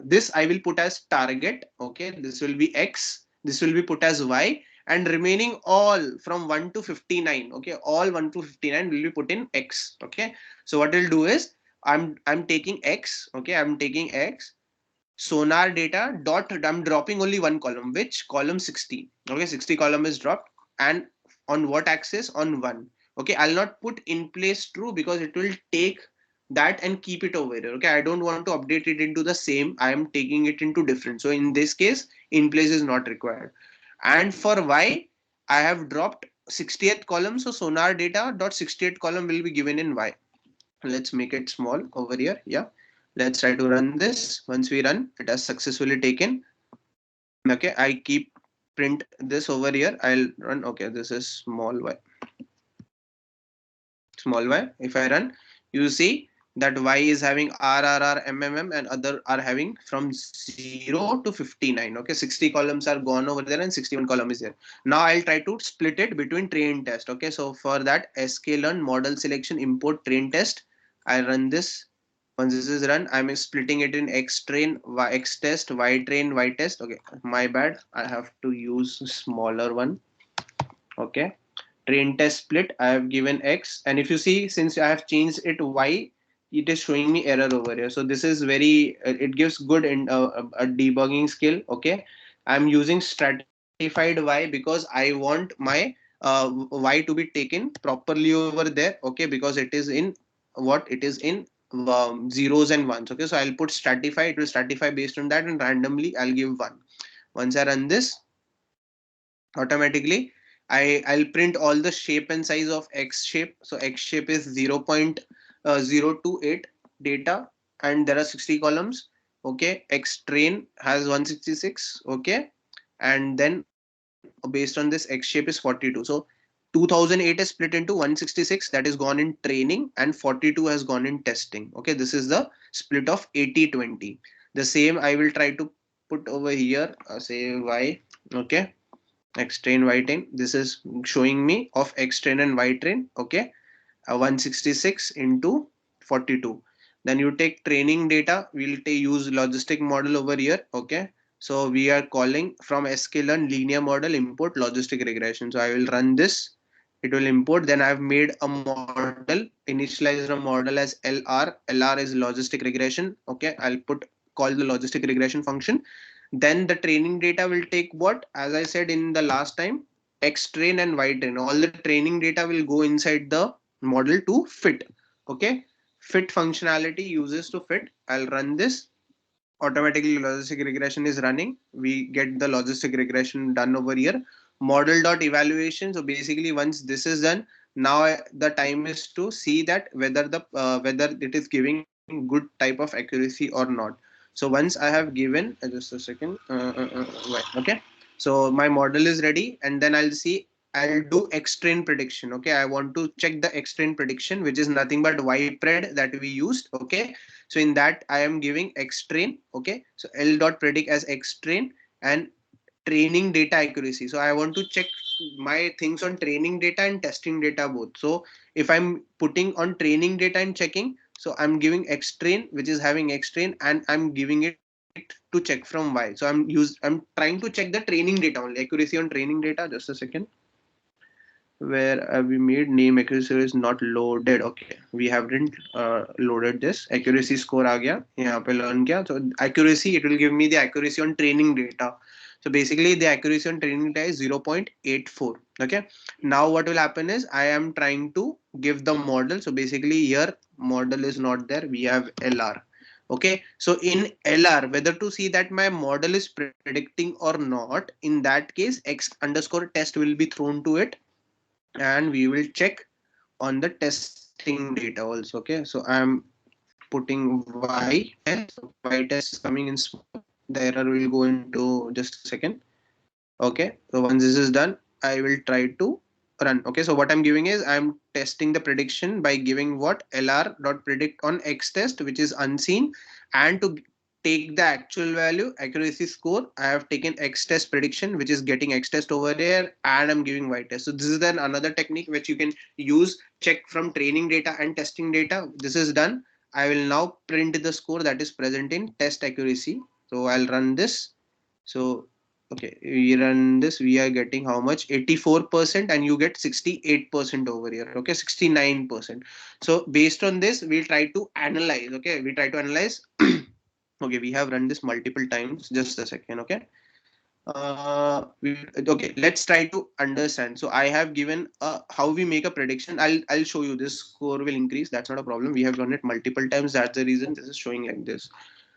This I will put as target. Okay, this will be X. This will be put as Y, and remaining all from 1 to 59. Okay, all 1 to 59 will be put in X. Okay, so what we'll do is I'm taking X. Okay, I'm taking X sonar data dot, I'm dropping only one column, which column 60. Okay, 60 column is dropped, and on what axis? On 1. Okay, I'll not put in place true because it will take that and keep it over here. Okay, I don't want to update it into the same. I am taking it into different. So in this case, in place is not required. And for Y, I have dropped 60th column. So sonar data dot 68th column will be given in Y. Let's make it small over here. Yeah, let's try to run this. Once we run, it has successfully taken. Okay, I keep print this over here. I'll run. Okay, this is small y. If I run, you see that y is having RRR and other are having from 0 to 59. Okay, 60 columns are gone over there and 61 column is there. Now I'll try to split it between train test. Okay, so for that sklearn model selection import train test, I run this. Once this is run, I'm splitting it in X train, X test, Y train, Y test. Okay, my bad. I have to use smaller one. Okay, train test split, I have given X, and if you see, since I have changed it Y, it is showing me error over here. So this is very it gives good in a debugging skill. Okay, I'm using stratified Y because I want my Y to be taken properly over there. Okay, because it is in what it is in zeros and ones. Okay, so I'll put stratify. It will stratify based on that, and randomly I'll give 1. Once I run this, automatically I'll print all the shape and size of X shape. So X shape is 0.028 data, and there are 60 columns. Okay, X train has 166. Okay, and then based on this X shape is 42. So 2008 is split into 166, that is gone in training, and 42 has gone in testing. Okay, this is the split of 80-20. The same I will try to put over here, say Y. Okay, X train Y train, this is showing me of X train and Y train. Okay, 166 into 42. Then you take training data, we'll use logistic model over here. Okay, So we are calling from sklearn linear model import logistic regression. So I will run this. It will import. Then I've made a model, initialized a model as LR. LR is logistic regression. Okay, I'll call the logistic regression function. Then the training data will take what? As I said in the last time, X train and Y train. All the training data will go inside the model to fit. Okay, fit functionality uses to fit. I'll run this. Automatically logistic regression is running. We get the logistic regression done over here. Model dot evaluation. So basically once this is done, now the time is to see that whether it is giving good type of accuracy or not. So once I have given just a second, right, okay, so my model is ready, and then I'll see, I'll do X train prediction. Okay, I want to check the X train prediction, which is nothing but y pred that we used. Okay, so in that I am giving X train. Okay, so L dot predict as X train and training data accuracy. So I want to check my things on training data and testing data both. So if I'm putting on training data and checking, so I'm giving X train, which is having X train, and I'm giving it to check from Y. So I'm trying to check the training data only, accuracy on training data. Just a second. Where we made name accuracy is not loaded. Okay, we haven't loaded this. Accuracy score आ गया यहाँ पे learn किया. So accuracy, it will give me the accuracy on training data. So basically the accuracy on training data is 0.84. Okay, now what will happen is I am trying to give the model. So basically here model is not there, we have LR. Okay, so in LR, whether to see that my model is predicting or not, in that case X underscore test will be thrown to it, and we will check on the testing data also. Okay, so I'm putting y test. So y test is coming in small. The error will go into just a second. Okay, so once this is done, I will try to run. Okay, so what I'm giving is I'm testing the prediction by giving what lr dot predict on X test, which is unseen, and to take the actual value accuracy score, I have taken X test prediction, which is getting X test over here, and I'm giving Y test. So this is then another technique which you can use, check from training data and testing data. This is done. I will now print the score that is present in test accuracy. So I'll run this. So okay, we run this, we are getting how much? 84%, and you get 68% over here. Okay, 69%. So based on this, we'll try to analyze. Okay, we try to analyze. Okay, we have run this multiple times. Just a second. Okay, okay, let's try to understand. So I have given how we make a prediction. I'll show you. This score will increase, that's not a problem. We have done it multiple times, that's the reason this is showing like this.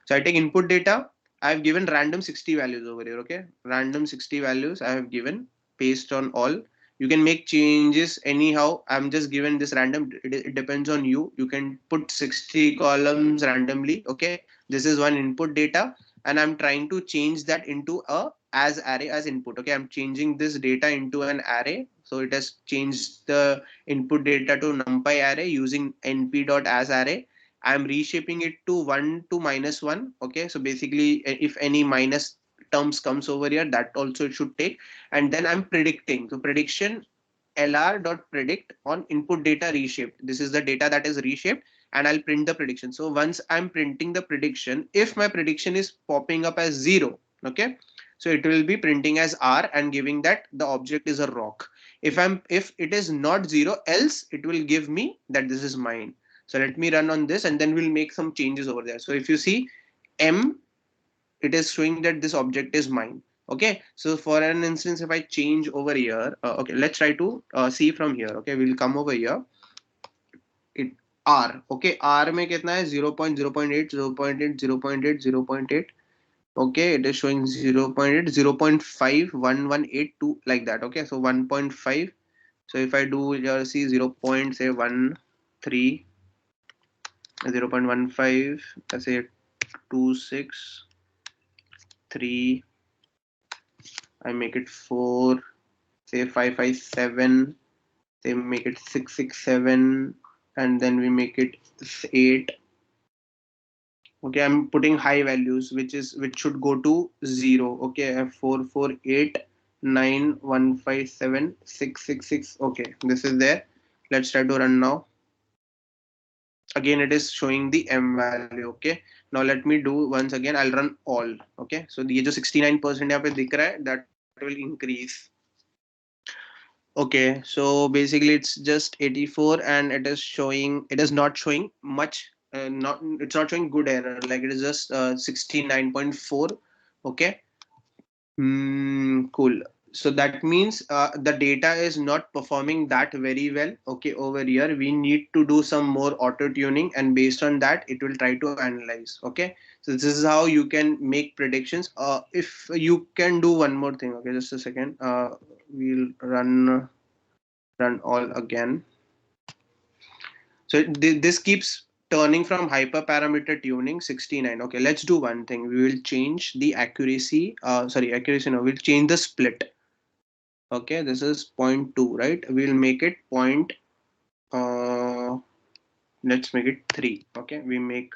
So I take input data. I've given random 60 values over here. Okay, random 60 values I have given, based on all. You can make changes anyhow. I'm just given this random. It depends on you. You can put 60 columns randomly. Okay, this is one input data, and I'm trying to change that into a as array as input. Okay, I'm changing this data into an array. So it has changed the input data to numpy array using np dot as array. I'm reshaping it to 1 to -1. Okay, so basically if any minus terms comes over here, that also it should take. And then I'm predicting. So prediction lr dot predict on input data reshaped. This is the data that is reshaped, and I'll print the prediction. So once I'm printing the prediction, if my prediction is popping up as 0, okay, so it will be printing as r and giving that the object is a rock. If it is not 0, else it will give me that this is mine. So let me run on this, and then we'll make some changes over there. So if you see m, it is showing that this object is mine. Okay, so for an instance, if I change over here, okay, let's try to see from here. Okay, we'll come over here. It r, okay, r mein kitna hai? 0.0.8, 0.8, 0.8, 0.8. Okay, it is showing 0.8, 0.5, 1182, like that. Okay, so 1.5. So if I do here, see 0. Say 13, 0.15, let's say 26, 3, I make it 4, say 557, say make it 667, and then we make it 8. Okay, I'm putting high values, which should go to 0. Okay, I have 4, 4, 8, 9, 1, 5, 7, 6, 6, 6. Okay, this is there. Let's try to run now. again it is showing the m value. Okay, now let me do once again, I'll run all. Okay, so ये जो 69% यहाँ पे दिख रहा है, that will increase. Okay, so basically it's just 84 and it is showing, it is not showing much, not, it's not showing good error, like it is just 69.4. Okay. Cool. So that means the data is not performing that very well. Okay, over here we need to do some more auto tuning, and based on that, it will try to analyze. Okay, so this is how you can make predictions. If you can do one more thing. Okay, just a second. We'll run all again. So this keeps turning from hyperparameter tuning 69. Okay, let's do one thing. We will change the accuracy. Sorry, accuracy. No, we'll change the split. Okay, this is 0.2, right? We'll make it point. Let's make it 3. Okay, we make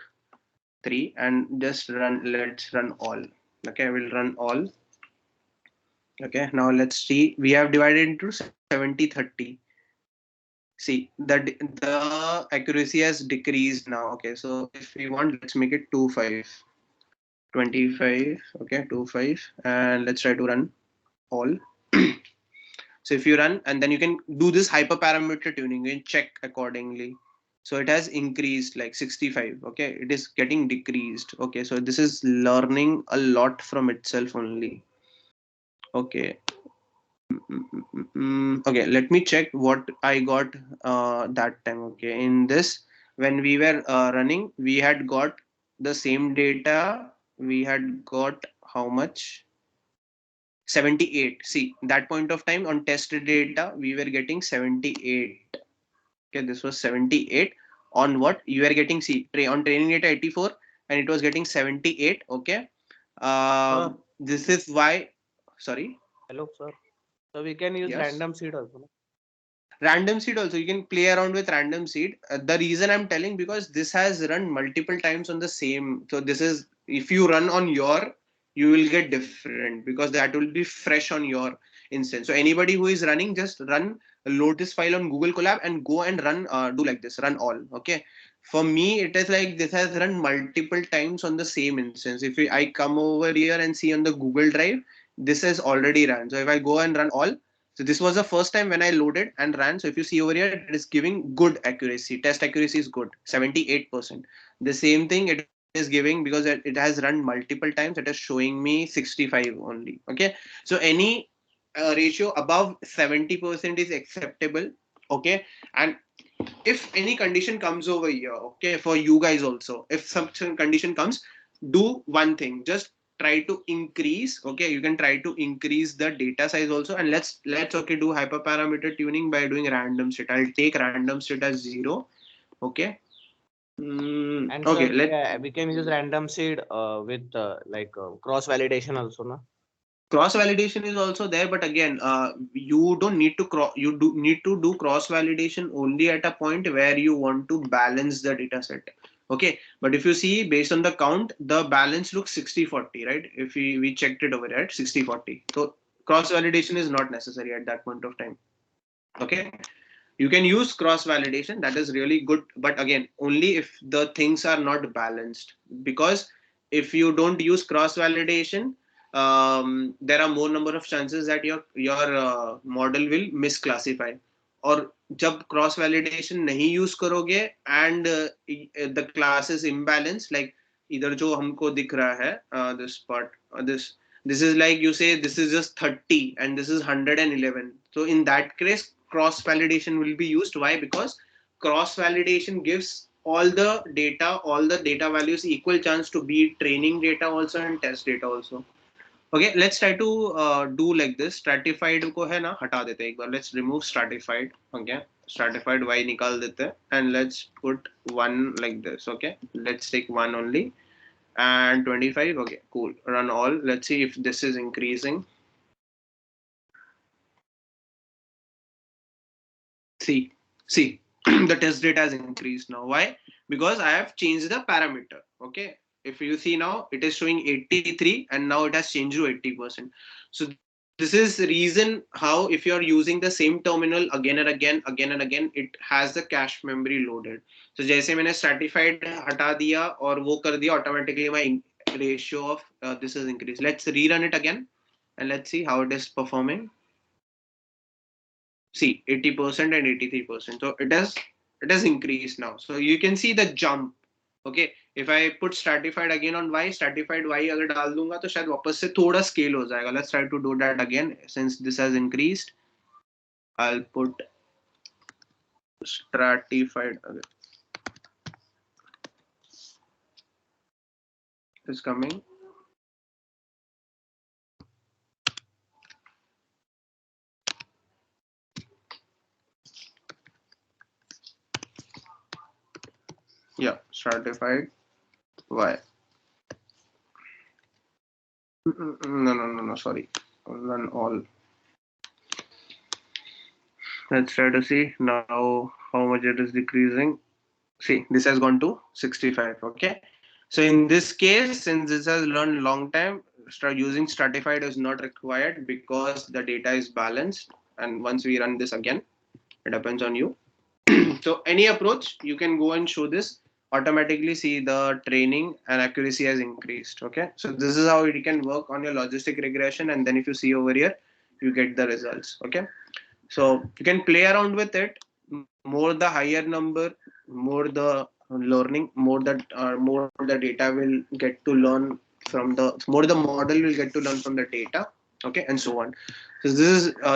3 and just run. Let's run all. Okay, we'll run all. Okay, now let's see. We have divided into 70-30. See, the accuracy has decreased now. Okay, so if we want, let's make it 2.5. 25. Okay, 2.5, and let's try to run all. So if you run, and then you can do this hyperparameter tuning, you can check accordingly. So it has increased like 65. Okay, it is getting decreased. Okay, so this is learning a lot from itself only. Okay. Okay, let me check what I got that time. Okay, in this, when we were running, we had got the same data. We had got how much? 78. See, that point of time on test data, we were getting 78. Okay, this was 78 on what you are getting. See, on training data 84, and it was getting 78. Okay, this is why. Sorry. Hello, sir. So we can use Yes. random seed also. No? Random seed also, you can play around with random seed. The reason I'm telling, because this has run multiple times on the same, so this is, if you run on your, you will get different because that will be fresh on your instance. So anybody who is running, just run, load this file on Google Colab and go and run, do like this, run all. Okay, for me it is like this has run multiple times on the same instance. If I come over here and see on the Google Drive, this has already run. So if I go and run all, so this was the first time when I loaded and ran. So if you see over here, it is giving good accuracy. Test accuracy is good, 78%. The same thing it is giving, because it has run multiple times. It is showing me 65 only. Okay. So any ratio above 70% is acceptable. Okay. And if any condition comes over here, okay, for you guys also, if some condition comes, do one thing, just try to increase. Okay, you can try to increase the data size also, and let's okay, do hyperparameter tuning by doing random set. I'll take random set as 0. Okay. And Okay, sir, we can use random seed with cross validation also, no? Cross validation is also there, but again, you don't need to you do need to do cross validation only at a point where you want to balance the data set. Okay, but if you see based on the count, the balance looks 60-40, right? If we checked it over at 60-40, so cross validation is not necessary at that point of time. Okay, you can use cross validation, that is really good, but again, only if the things are not balanced. Because if you don't use cross validation, there are more number of chances that your model will misclassify. और जब cross validation नहीं use करोगे and the class is imbalance, like इधर जो हमको दिख रहा है this part, this is like you say this is just 30 and this is 111. So in that case, cross validation will be used. Why? Because cross validation gives all the data values equal chance to be training data also and test data also. Okay, let's try to do like this. Stratified को है ना हटा देते हैं एक बार. Let's remove stratified. Okay, stratified y निकाल देते हैं and let's put 1 like this. Okay, let's take 1 only and 25. Okay, cool, run all. Let's see if this is increasing. See the test data has increased now. Why? Because I have changed the parameter. Okay, if you see now, it is showing 83 and now it has changed to 80%. So This is the reason how if you're using the same terminal again and again, it has the cache memory loaded. So जैसे मैंने stratified हटा दिया और वो कर दिया, automatically my ratio of this is increased. Let's rerun it again and let's see how it is performing. See 80% and 83%. So it has increased now. So you can see the jump. Okay, if I put stratified again on y, stratified y अगर डाल दूंगा तो शायद वापस से थोड़ा scale हो जाएगा. Let's try to do that again since this has increased. I'll put stratified again. It's coming. Yeah, stratified y. No, sorry. Run all. Let's try to see now how much it is decreasing. See, this has gone to 65. Okay. So in this case, since this has learned long time, start using stratified is not required because the data is balanced. And once we run this again, it depends on you. So any approach, you can go and show this, automatically see the training and accuracy has increased. Okay. So this is how it can work on your logistic regression. And then if you see over here, you get the results. Okay. So you can play around with it. More the higher number, more the learning, more the data will get to learn from the more the model will get to learn from the data. Okay, and so on. So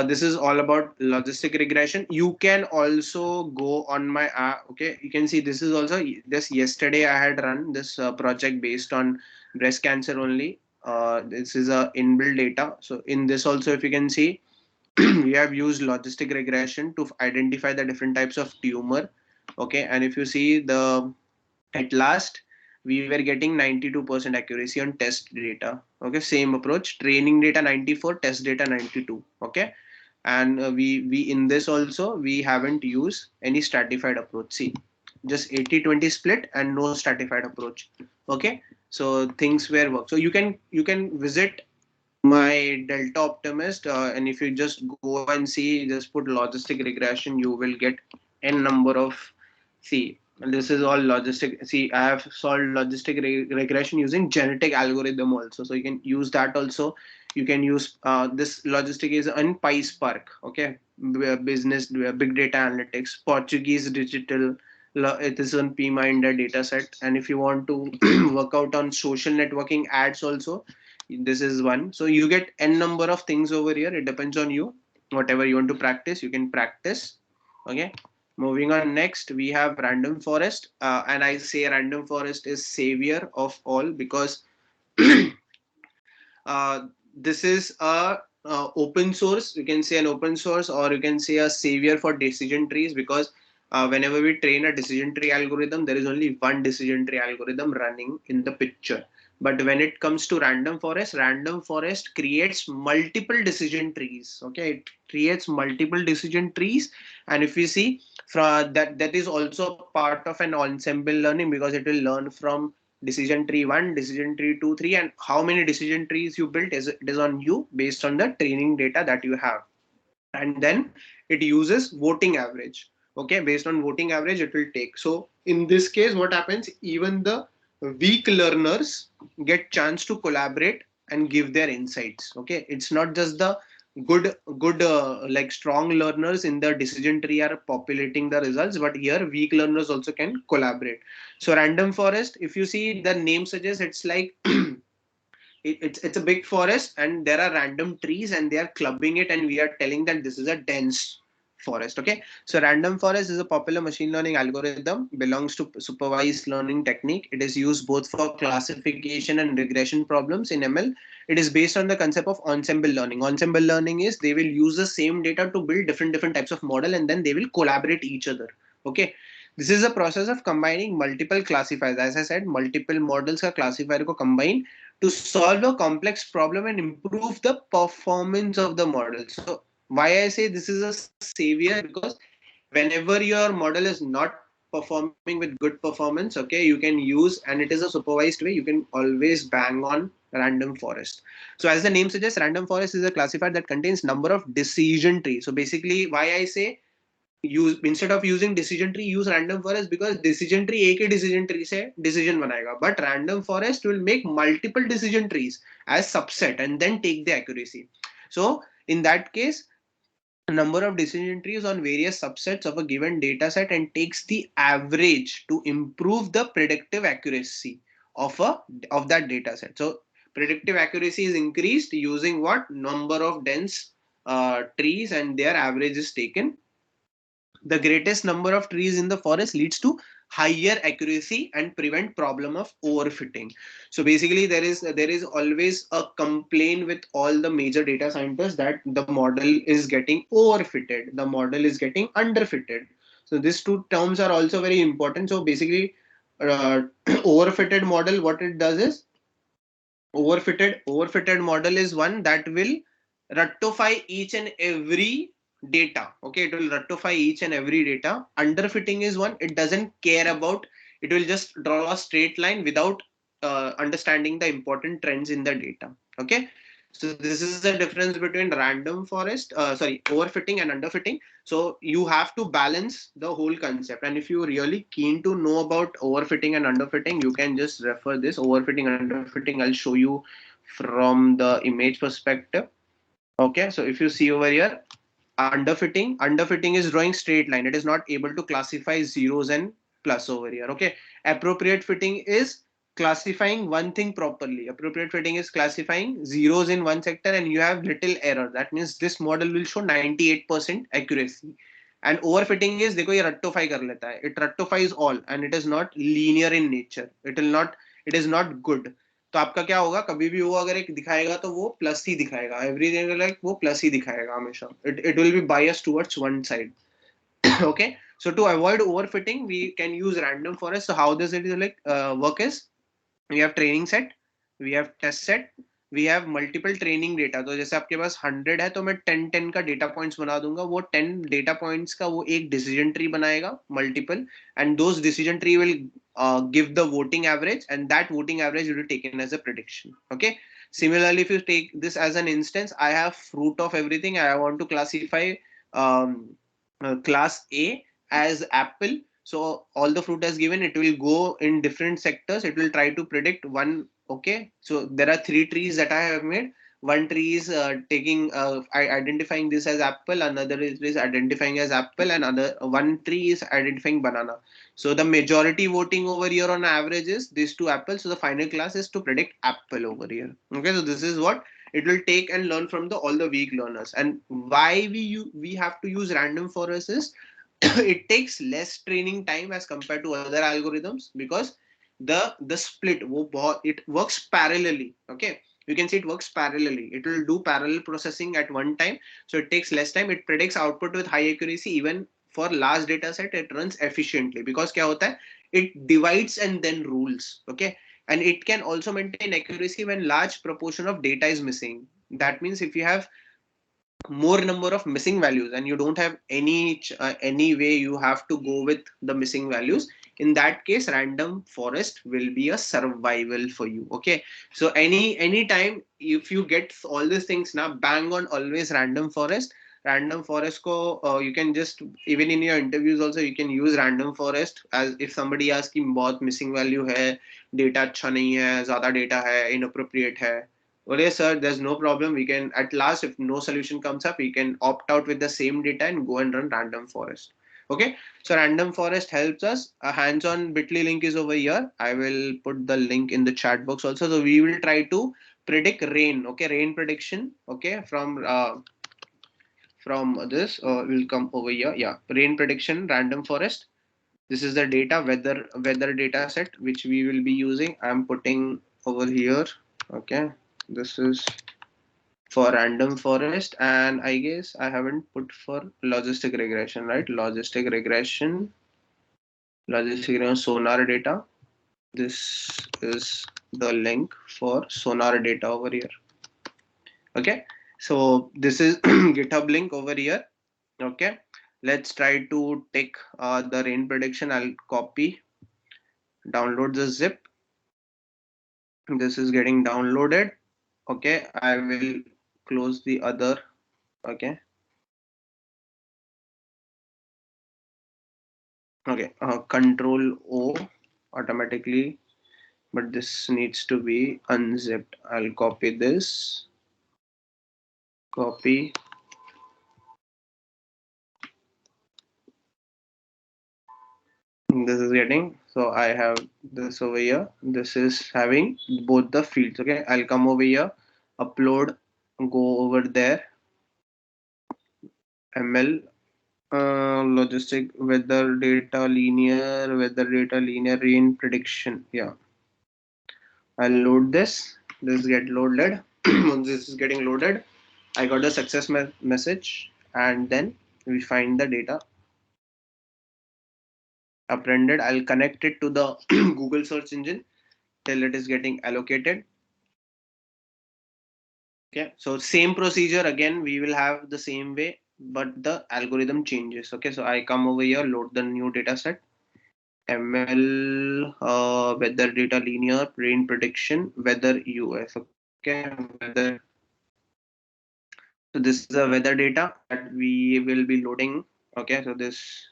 this is all about logistic regression. You can also go on my app. Okay, you can see this is also this yesterday I had run this project based on breast cancer only. This is a inbuilt data. So in this also, if you can see, we have used logistic regression to identify the different types of tumor. Okay, and if you see the at last we were getting 92% accuracy on test data. Okay, same approach, training data 94, test data 92. Okay, and we in this also we haven't used any stratified approach. See, just 80-20 split and no stratified approach. Okay, so things were work. So you can visit my delta optimist, and if you just go and see, just put logistic regression, you will get n number of, see, this is all logistic. See, I have solved logistic regression using genetic algorithm also, so you can use that also. You can use this logistic is in PySpark. Okay, business big data analytics, Portuguese digital, it is on PMinder data set. And if you want to work out on social networking ads also, this is one. So you get n number of things over here. It depends on you. Whatever you want to practice, you can practice. Okay, moving on. Next we have random forest, and I say random forest is savior of all because this is a open source. You can say an open source, or you can say a savior for decision trees, because whenever we train a decision tree algorithm, there is only one decision tree algorithm running in the picture. But when it comes to random forest creates multiple decision trees. Okay, it creates multiple decision trees. And if we see from that is also part of an ensemble learning, because it will learn from decision tree 1, decision tree 2, 3, and how many decision trees you built is, it is on you based on the training data that you have. And then it uses voting average. Okay, based on voting average it will take. So in this case what happens, even the weak learners get chance to collaborate and give their insights. Okay, it's not just the good like strong learners in the decision tree are populating the results, but here weak learners also can collaborate. So random forest, if you see the name suggests, it's like it's a big forest and there are random trees and they are clubbing it, and we are telling that this is a dense forest. Okay, so random forest is a popular machine learning algorithm, belongs to supervised learning technique. It is used both for classification and regression problems in ML. It is based on the concept of ensemble learning. Ensemble learning is they will use the same data to build different types of model, and then they will collaborate each other. Okay, this is a process of combining multiple classifiers. As I said, multiple models का classifier को combine to solve a complex problem and improve the performance of the model. So why I say this is a savior, because whenever your model is not performing with good performance, okay, you can use, and it is a supervised way, you can always bang on random forest. So as the name suggests, random forest is a classifier that contains number of decision trees. So basically why I say use, instead of using decision tree, use random forest, because decision tree एक ही decision tree से decision बनाएगा, but random forest will make multiple decision trees as subset and then take the accuracy. So in that case, a number of decision trees on various subsets of a given data set and takes the average to improve the predictive accuracy of that data set. So predictive accuracy is increased using what? Number of dense trees, and their average is taken. The greatest number of trees in the forest leads to higher accuracy and prevent problem of overfitting. So basically there is always a complaint with all the major data scientists that the model is getting overfitted, the model is getting underfitted. So these two terms are also very important. So basically overfitted model, what it does is, overfitted model is one that will rectify each and every data. Okay, it will rectify each and every data. Underfitting is one, it doesn't care about, it will just draw a straight line without understanding the important trends in the data. Okay, so this is the difference between random forest overfitting and underfitting. So you have to balance the whole concept, and if you're really keen to know about overfitting and underfitting, you can just refer this overfitting and underfitting. I'll show you from the image perspective. Okay, so if you see over here, underfitting is drawing straight line, it is not able to classify zeros and plus over here. Okay, appropriate fitting is classifying one thing properly. Appropriate fitting is classifying zeros in one sector and you have little error, that means this model will show 98% accuracy. And overfitting is, देखो ये rectify कर लेता है, it rectifies all and it is not linear in nature, it is not good. तो आपका क्या होगा, कभी भी वो अगर एक दिखाएगा तो वो प्लस ही दिखाएगा, एवरीथिंग लाइक वो प्लस ही दिखाएगा हमेशा, it will be biased towards one side. Okay, so to avoid overfitting we can use random forest. So how does it like work is, we have training set, we have test set, we have multiple training data. तो जैसे आपके पास 100 है तो मैं 10 का data points बना दूंगा, वो 10 डेटा पॉइंट्स का वो एक डिसीजन ट्री बनाएगा multiple, and those decision tree will give the voting average, and that voting average will be taken as a prediction. Okay, similarly if you take this as an instance, I have fruit of everything, I want to classify um, class A as apple. So all the fruit as given, it will go in different sectors, it will try to predict one. Okay, so there are 3 trees that I have made. One tree is taking identifying this as apple, another is identifying as apple, and other one tree is identifying banana. So the majority voting over here on average is these two apples, so the final class is to predict apple over here. Okay, so this is what it will take and learn from the all the weak learners. And why we have to use random forest is it takes less training time as compared to other algorithms, because the split it works parallelly. Okay, you can see it works parallelly, it will do parallel processing at one time, so it takes less time, it predicts output with high accuracy. Even for large data set it runs efficiently, because kya hota hai, it divides and then rules. Okay, and it can also maintain accuracy when large proportion of data is missing. That means if you have more number of missing values and you don't have any way you have to go with the missing values, in that case random forest will be a survival for you. Okay, so any time if you get all these things now, bang on always random forest ko you can just, even in your interviews also you can use random forest. As if somebody asks कि बहुत missing value है, data अच्छा नहीं है, ज़्यादा data है, inappropriate है, well, yes, sir, there's no problem. We can, at last, if no solution comes up, we can opt out with the same data and go and run random forest. Okay, so random forest helps us. A hands-on Bitly link is over here. I will put the link in the chat box also. So we will try to predict rain. Okay, rain prediction. Okay, from this, we'll come over here. Yeah, rain prediction, random forest. This is the data weather data set which we will be using. I'm putting over here. Okay, this is for random forest, and I guess I haven't put for logistic regression, right? Logistic regression sonar data. This is the link for sonar data over here. Okay, so this is GitHub link over here. Okay, Let's try to take the rain prediction. I'll copy, download the zip. This is getting downloaded. Okay, I will close the other. Okay, okay, control O automatically, but this needs to be unzipped. I'll copy this, copy. This is getting, so I have this over here. This is having both the fields. Okay, I'll come over here, upload, go over there, ML, logistic, weather data linear rain prediction. Yeah, I'll load this. This get loaded. Once this is getting loaded, I got the success message, and then we find the data appended. I'll connect it to the Google search engine till it is getting allocated. Okay, so same procedure again, we will have the same way, but the algorithm changes. Okay, so I come over here, load the new data set, ML, weather data linear, rain prediction, weather US. Okay, weather. So this is the weather data that we will be loading. Okay, so this,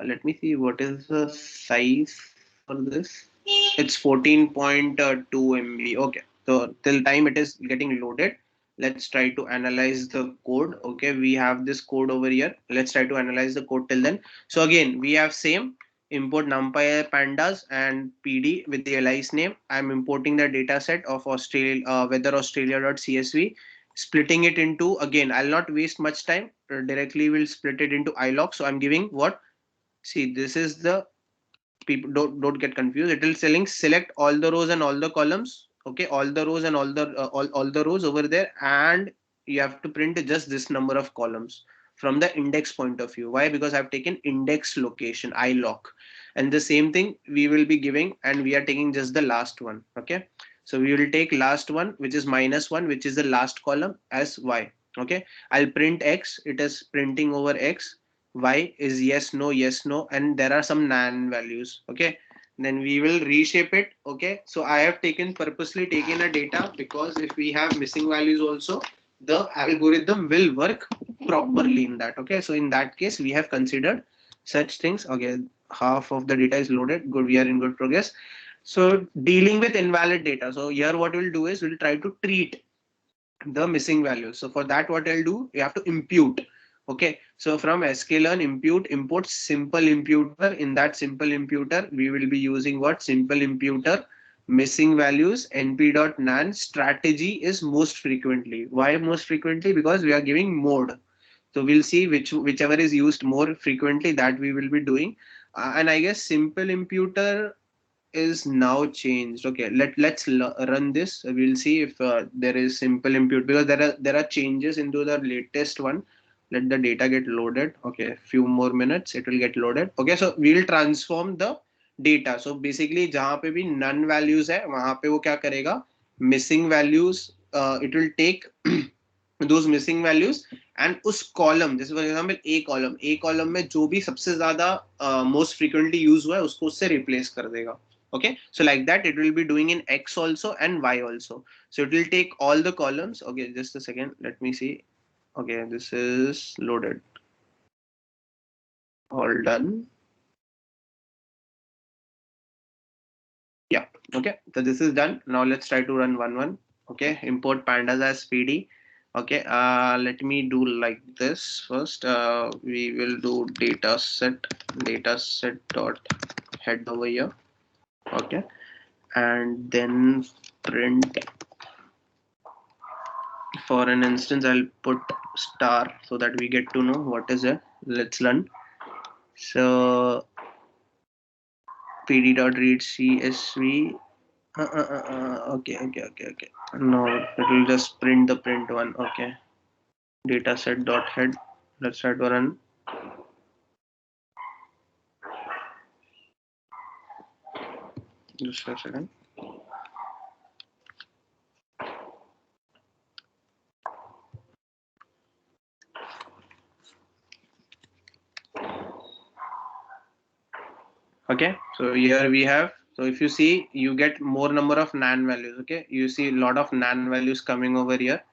let me see what is the size for this. It's 14.2 MB. Okay, so till time it is getting loaded, let's try to analyze the code. Okay, we have this code over here. Let's try to analyze the code till then. So again, we have same import numpy pandas and pd with the alias name. I'm importing the data set of Australia, weather australia.csv, splitting it into, again, I'll not waste much time. Directly we'll split it into ilog. So I'm giving what, see, this is the, people don't get confused, it will select all the rows and all the columns. Okay, all the rows and all the rows over there, and you have to print just this number of columns from the index point of view. Why? Because I've taken index location iloc, and the same thing we will be giving, and we are taking just the last one. Okay, so we will take last one, which is -1, which is the last column, as y. Okay, I'll print x, it is printing over x. Y is yes no, and there are some nan values. Okay, then we will reshape it. Okay, so I have purposely taken a data, because if we have missing values also, the algorithm will work properly in that. Okay, so in that case we have considered such things. Okay, half of the data is loaded. Good, we are in good progress. So dealing with invalid data, so here what we'll do is we'll try to treat the missing values. So for that, what I'll do, you have to impute. Okay, so from sklearn import simple imputer. In that simple imputer, we will be using what, simple imputer missing values np.nan strategy is most frequently. Why most frequently? Because we are giving mode. So we'll see whichever is used more frequently, that we will be doing. And I guess simple imputer is now changed. Okay, let's run this. We'll see if there is simple impute, because there are changes into the latest one. Let the data get loaded. Okay, few more minutes, it will get loaded. Okay, so we'll transform the data. So basically जहाँ पे भी none values है, वहाँ पे वो क्या करेगा, missing values, it will take those missing values, and उस column, जैसे for example a column में जो भी सबसे ज्यादा most frequently use हुआ है, उसको उससे replace कर देगा. Okay, so like that it will be doing in x also and y also. So it will take all the columns. Okay, just a second, let me see. Okay, this is loaded, all done. Yeah, okay, so this is done. Now let's try to run one. Okay, import pandas as pd. Okay, let me do like this first. We will do dataset dot head over here. Okay, and then print. For an instance, I'll put star so that we get to know what is it. Let's learn. So pd.read csv. Okay. No, it will just print the print one. Okay. Dataset.head. Let's try to run. Just a second. Okay, so here we have, so if you see, you get more number of nan values. Okay, you see a lot of nan values coming over here.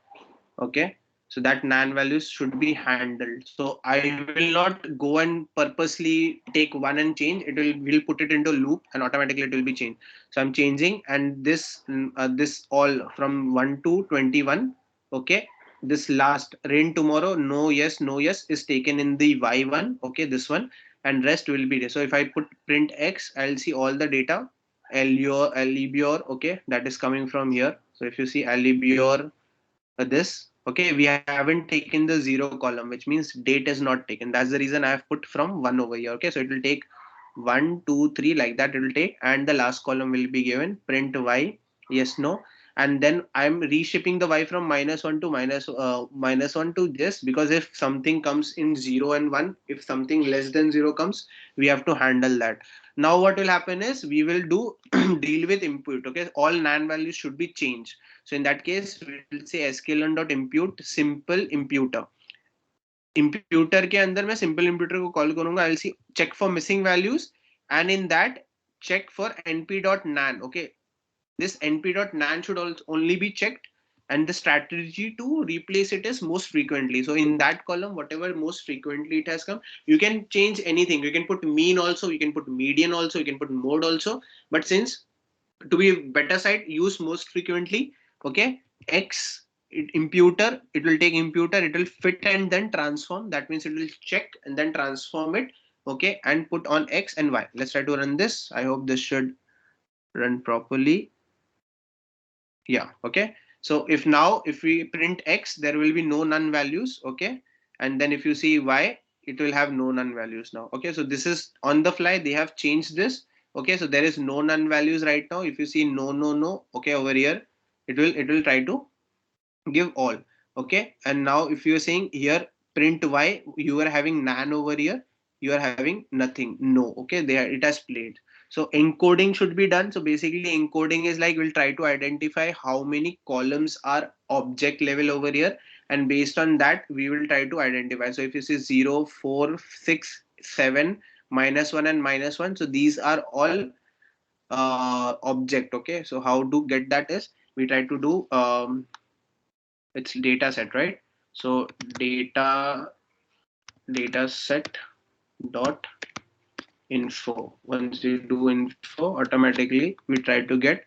Okay, so that nan values should be handled. So I will not go and purposely take one and change it. Will put it into loop and automatically it will be changed. So I'm changing, and this all from 1 to 21. Okay, this last rain tomorrow, no yes, no yes is taken in the y1. Okay, this one, and rest will be there. So if I put print x, I'll see all the data. Alibior, okay, that is coming from here. So if you see Alibior, this, okay, we haven't taken the zero column, which means date is not taken. That's the reason I have put from 1 over here. Okay, so it will take 1 2 3 like that, it will take, and the last column will be given print y, yes no. And then I'm reshipping the y from -1 to -1 to this, because if something comes in 0 and 1, if something less than 0 comes, we have to handle that. Now what will happen is we will do deal with input. Okay, all nan values should be changed. So in that case, we will say sklearn.impute simple imputer. Imputer के अंदर मैं simple imputer को call करूंगा. I'll see check for missing values, and in that check for np.nan. Okay, this np.nan should also only be checked, and the strategy to replace it is most frequently. So in that column, whatever most frequently it has come, you can change anything. You can put mean also, you can put median also, you can put mode also. But since to be better side, use most frequently. Okay, x imputer, it will take imputer, it will fit and then transform. That means it will check and then transform it. Okay, and put on x and y. Let's try to run this. I hope this should run properly. Yeah, okay. So if now if we print x, there will be no none values. Okay, and then if you see y, it will have no none values now. Okay, so this is on the fly, they have changed this. Okay, so there is no none values right now. If you see no no no, okay, over here it will try to give all. Okay, and now if you are saying here print y, you are having nan over here, you are having nothing, no. Okay, there it has played. So encoding should be done. So basically encoding is like we'll try to identify how many columns are object level over here, and based on that we will try to identify. So if you see 0 4 6 7 -1 and -1, so these are all object. Okay, so how to get that is we try to do it's data set, right? So data set dot info. Once we do info, automatically we try to get,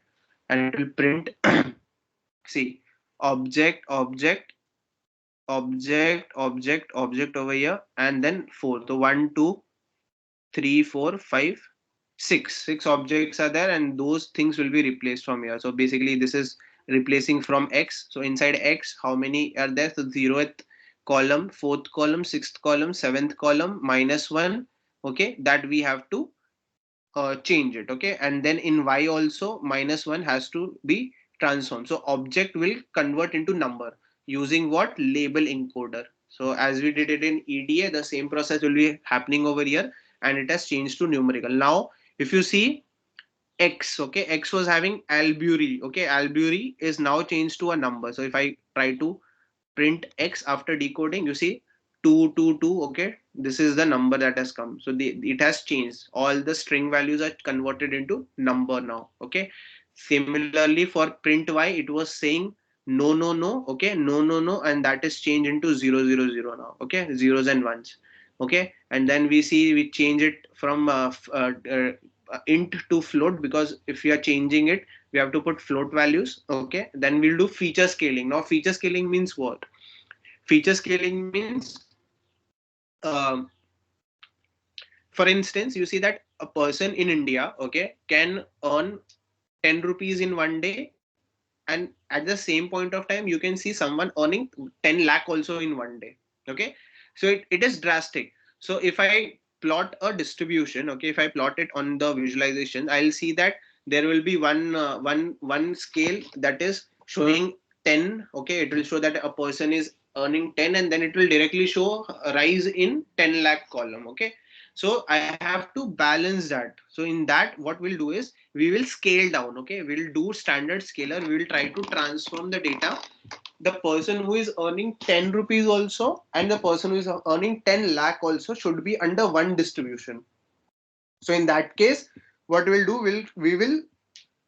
and it will print see object object object over here, and then 4. So 1 2 3 4 5 6 objects are there, and those things will be replaced from here. So basically this is replacing from x. So inside x, how many are there? So 0th column, 4th column, 6th column, 7th column, -1. Okay, that we have to change it. Okay, and then in y also -1 has to be transformed. So object will convert into number using what? Label encoder. So as we did it in EDA, the same process will be happening over here, and it has changed to numerical. Now if you see x, okay, x was having albury. Okay, albury is now changed to a number. So if I try to print x after decoding, you see 222. Okay, this is the number that has come. So it has changed, all the string values are converted into number now. Okay, similarly for print y, it was saying no no no. Okay, no no no, and that is changed into 000 now. Okay, zeros and ones. Okay, and then we see we change it from int to float, because if we are changing it, we have to put float values. Okay, then we'll do feature scaling. Now feature scaling means what? Feature scaling means um, for instance, you see that a person in India, okay, can earn 10 rupees in one day, and at the same point of time you can see someone earning 10 lakh also in one day. Okay, so it is drastic. So if I plot a distribution, okay, if I plot it on the visualization, I'll see that there will be one scale that is showing 10. Okay, it will show that a person is earning 10, and then it will directly show a rise in 10 lakh column. Okay, so I have to balance that. So in that, what we'll do is we will scale down. Okay, we'll do standard scaler. We will try to transform the data. The person who is earning 10 rupees also, and the person who is earning 10 lakh also should be under one distribution. So in that case, what we'll do, we will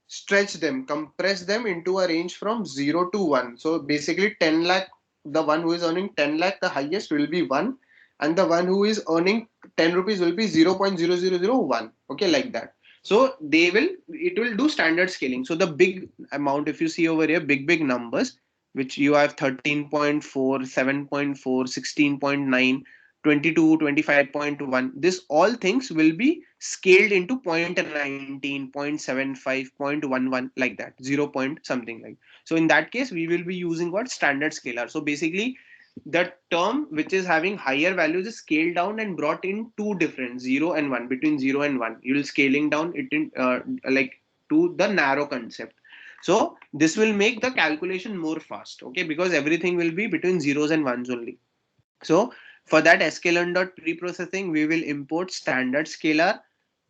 stretch them, compress them into a range from 0 to 1. So basically 10 lakh, the one who is earning 10 lakh, the highest will be 1, and the one who is earning 10 rupees will be 0.0001. Okay, like that. So it will do standard scaling. So the big amount, if you see over here, big numbers, which you have 13.4, 7.4, 16.9, 22, 25.1, this all things will be scaled into 0.19, 0.75, 0.11, like that, 0 point something like. So in that case, we will be using what? Standard scalar. So basically, the term which is having higher values is scaled down and brought in two different 0 and 1, between 0 and 1. You will scaling down it in like to the narrow concept. So this will make the calculation more fast, okay, because everything will be between zeros and ones only. So for that sklearn preprocessing, we will import standard scalar,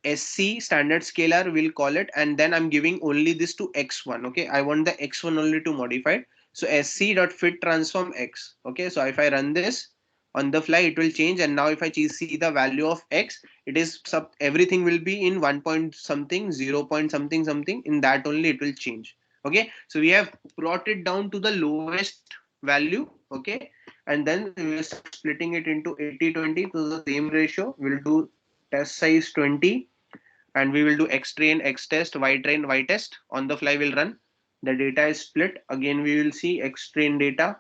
SC standard scalar we'll call it, and then I'm giving only this to x1. Okay, I want the x1 only to modify it. So sc dot fit transform x. Okay, so if I run this on the fly, it will change, and now if I see the value of x, it is everything will be in 1 point something, 0 point something something. In that only it will change. Okay, so we have brought it down to the lowest value. Okay, and then we will start splitting it into 80-20 to the same ratio. We'll do test size 20, and we will do x train, x test, y train, y test. On the fly will run. The data is split. Again, we will see x train data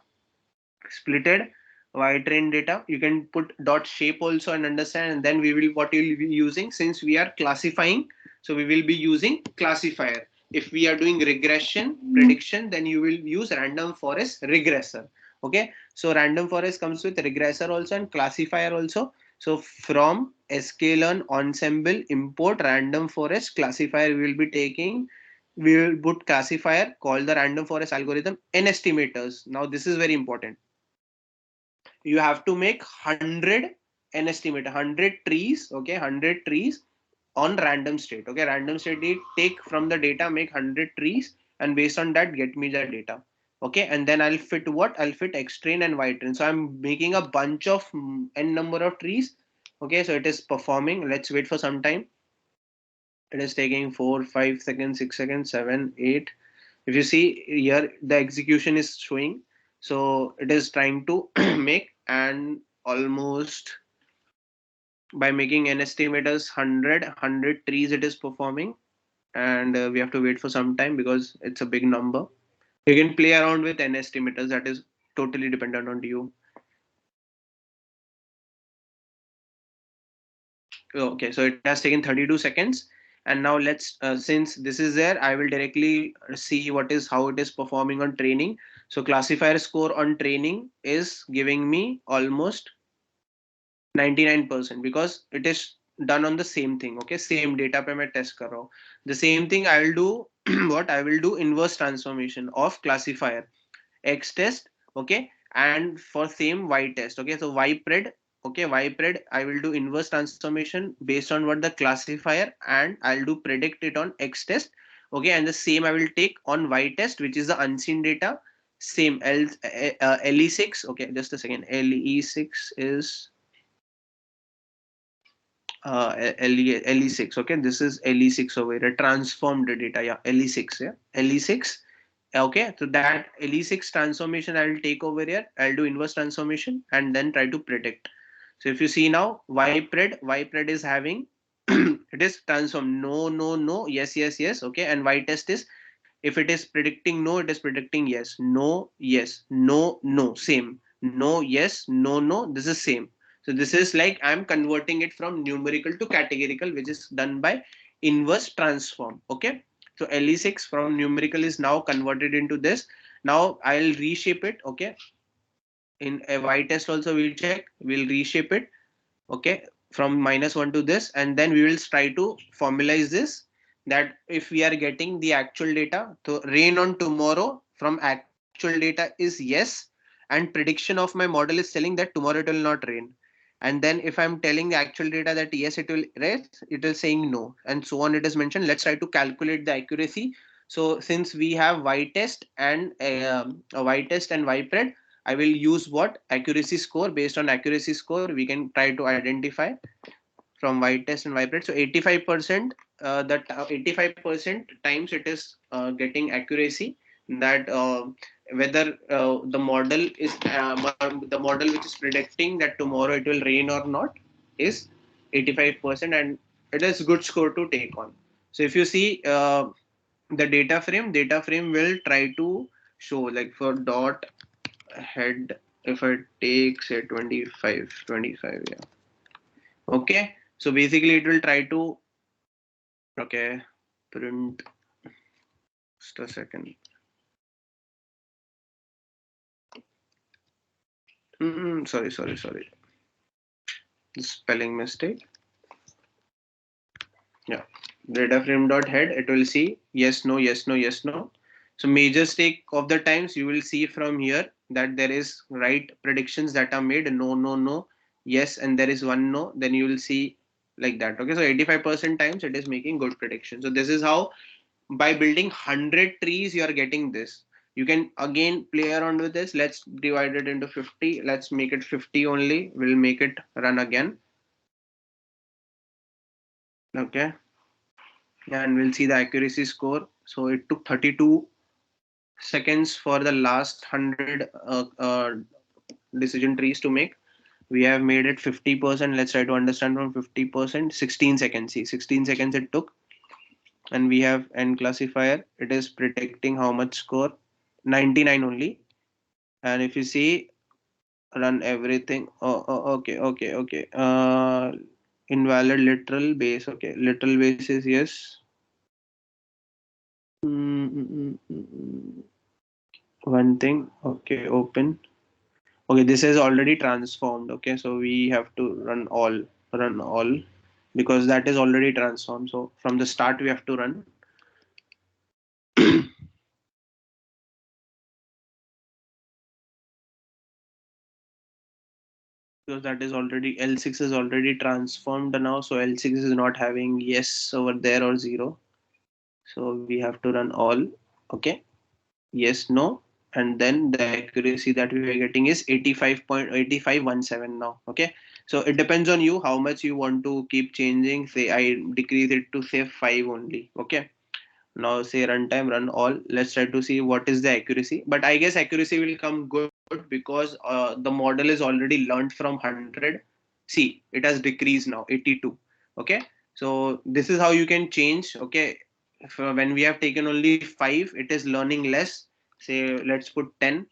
splitted, y train data. You can put dot shape also and understand. And then we will, what we will be using, since we are classifying, so we will be using classifier. If we are doing regression prediction, then you will use random forest regressor. Okay, so random forest comes with regressor also and classifier also. So from sklearn ensemble import random forest classifier, we will be taking, we will put classifier called the random forest algorithm n estimators. Now this is very important. You have to make 100 n estimate, 100 trees. Okay, 100 trees on random state. Okay, random state, take from the data, make 100 trees, and based on that get me the data. Okay, and then I'll fit what? I'll fit x train and y train. So I'm making a bunch of n number of trees. Okay, so it is performing. Let's wait for some time. It is taking 4, 5 seconds, 6 seconds, 7, 8. If you see here, the execution is showing. So it is trying to make, and almost by making n estimators 100 trees it is performing. And we have to wait for some time because it's a big number. You can play around with n estimators, that is totally dependent on you. Okay, so it has taken 32 seconds. And now let's since this is there, I will directly see what is, how it is performing on training. So classifier score on training is giving me almost 99% because it is done on the same thing. Okay, same data pe main test kar raha hu. The same thing I will do what I will do, inverse transformation of classifier x test. Okay, and for same y test. Okay, so y pred. Okay, y pred, I will do inverse transformation based on what the classifier, and I'll do predict it on x test. Okay, and the same I will take on y test, which is the unseen data. Same le6. Okay, just a second. Le6 is le6. Okay, this is le6 over here, transformed data. Yeah, le6. Yeah, le6. Okay, so that le6 transformation I will take over here. I'll do inverse transformation and then try to predict. So if you see now, y pred is having it is transformed, no, no, no, yes, yes, yes. Okay, and y test is, if it is predicting no, it is predicting yes, no, yes, no, no, same, no, yes, no, no, this is same. So this is like I'm converting it from numerical to categorical, which is done by inverse transform. Okay, so le6 from numerical is now converted into this. Now I'll reshape it. Okay, in a y test also we'll check, we'll reshape it. Okay, from -1 to this, and then we will try to formalize this, that if we are getting the actual data, so rain on tomorrow from actual data is yes, and prediction of my model is telling that tomorrow it will not rain. And then if I'm telling the actual data that yes it will rain, it is saying no, and so on. It is mentioned. Let's try to calculate the accuracy. So since we have y test and a y test and y pred, I will use what? Accuracy score. Based on accuracy score, we can try to identify. from y test and y predict. So 85%, that 85% times it is getting accuracy, that whether the model is the model which is predicting that tomorrow it will rain or not is 85%, and it is good score to take on. So if you see the data frame will try to show, like for dot head, if I take say 25, yeah. Okay, so basically it will try to, okay, print, just a second. Sorry, spelling mistake. Yeah, data frame dot head, it will see yes, no, yes, no, yes, no. So major stake of the times you will see from here that there is right predictions that are made, no, no, no, yes, and there is one no, then you will see like that. Okay, so 85% times it is making good prediction. So this is how, by building 100 trees you are getting this. You can again play around with this. Let's divide it into 50. Let's make it 50 only. We'll make it run again. Okay, and we'll see the accuracy score. So it took 32 seconds for the last 100 decision trees to make. We have made it 50%. Let's try to understand from 50%. 16 seconds. See, 16 seconds it took. And we have n classifier. It is predicting how much score? 99 only. And if you see, run everything. Okay. Invalid literal base. Okay, literal base is yes. One thing. Okay, open. Okay, this is already transformed. Okay, so we have to run all, because that is already transformed. So from the start we have to run. Because that is already, L6 is already transformed now, so L6 is not having yes over there or zero. So we have to run all. Okay, yes, no, and then the accuracy that we are getting is 85.8517 now. Okay, so it depends on you how much you want to keep changing. Say I decrease it to say 5 only. Okay, now say runtime run all. Let's try to see what is the accuracy, but I guess accuracy will come good because the model is already learned from 100. See, it has decreased now 82. Okay, so this is how you can change. Okay, when we have taken only 5, it is learning less. Say let's put 10.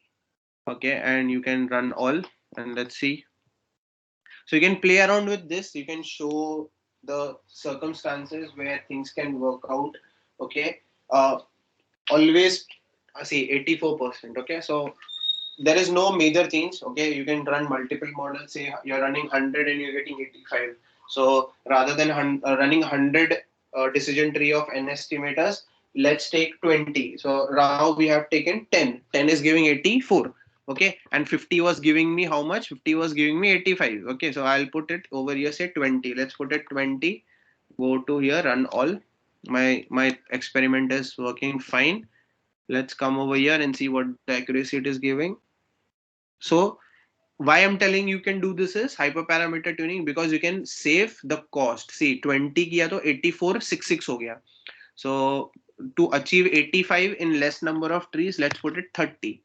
Okay, and you can run all, and let's see. So you can play around with this. You can show the circumstances where things can work out. Okay, always see 84%. Okay, so there is no major change. Okay, you can run multiple models. Say you're running 100 and you're getting 85. So rather than running 100 decision tree of n estimators, let's take 20. So now we have taken 10. 10 is giving 84. Okay, and 50 was giving me how much? 50 was giving me 85. Okay, so I'll put it over here, say 20. Let's put it 20. Go to here, run all. My experiment is working fine. Let's come over here and see what the accuracy it is giving. So why I'm telling you can do this is hyperparameter tuning, because you can save the cost. See 20 किया तो 8466 हो गया. So to achieve 85 in less number of trees, let's put it 30.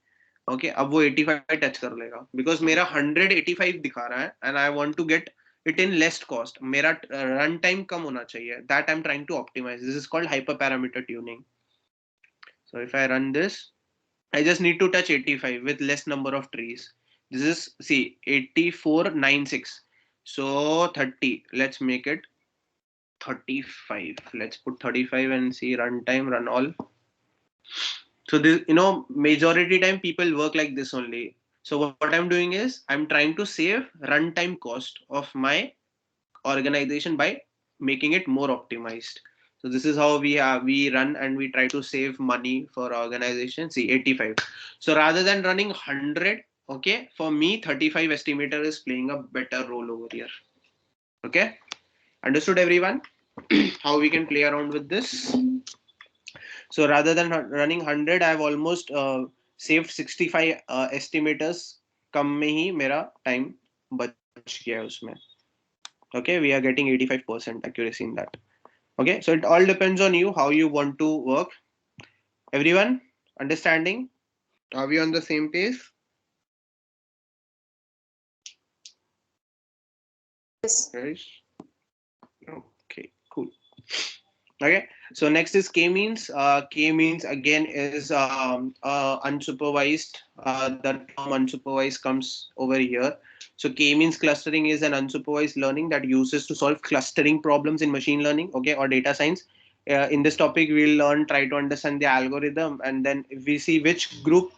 Okay, अब वो 85 touch कर लेगा, because मेरा 185 दिखा रहा है and I want to get it in less cost. मेरा run time कम होना चाहिए. That I'm trying to optimize. This is called hyperparameter tuning. So if I run this, I just need to touch 85 with less number of trees. This is, see, 8496. So 30. Let's make it 35. Let's put 35 and see runtime, run all. So this, majority time people work like this only. So what I'm doing is I'm trying to save runtime cost of my organization by making it more optimized. So this is how we run and we try to save money for organization. See 85. So rather than running 100, okay, for me 35 estimator is playing a better role over here. Okay, understood everyone? How we can play around with this. So rather than running 100, I have almost saved 65 estimators. कम में ही मेरा time बच गया उसमें. Okay, we are getting 85% accuracy in that. Okay, so it all depends on you how you want to work. Everyone understanding? Are we on the same page? Yes. Guys? Okay, cool. Okay, so next is k-means. K-means again is unsupervised. The term unsupervised comes over here. So k-means clustering is an unsupervised learning that uses to solve clustering problems in machine learning, okay, or data science. In this topic, we'll try to understand the algorithm, and then if we see which group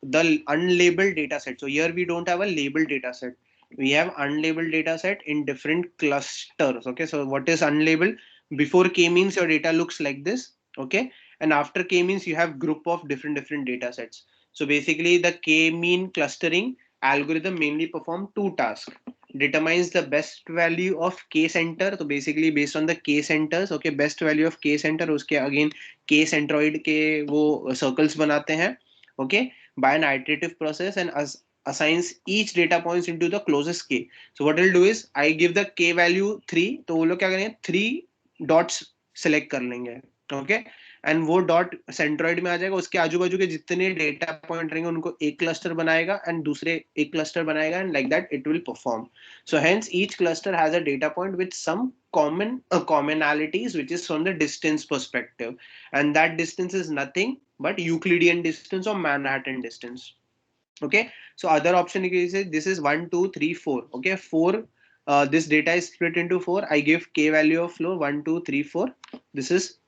the unlabeled data set. So here we don't have a labeled data set. We have unlabeled data set in different clusters. Okay, so what is unlabeled? Before k-means your data looks like this. Okay, and after k-means you have group of different data sets. So basically the k-mean clustering algorithm mainly perform two tasks. Determines the best value of k center. So basically based on the k centers, okay, best value of k center, उसके again k centroid के वो circles बनाते हैं. Okay, by an iterative process and assigns each data points into the closest k. So what I'll do is I give the k value 3, तो वो लोग क्या करेंगे 3 dots select कर लेंगे. Okay, एंड वो डॉट सेंट्रॉइड में आ जाएगा, उसके आजू बाजू के जितने डेटा पॉइंट रहेंगे उनको एक क्लस्टर बनाएगा एंड दूसरे एक क्लस्टर बनाएगा and like that it will perform. So hence each cluster has a data point with some commonalities which is from the distance perspective, and that distance is nothing but Euclidean distance or Manhattan distance. Okay, so other option is this is 1 2 3 4. Okay, 4, this data is split into 4. I give k value of floor 1 2 3 4. This is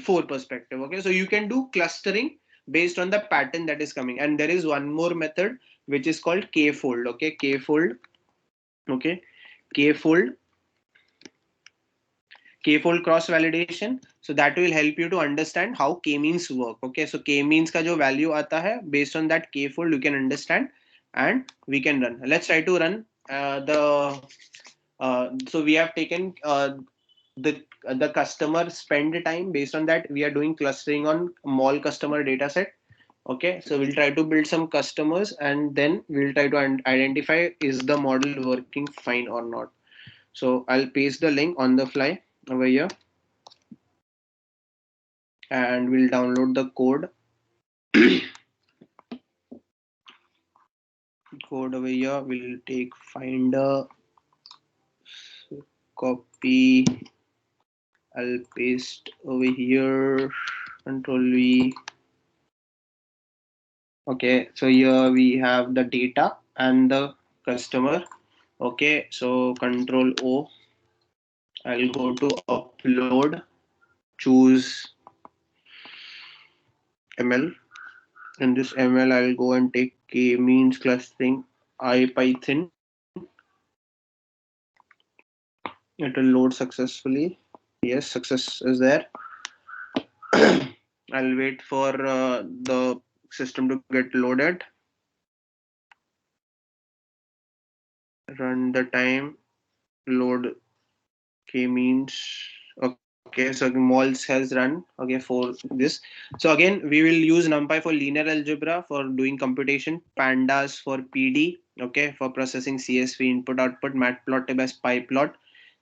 4 perspective. Okay, so you can do clustering based on the pattern that is coming, and there is one more method which is called k fold. Okay, k fold. Okay, k fold, k fold cross validation. So that will help you to understand how k means work. Okay, so k means का जो value आता है, based on that k fold you can understand and we can run. Let's try to run so we have taken the customer spend time. Based on that we are doing clustering on mall customer data set. Okay, so we'll try to build some customers and then we'll try to identify is the model working fine or not. So I'll paste the link on the fly over here and we'll download the code. Code over here. We'll take finder, copy. I'll paste over here. Control V. Okay, so here we have the data and the customer. Okay, so Control O. I'll go to upload. Choose ML. In this ML, I'll go and take k-means clustering IPython. It will load successfully. Yes, success is there. I'll wait for the system to get loaded. Run the time. Load k-means. Okay, so mols has run. Okay, for this. So again, we will use NumPy for linear algebra for doing computation. Pandas for PD. Okay, for processing CSV input output. Matplotlib as pyplot.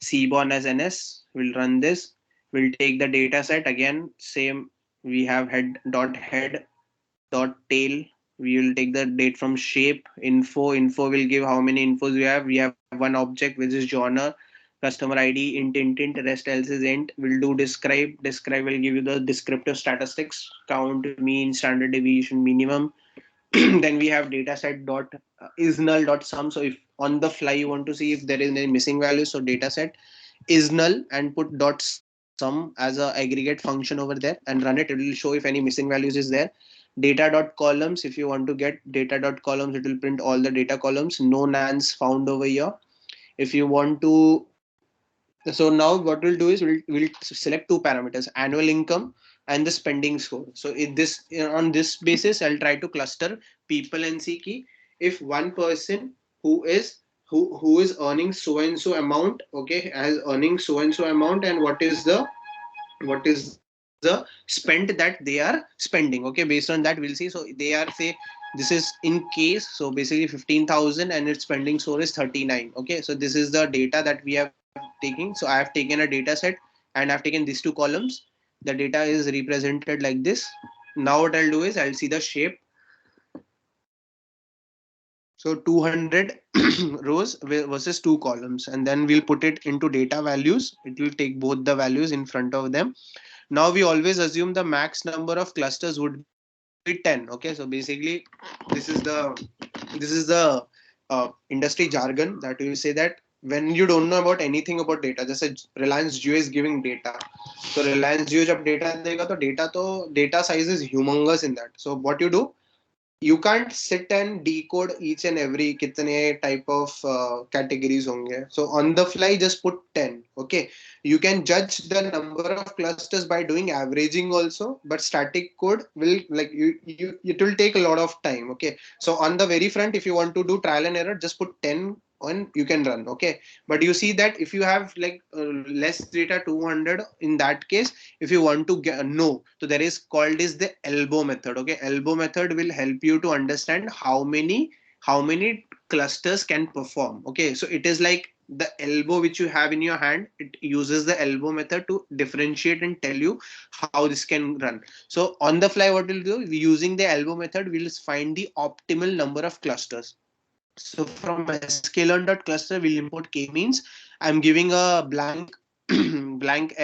Seaborn as NS. We'll run this. We'll take the data set again. Same. We have head dot tail. We will take the date from shape. Info will give how many infos we have. We have one object which is genre, customer ID, int, rest else is int. We'll do describe will give you the descriptive statistics, count, mean, standard deviation, minimum. Then we have dataset dot is null dot sum. So if on the fly you want to see if there is any missing value, so dataset is null and put dot sum as a aggregate function over there and run it. It will show if any missing values is there. Data dot columns, if you want to get data dot columns, it will print all the data columns. No nans found over here. If you want to, so now what we'll do is we'll select two parameters, annual income and the spending score. So in this, on this basis I'll try to cluster people and see key if one person who is earning so and so amount, okay, as earning so and so amount, and what is the the spend that they are spending. Okay, based on that we'll see. So they are, say, this is in case, so basically 15,000 and its spending source is 39. Okay, so this is the data that we have taken. So I have taken a data set and I've taken these two columns. The data is represented like this. Now what I'll do is I'll see the shape. So 200 rows versus two columns, and then we'll put it into data values. It will take both the values in front of them. Now we always assume the max number of clusters would be 10. Okay, so basically this is the industry jargon that we say that when you don't know about anything about data, just a Reliance Jio is giving data. So Reliance Jio जब data देगा तो data size is humongous in that. So what you do, you can't sit and decode each and every kitne type of categories honge. So on the fly just put 10. Okay, you can judge the number of clusters by doing averaging also, but static code will, like, you it will take a lot of time. Okay, so on the very front, if you want to do trial and error, just put 10 on, you can run. Okay, but you see that if you have like less data, 200, in that case, if you want to know, so there is called is the elbow method. Okay, elbow method will help you to understand how many clusters can perform. Okay, so it is like the elbow which you have in your hand, it uses the elbow method to differentiate and tell you how this can run. So on the fly, what we'll do, using the elbow method, we'll find the optimal number of clusters. So from sklearn.cluster, we'll import k-means. I'm giving a blank blank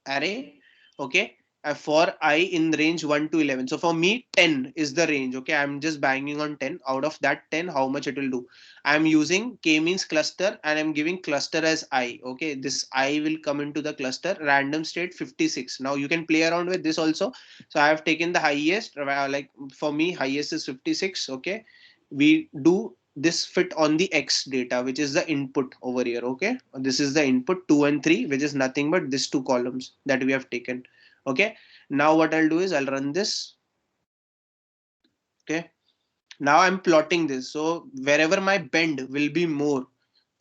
array. Okay, for I in range 1 to 11. So for me, 10 is the range. Okay, I'm just banging on 10. Out of that 10, how much it will do? I'm using k-means cluster and I'm giving cluster as I. Okay, this I will come into the cluster, random state 56. Now you can play around with this also. So I have taken the highest, like for me, highest is 56. Okay, we do this fit on the X data, which is the input over here. Okay, this is the input 2 and 3, which is nothing but these two columns that we have taken. Okay, now what I'll do is I'll run this. Okay, now I'm plotting this. So wherever my bend will be more,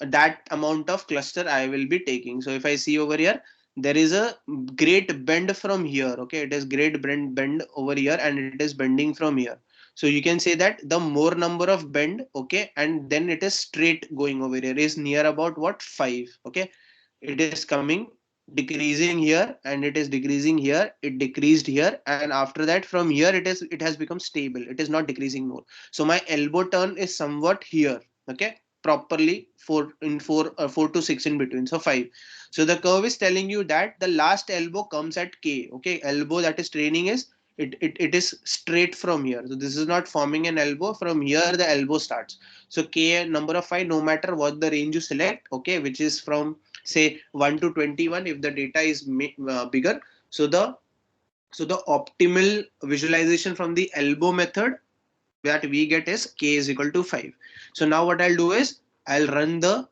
that amount of cluster I will be taking. So if I see over here, there is a great bend from here. Okay, it is great bend over here and it is bending from here. So you can say that the more number of bend, okay, and then it is straight going over here, is near about what, 5. Okay, it is coming decreasing here and it is decreasing here, it decreased here, and after that from here it has become stable, it is not decreasing more. So my elbow turn is somewhat here. Okay, properly 4 to 6 in between, so 5. So the curve is telling you that the last elbow comes at k. Okay, elbow that is training is it is straight from here. So this is not forming an elbow, from here the elbow starts. So k number of 5, no matter what the range you select, okay, which is from say 1 to 21 if the data is bigger. So the optimal visualization from the elbow method that we get is k is equal to 5. So now what I'll do is I'll run the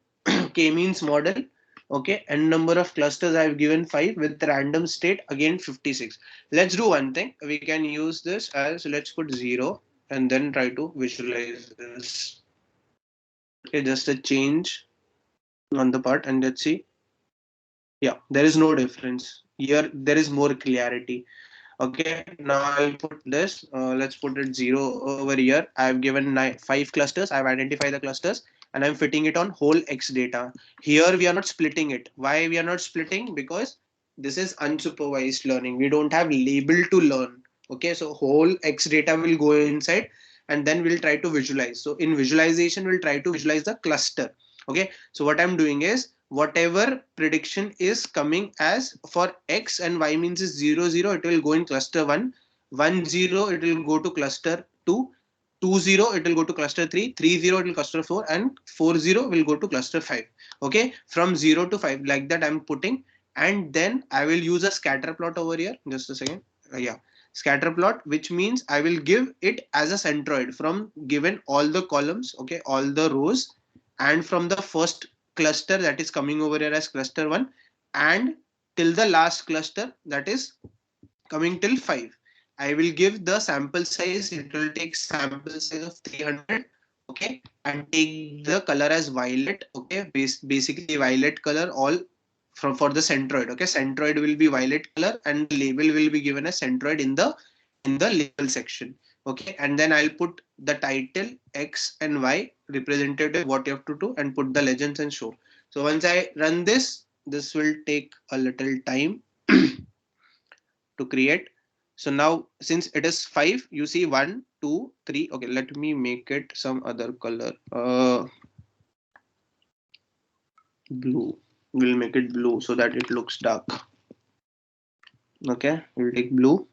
k-means model. Okay, n number of clusters I've given 5 with random state again 56. Let's do one thing. We can use this as, let's put 0 and then try to visualize this. Okay, just a change on the part and let's see. Yeah, there is no difference here. There is more clarity. Okay, now I'll put this. Let's put it 0 over here. I've given 5 clusters. I've identified the clusters and I'm fitting it on whole X data. Here we are not splitting it. Why we are not splitting? Because this is unsupervised learning. We don't have label to learn. Okay, so whole X data will go inside and then we'll try to visualize. So in visualization, we'll try to visualize the cluster. Okay, so what I'm doing is whatever prediction is coming as for X and Y means is 0 0, it will go in cluster 1, 1 0 it will go to cluster 2, 2 0 it will go to cluster 3, 3 0 it will cluster 4, and 4 0 will go to cluster 5. Okay, from 0 to 5 like that I'm putting, and then I will use a scatter plot over here. Just a second. Yeah, scatter plot, which means I will give it as a centroid from given all the columns, okay, all the rows, and from the first cluster that is coming over here as cluster 1 and till the last cluster that is coming till 5. I will give the sample size. It will take sample size of 300. Okay, and take the color as violet. Okay, basically violet color all for the centroid. Okay, centroid will be violet color and the label will be given as centroid in the label section. Okay, and then I'll put the title X and Y representative, what you have to do, and put the legends and show. So once I run this will take a little time to create. So now since it is 5, you see 1, 2, 3. Okay, let me make it some other color. Blue. We'll make it blue so that it looks dark. Okay, we'll take blue.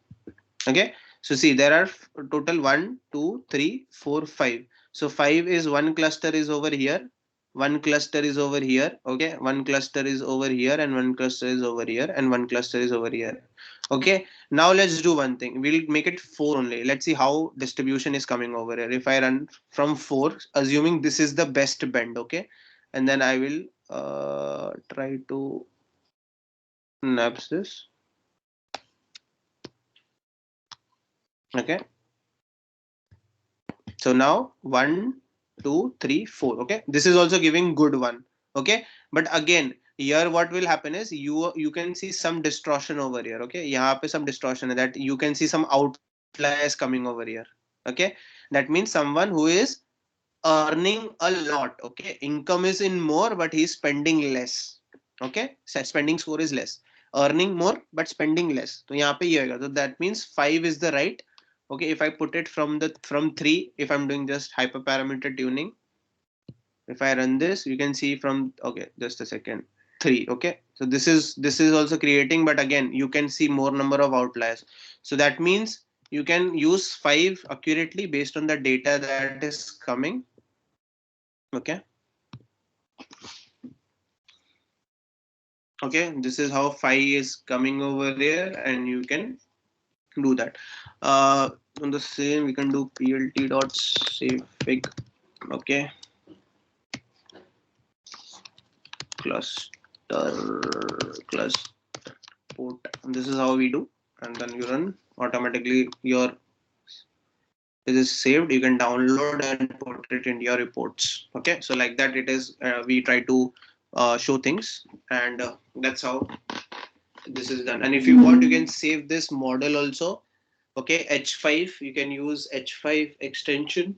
Okay, so see there are total 1, 2, 3, 4, 5. So 5 is one cluster is over here, one cluster is over here. Okay, one cluster is over here, and one cluster is over here, and one cluster is over here. Okay, now let's do one thing. We'll make it 4 only. Let's see how distribution is coming over here. If I run from 4, assuming this is the best bend. Okay, and then I will try to naps this. Okay, so now 1, 2, 3, 4. Okay, this is also giving good one. Okay, but again here what will happen is you can see some distortion over here. Okay, यहाँ पे some distortion that you can see some outliers coming over here. Okay, that means someone who is earning a lot. Okay, income is in more but he's spending less. Okay, so spending score is less, earning more but spending less. So यहाँ पे ये होगा. So that means 5 is the right. Okay, if I put it from 3, if I'm doing just hyperparameter tuning, if I run this, you can see from, okay, just a second, 3. Okay, so this is also creating, but again you can see more number of outliers. So that means you can use 5 accurately based on the data that is coming. Okay, okay, this is how 5 is coming over there, and you can do that. On the same, we can do plt dot save fig. Okay, cluster port, and this is how we do, and then you run automatically. Your it is saved, you can download and put it into your reports. Okay, so like that it is, we try to show things, and that's how this is done. And if you want, you can save this model also. Okay, h5, you can use h5 extension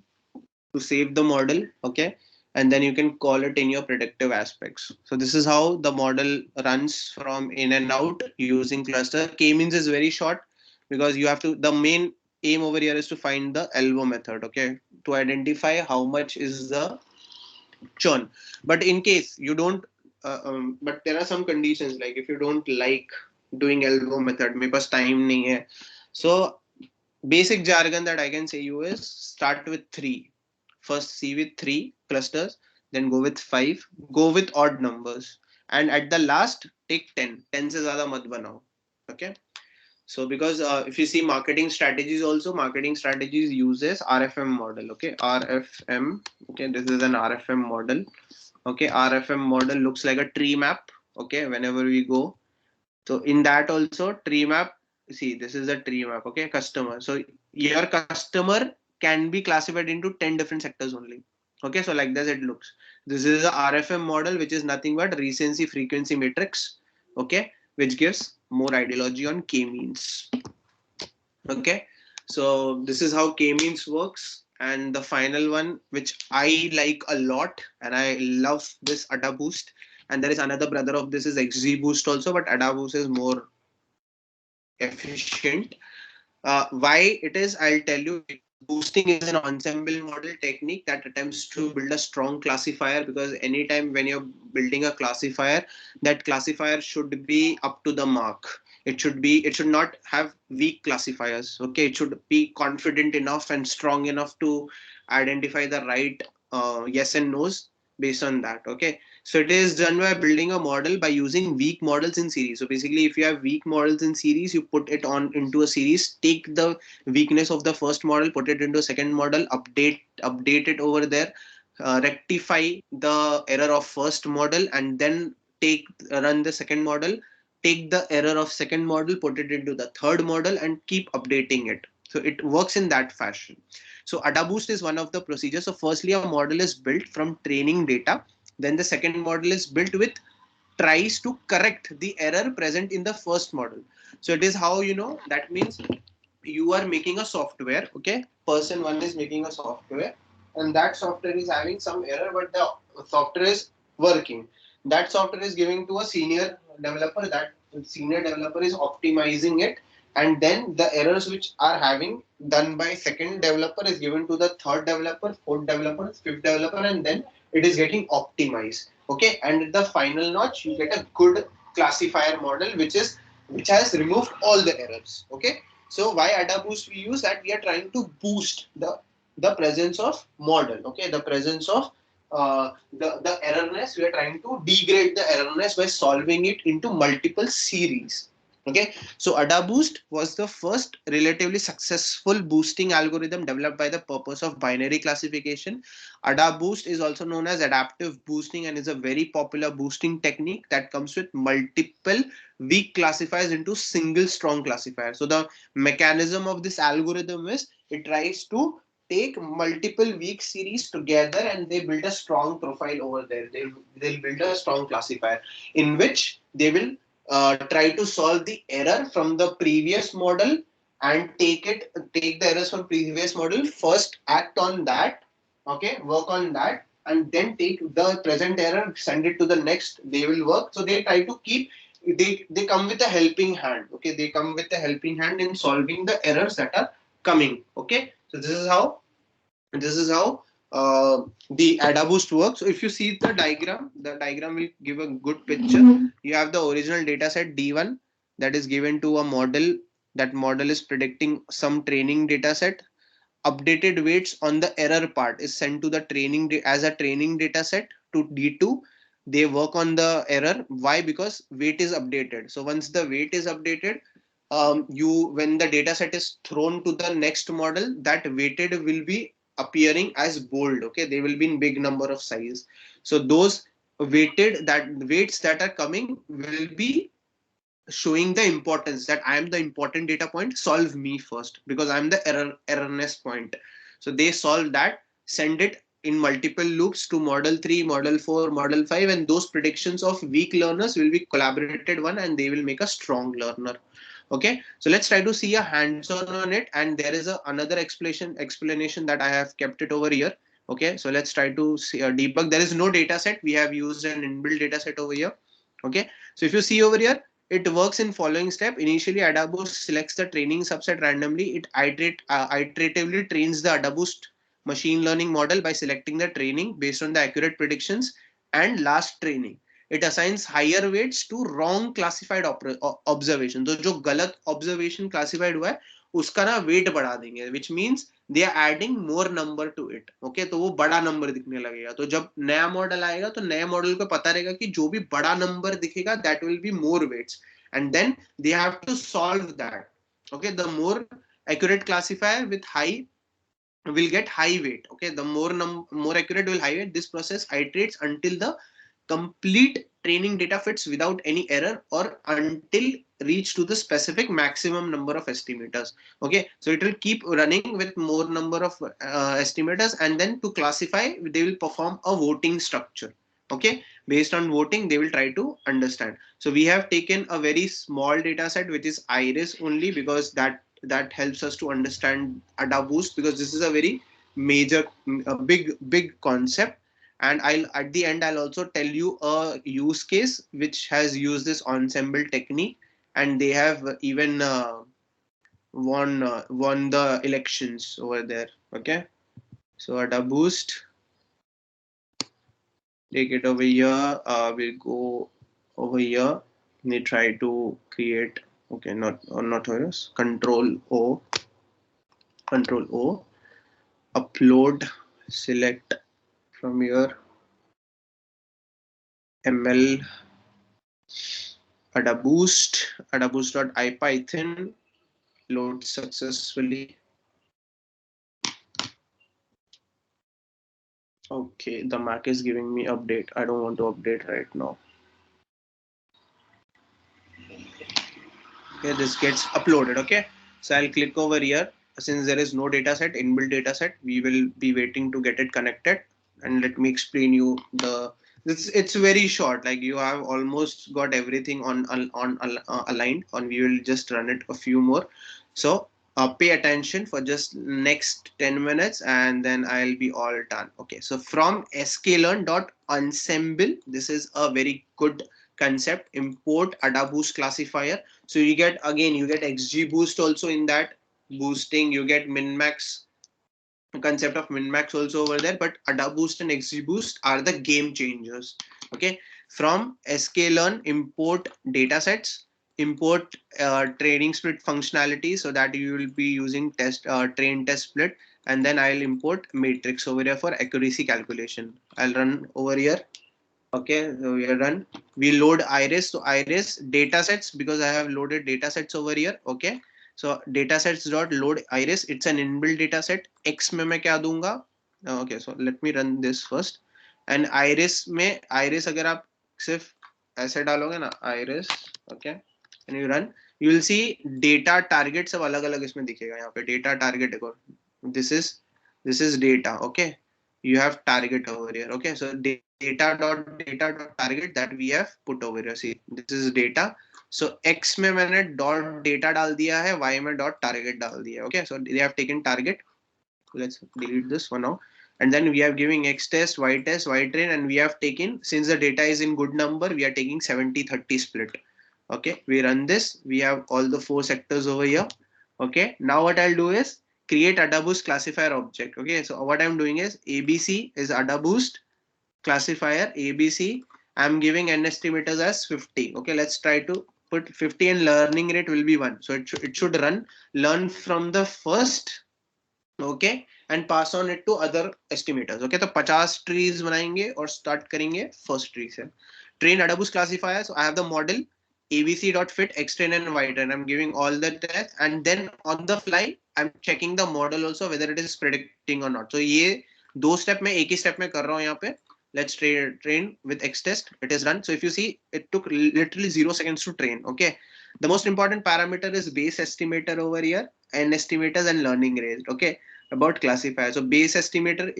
to save the model. Okay, and then you can call it in your predictive aspects. So this is how the model runs from in and out using cluster. K-means is very short because you have to, the main aim over here is to find the elbow method. Okay, to identify how much is the churn. But in case you don't, but there are some conditions, like if you don't like doing elbow method, मेरे पास time नहीं है. So basic jargon that I can say you is start with 3. First see with 3 clusters, then go with 5, go with odd numbers, and at the last take 10. 10 से ज़्यादा मत बनाओ. Okay. So because if you see marketing strategies also, marketing strategies uses RFM model. Okay, RFM. Okay, this is an RFM model. Okay, RFM model looks like a tree map. Okay, whenever we go, so in that also tree map, see this is a tree map. Okay, customer. So your customer can be classified into 10 different sectors only. Okay, so like this it looks. This is a RFM model, which is nothing but recency frequency matrix. Okay, which gives more ideology on k-means. Okay, so this is how k-means works. And the final one, which I like a lot, and I love this ADA boost. And there is another brother of this is XZ boost also, but ADA boost is more efficient. Why it is, I'll tell you. Boosting is an ensemble model technique that attempts to build a strong classifier, because anytime when you're building a classifier, that classifier should be up to the mark. It should not have weak classifiers. Okay, it should be confident enough and strong enough to identify the right yes and no's based on that. Okay, so it is done by building a model by using weak models in series. So basically, if you have weak models in series, you put it on into a series, take the weakness of the first model, put it into a second model, update it over there, rectify the error of first model, and then run the second model, take the error of second model, put it into the third model, and keep updating it. So it works in that fashion. So ADA boost is one of the procedures. So firstly, a model is built from training data. Then the second model is built with tries to correct the error present in the first model. So it is how, that means you are making a software, okay? Person one is making a software, and that software is having some error, but the software is working. That software is giving to a senior developer. That senior developer is optimizing it, and then the errors which are having done by second developer is given to the third developer, fourth developer, fifth developer, and then it is getting optimized. Okay, and at the final notch, you get a good classifier model, which has removed all the errors. Okay, so why ADA boost we use? That we are trying to boost the presence of model. Okay, the presence of the errorness. We are trying to degrade the errorness by solving it into multiple series. Okay, so ADA boost was the first relatively successful boosting algorithm developed by the purpose of binary classification. ADA boost is also known as adaptive boosting and is a very popular boosting technique that comes with multiple weak classifiers into single strong classifier. So the mechanism of this algorithm is it tries to take multiple weak series together and they build a strong profile over there. They'll build a strong classifier in which they will try to solve the error from the previous model and take the errors from previous model, first act on that, okay, work on that, and then take the present error, send it to the next, they will work. So they try to keep, they come with a helping hand. Okay, they come with a helping hand in solving the errors that are coming. Okay, so this is how the ADA boost works. So if you see the diagram will give a good picture. You have the original data set D1 that is given to a model. That model is predicting some training data set. Updated weights on the error part is sent to the training as a training data set to D2. They work on the error. Why? Because weight is updated. So once the weight is updated, when the data set is thrown to the next model, that weighted will be appearing as bold. Okay, they will be in big number of size. So those weights that are coming will be showing the importance, that I am the important data point, solve me first because I'm the errorness point. So they solve that, send it in multiple loops to model 3, model 4, model 5, and those predictions of weak learners will be collaborated one and they will make a strong learner. Okay, so let's try to see a hands-on on it, and there is another explanation that I have kept it over here. Okay, so let's try to see debug. There is no data set, we have used an inbuilt data set over here. Okay, so if you see over here, it works in following step. Initially, AdaBoost selects the training subset randomly. It iteratively trains the AdaBoost machine learning model by selecting the training based on the accurate predictions and last training. It assigns higher weights to wrong classified observation. तो जो गलत observation classified हुआ है उसका ना weight बढ़ा देंगे, which means they are adding more number to it. Okay, तो वो बड़ा number दिखने लगेगा. तो जब नया मॉडल आएगा तो नए मॉडल को पता रहेगा कि जो भी बड़ा number दिखेगा that will be more weights, and then they have to solve that. Okay, the more accurate classifier with high will get high weight. Okay, the more accurate will high weight. This process iterates until the complete training data fits without any error or until reach to the specific maximum number of estimators. Okay, so it will keep running with more number of estimators, and then to classify they will perform a voting structure. Okay, based on voting they will try to understand. So we have taken a very small data set which is iris only, because that helps us to understand AdaBoost, because this is a very major a big concept. And I'll at the end I'll also tell you a use case which has used this ensemble technique, and they have even won the elections over there. Okay, so AdaBoost, take it over here. We'll go over here. We try to create, okay, not over, control O, upload, select from here ml adaboost.ipython, load successfully. Okay, the Mac is giving me update. I don't want to update right now. Okay, this gets uploaded. Okay, so I'll click over here. Since there is no data set, inbuilt data set, we will be waiting to get it connected. And let me explain you the It's very short. Like you have almost got everything on aligned. On we will just run it a few more. So pay attention for just next 10 minutes, and then I'll be all done. Okay. So from sklearn.ensemble, this is a very good concept. Import AdaBoost classifier. So you get again you get XGBoost also in that boosting. You get minmax concept of minmax also over there, but AdaBoost and XGBoost are the game changers. Okay, from sklearn import datasets, import training split functionality, so that you will be using test train test split, and then I'll import matrix over here for accuracy calculation. I'll run over here. Okay, so we are done. We load iris. So iris datasets, because I have loaded datasets over here. Okay, so datasets dot load iris. It's an inbuilt dataset. X में मैं क्या दूंगा? Okay, so let me run this first. And iris में iris अगर आप सिर्फ ऐसे डालोगे ना iris, okay, and you run, you will see data target सब अलग अलग इसमें दिखेगा यहाँ पे data target देखो. This is data. Okay, you have target over here. Okay, so data.data.target that we have put over here. See, this is data. So x में मैंने dot data डाल दिया है, y में dot target डाल दिया है. Okay, so they have taken target. Let's delete this for now. And then we are giving x test, y train, and we have taken, since the data is in good number, we are taking 70-30 split. Okay, we run this. We have all the 4 sectors over here. Okay, now what I'll do is create AdaBoost classifier object. Okay, so what I'm doing is ABC is AdaBoost classifier ABC. I'm giving n estimators as 50. Okay, let's try to put 50, and learning rate will be 1. So it should learn from the first. Okay, and pass on it to other estimators. Okay, तो 50 trees बनाएंगे और start करेंगे first tree से. Train AdaBoost classifier. So I have the model abc.fit xtrain and ytrain. I'm giving all the tests, and then on the fly I'm checking the model also whether it is predicting or not. So ये दो step में एक ही step में कर रहा हूँ यहाँ पे. Let's train with x test. It is run. So if you see, it took literally 0 seconds to train. Okay, the most important parameter is base estimator over here, and estimators and learning rate. Okay, about classifier. So base estimator,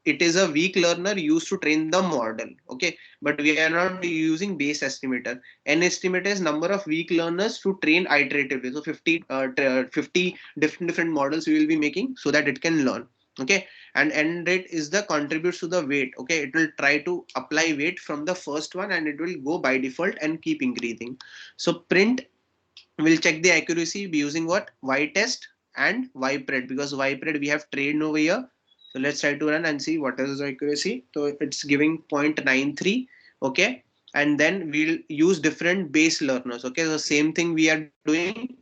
it is a weak learner used to train the model. Okay, but we are not using base estimator. N estimator is number of weak learners to train iteratively. So 50 different models we will be making so that it can learn. Okay, and n rate is the contributes to the weight. Okay, it will try to apply weight from the first one, and it will go by default and keep increasing. So print will check the accuracy by using what? Y test and ypred, because ypred we have trained over here. So let's try to run and see what is the accuracy. So it's giving 0.93. Okay, and then we'll use different base learners. Okay, so same thing we are doing.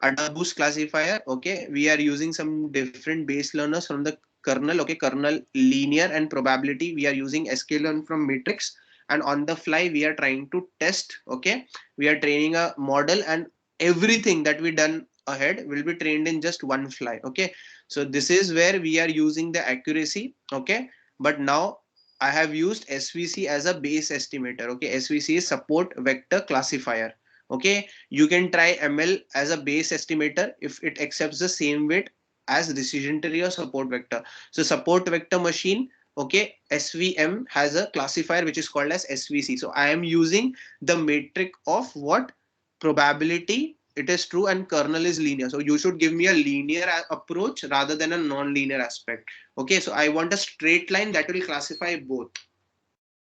AdaBoost classifier. Okay, we are using some different base learners from the kernel. Okay, kernel linear and probability. We are using sklearn from matrix, and on the fly we are trying to test. Okay, we are training a model, and everything that we done ahead will be trained in just one fly. Okay, so this is where we are using the accuracy. Okay, but now I have used SVC as a base estimator. Okay, SVC is support vector classifier. Okay, you can try ML as a base estimator if it accepts the same weight as decision tree or support vector. So support vector machine, okay, SVM has a classifier which is called as SVC. So I am using the metric of what? Probability, it is true, and kernel is linear. So you should give me a linear approach rather than a non-linear aspect. Okay, so I want a straight line that will classify both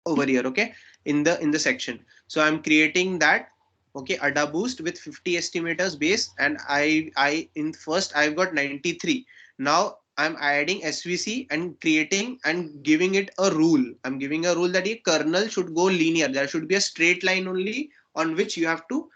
over here. Okay, in the section. So I'm creating that. Okay, AdaBoost with 50 estimators base, and I in first I've got 93. Now I'm adding SVC and creating and giving it a rule. I'm giving a rule that a kernel should go linear. There should be a straight line only on which you have to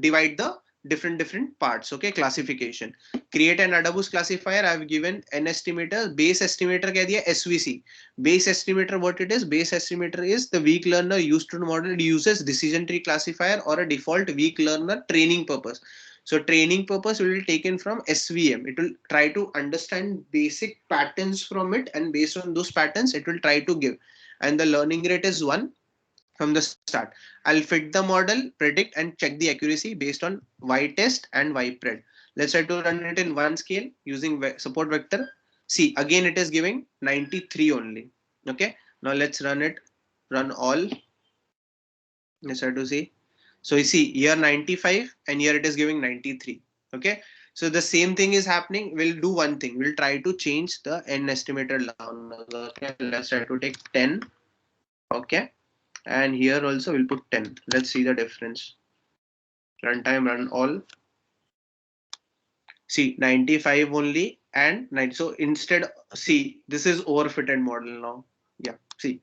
divide the different parts. Okay, classification. Create an AdaBoost classifier. I've given an estimator. Base estimator कह दिया SVC. Base estimator, what it is? Base estimator is the weak learner used to model. It uses decision tree classifier or a default weak learner training purpose. So training purpose will be taken from SVM. It will try to understand basic patterns from it, and based on those patterns, it will try to give. And the learning rate is 1 from the start. I'll fit the model, predict, and check the accuracy based on Y test and ypred. Let's try to run it in one scale using support vector. See, again it is giving 93 only. Okay, now let's run it run all. Let's try to see. So you see here 95 and here it is giving 93. Okay. So the same thing is happening. We'll do one thing. We'll try to change the n estimated learners. Okay. Let's try to take 10. Okay. And here also we'll put 10. Let's see the difference. Runtime run all. See 95 only and 90. So instead, see, this is overfitted model now. Yeah. See,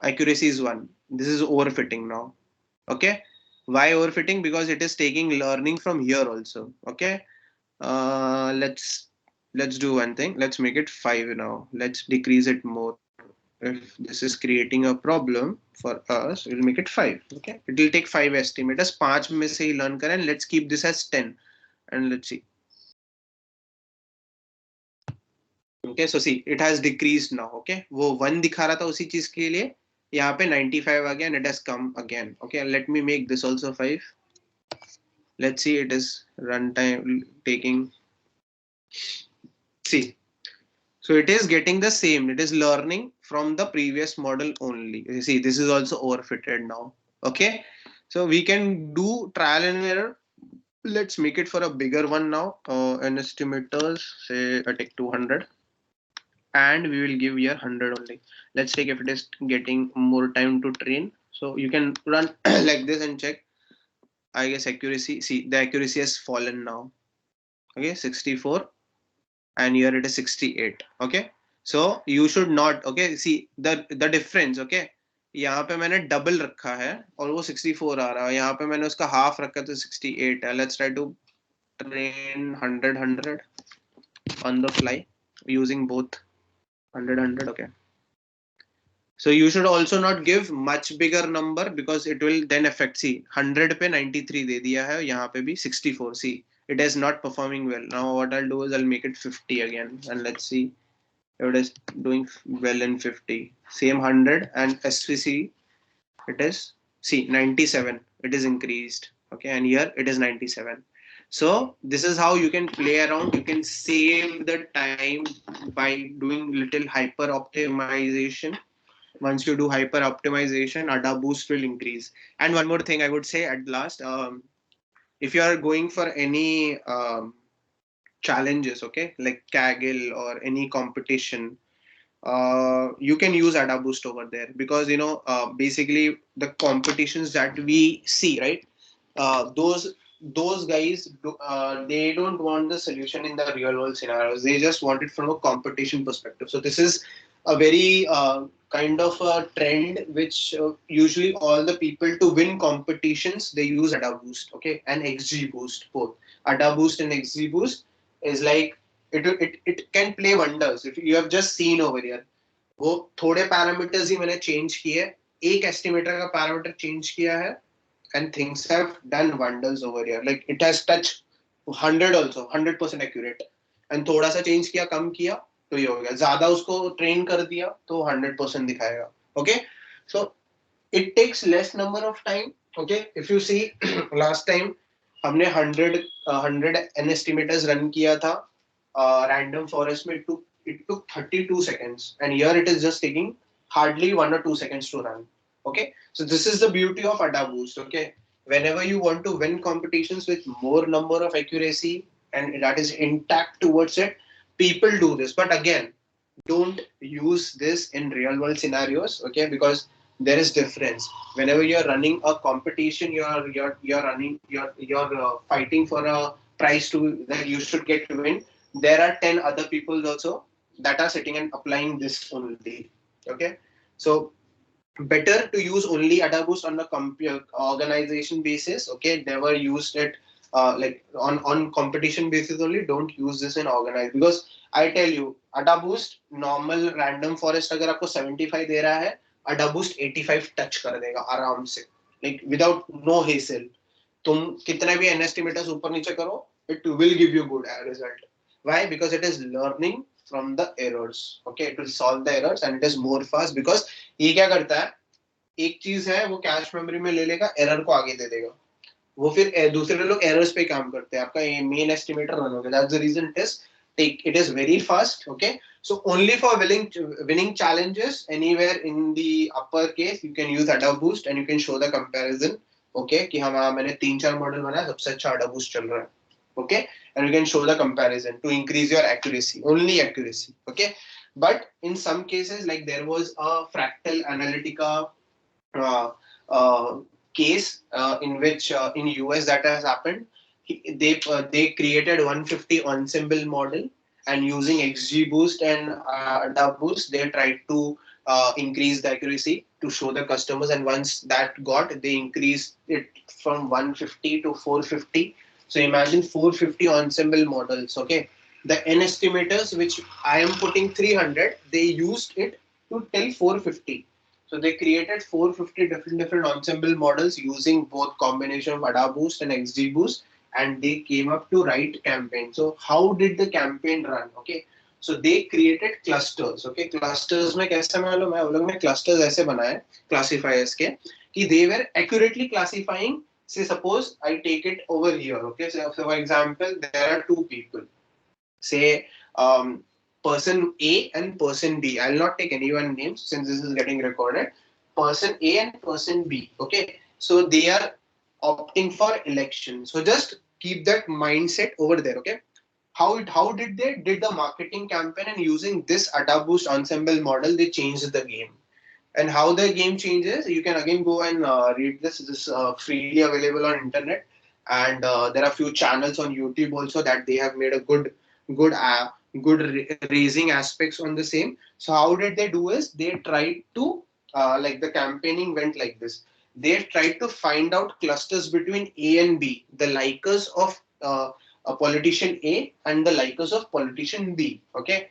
accuracy is 1. This is overfitting now. Okay. Why overfitting? Because it is taking learning from here also. Okay. Let's do one thing. Let's make it 5 now. Let's decrease it more. If this is creating a problem for us, we'll make it 5. Okay. It will take 5 estimators. 5 में से ही learn करें. Let's keep this as 10 and let's see. Okay, so see, it has decreased now. Okay, वो 1 दिखा रहा था उसी चीज के लिए, यहाँ पे 95 आ गया and it has come again. Okay, let me make this also 5. Let's see, it is runtime taking. See, so it is getting the same. It is learning from the previous model only. You see, this is also overfitted now. Okay, so we can do trial and error. Let's make it for a bigger one now. An estimators, say I take 200. And we will give here 100 only. Let's take if it is getting more time to train. So you can run like this and check. I guess accuracy. See, the accuracy has fallen now. Okay, 64 and here it is 68. Okay, so you should not. Okay, see the difference. Okay, यहाँ पे मैंने double रखा है और वो 64 आ रहा है. यहाँ पे मैंने उसका half रखा तो 68 है. Let's try to train 100 on the fly using both 100. Okay. So you should also not give much bigger number because it will then affect. See, 100 पे 93 दे दिया है, यहाँ पे भी 64. See, it is not performing well. Now what I'll do is I'll make it 50 again and let's see if it is doing well in 50. Same 100 and SVC it is, see, 97. It is increased. Okay, and here it is 97. So this is how you can play around. You can save the time by doing little hyper optimization. Once you do hyper optimization, ADA boost will increase. And one more thing I would say at last, if you are going for any challenges, okay, like Kaggle or any competition, you can use ADA boost over there because basically the competitions that we see, right? Those guys, they don't want the solution in the real world scenarios. They just want it from a competition perspective. So this is a very kind of a trend which usually all the people to win competitions they use ADA boost, okay, and XG boost both. ADA boost and XG boost is like it can play wonders. If you have just seen over here, वो थोड़े parameters ही मैंने change किए, एक estimator का parameter change किया है and things have done wonders over here. Like it has touched 100 also, 100% accurate. And थोड़ा सा चेंज किया, कम किया तो ये हो गया, ज्यादा उसको ट्रेन कर दिया तो 100% दिखाएगा. Okay, so it takes less number of time. Okay, if you see last time हमने 100 n estimators run किया था random forest में. It took 32 seconds and here it is just taking hardly 1 or 2 seconds to run. Okay, so this is the beauty of ADA boost. Okay, whenever you want to win competitions with more number of accuracy and that is intact towards it, people do this. But again, don't use this in real world scenarios. Okay, because there is difference. Whenever you're running a competition, you're running, you're fighting for a prize to that you should get to win. There are 10 other people also that are sitting and applying this only. Okay, so better to use only ADA boost on a organization basis. Okay, never used it like on competition basis only. Don't use this in organized, because I tell you ADA boost normal random forest अगर आपको 75 दे रहा है, ADA boost 85 touch कर देगा आराम से, like without no hassle. तुम कितने भी n estimators ऊपर नीचे करो, it will give you good result. Why? Because it is learning from the errors. Okay, it will solve the errors and it is more fast. Because ये क्या करता है, एक चीज है वो कैश मेमोरी में ले लेगा, एरर को आगे दे देगा, वो फिर दूसरे लोग एरर्स पे काम करते हैं, आपका मेन एस्टिमेटर रन हो गया. That's the reason it is it is very fast. Okay, so only for winning challenges anywhere in the upper case you can use ADA boost and you can show the comparison. Okay, कि हाँ मैंने 3-4 model बनाया सबसे अच्छा ADA boost चल रहा है. Okay, and you can show the comparison to increase your accuracy, only accuracy. Okay, but in some cases, like there was a Fractal Analytica uh, uh, case in which in US that has happened. They created 150 ensemble model, and using XGBoost and DABoost they tried to increase the accuracy to show the customers, and once that got, they increased it from 150 to 450. So imagine 450 ensemble models. Okay, the N estimators which I am putting 300, they used it to tell 450. So they created 450 different ensemble models using both combination of ADA boost and XG boost, and they came up to write campaign. So how did the campaign run? Okay, so they created clusters. Okay, clusters में कैसे मालूम है? वो लोग ने clusters ऐसे बनाए classifiers के कि they were accurately classifying. Say suppose I take it over here. Okay, so for example there are two people. Say person A and person B. I'll not take anyone's names since this is getting recorded. Person A and person B. Okay, so they are opting for election. So just keep that mindset over there. Okay, how did they did the marketing campaign, and using this ADA boost ensemble model they changed the game. And how the game changes, you can again go and read this. This is freely available on internet, and there are few channels on YouTube also that they have made a good raising aspects on the same. So how did they do is they tried to like the campaigning went like this. They tried to find out clusters between A and B, the likers of a politician A and the likers of politician B. Okay,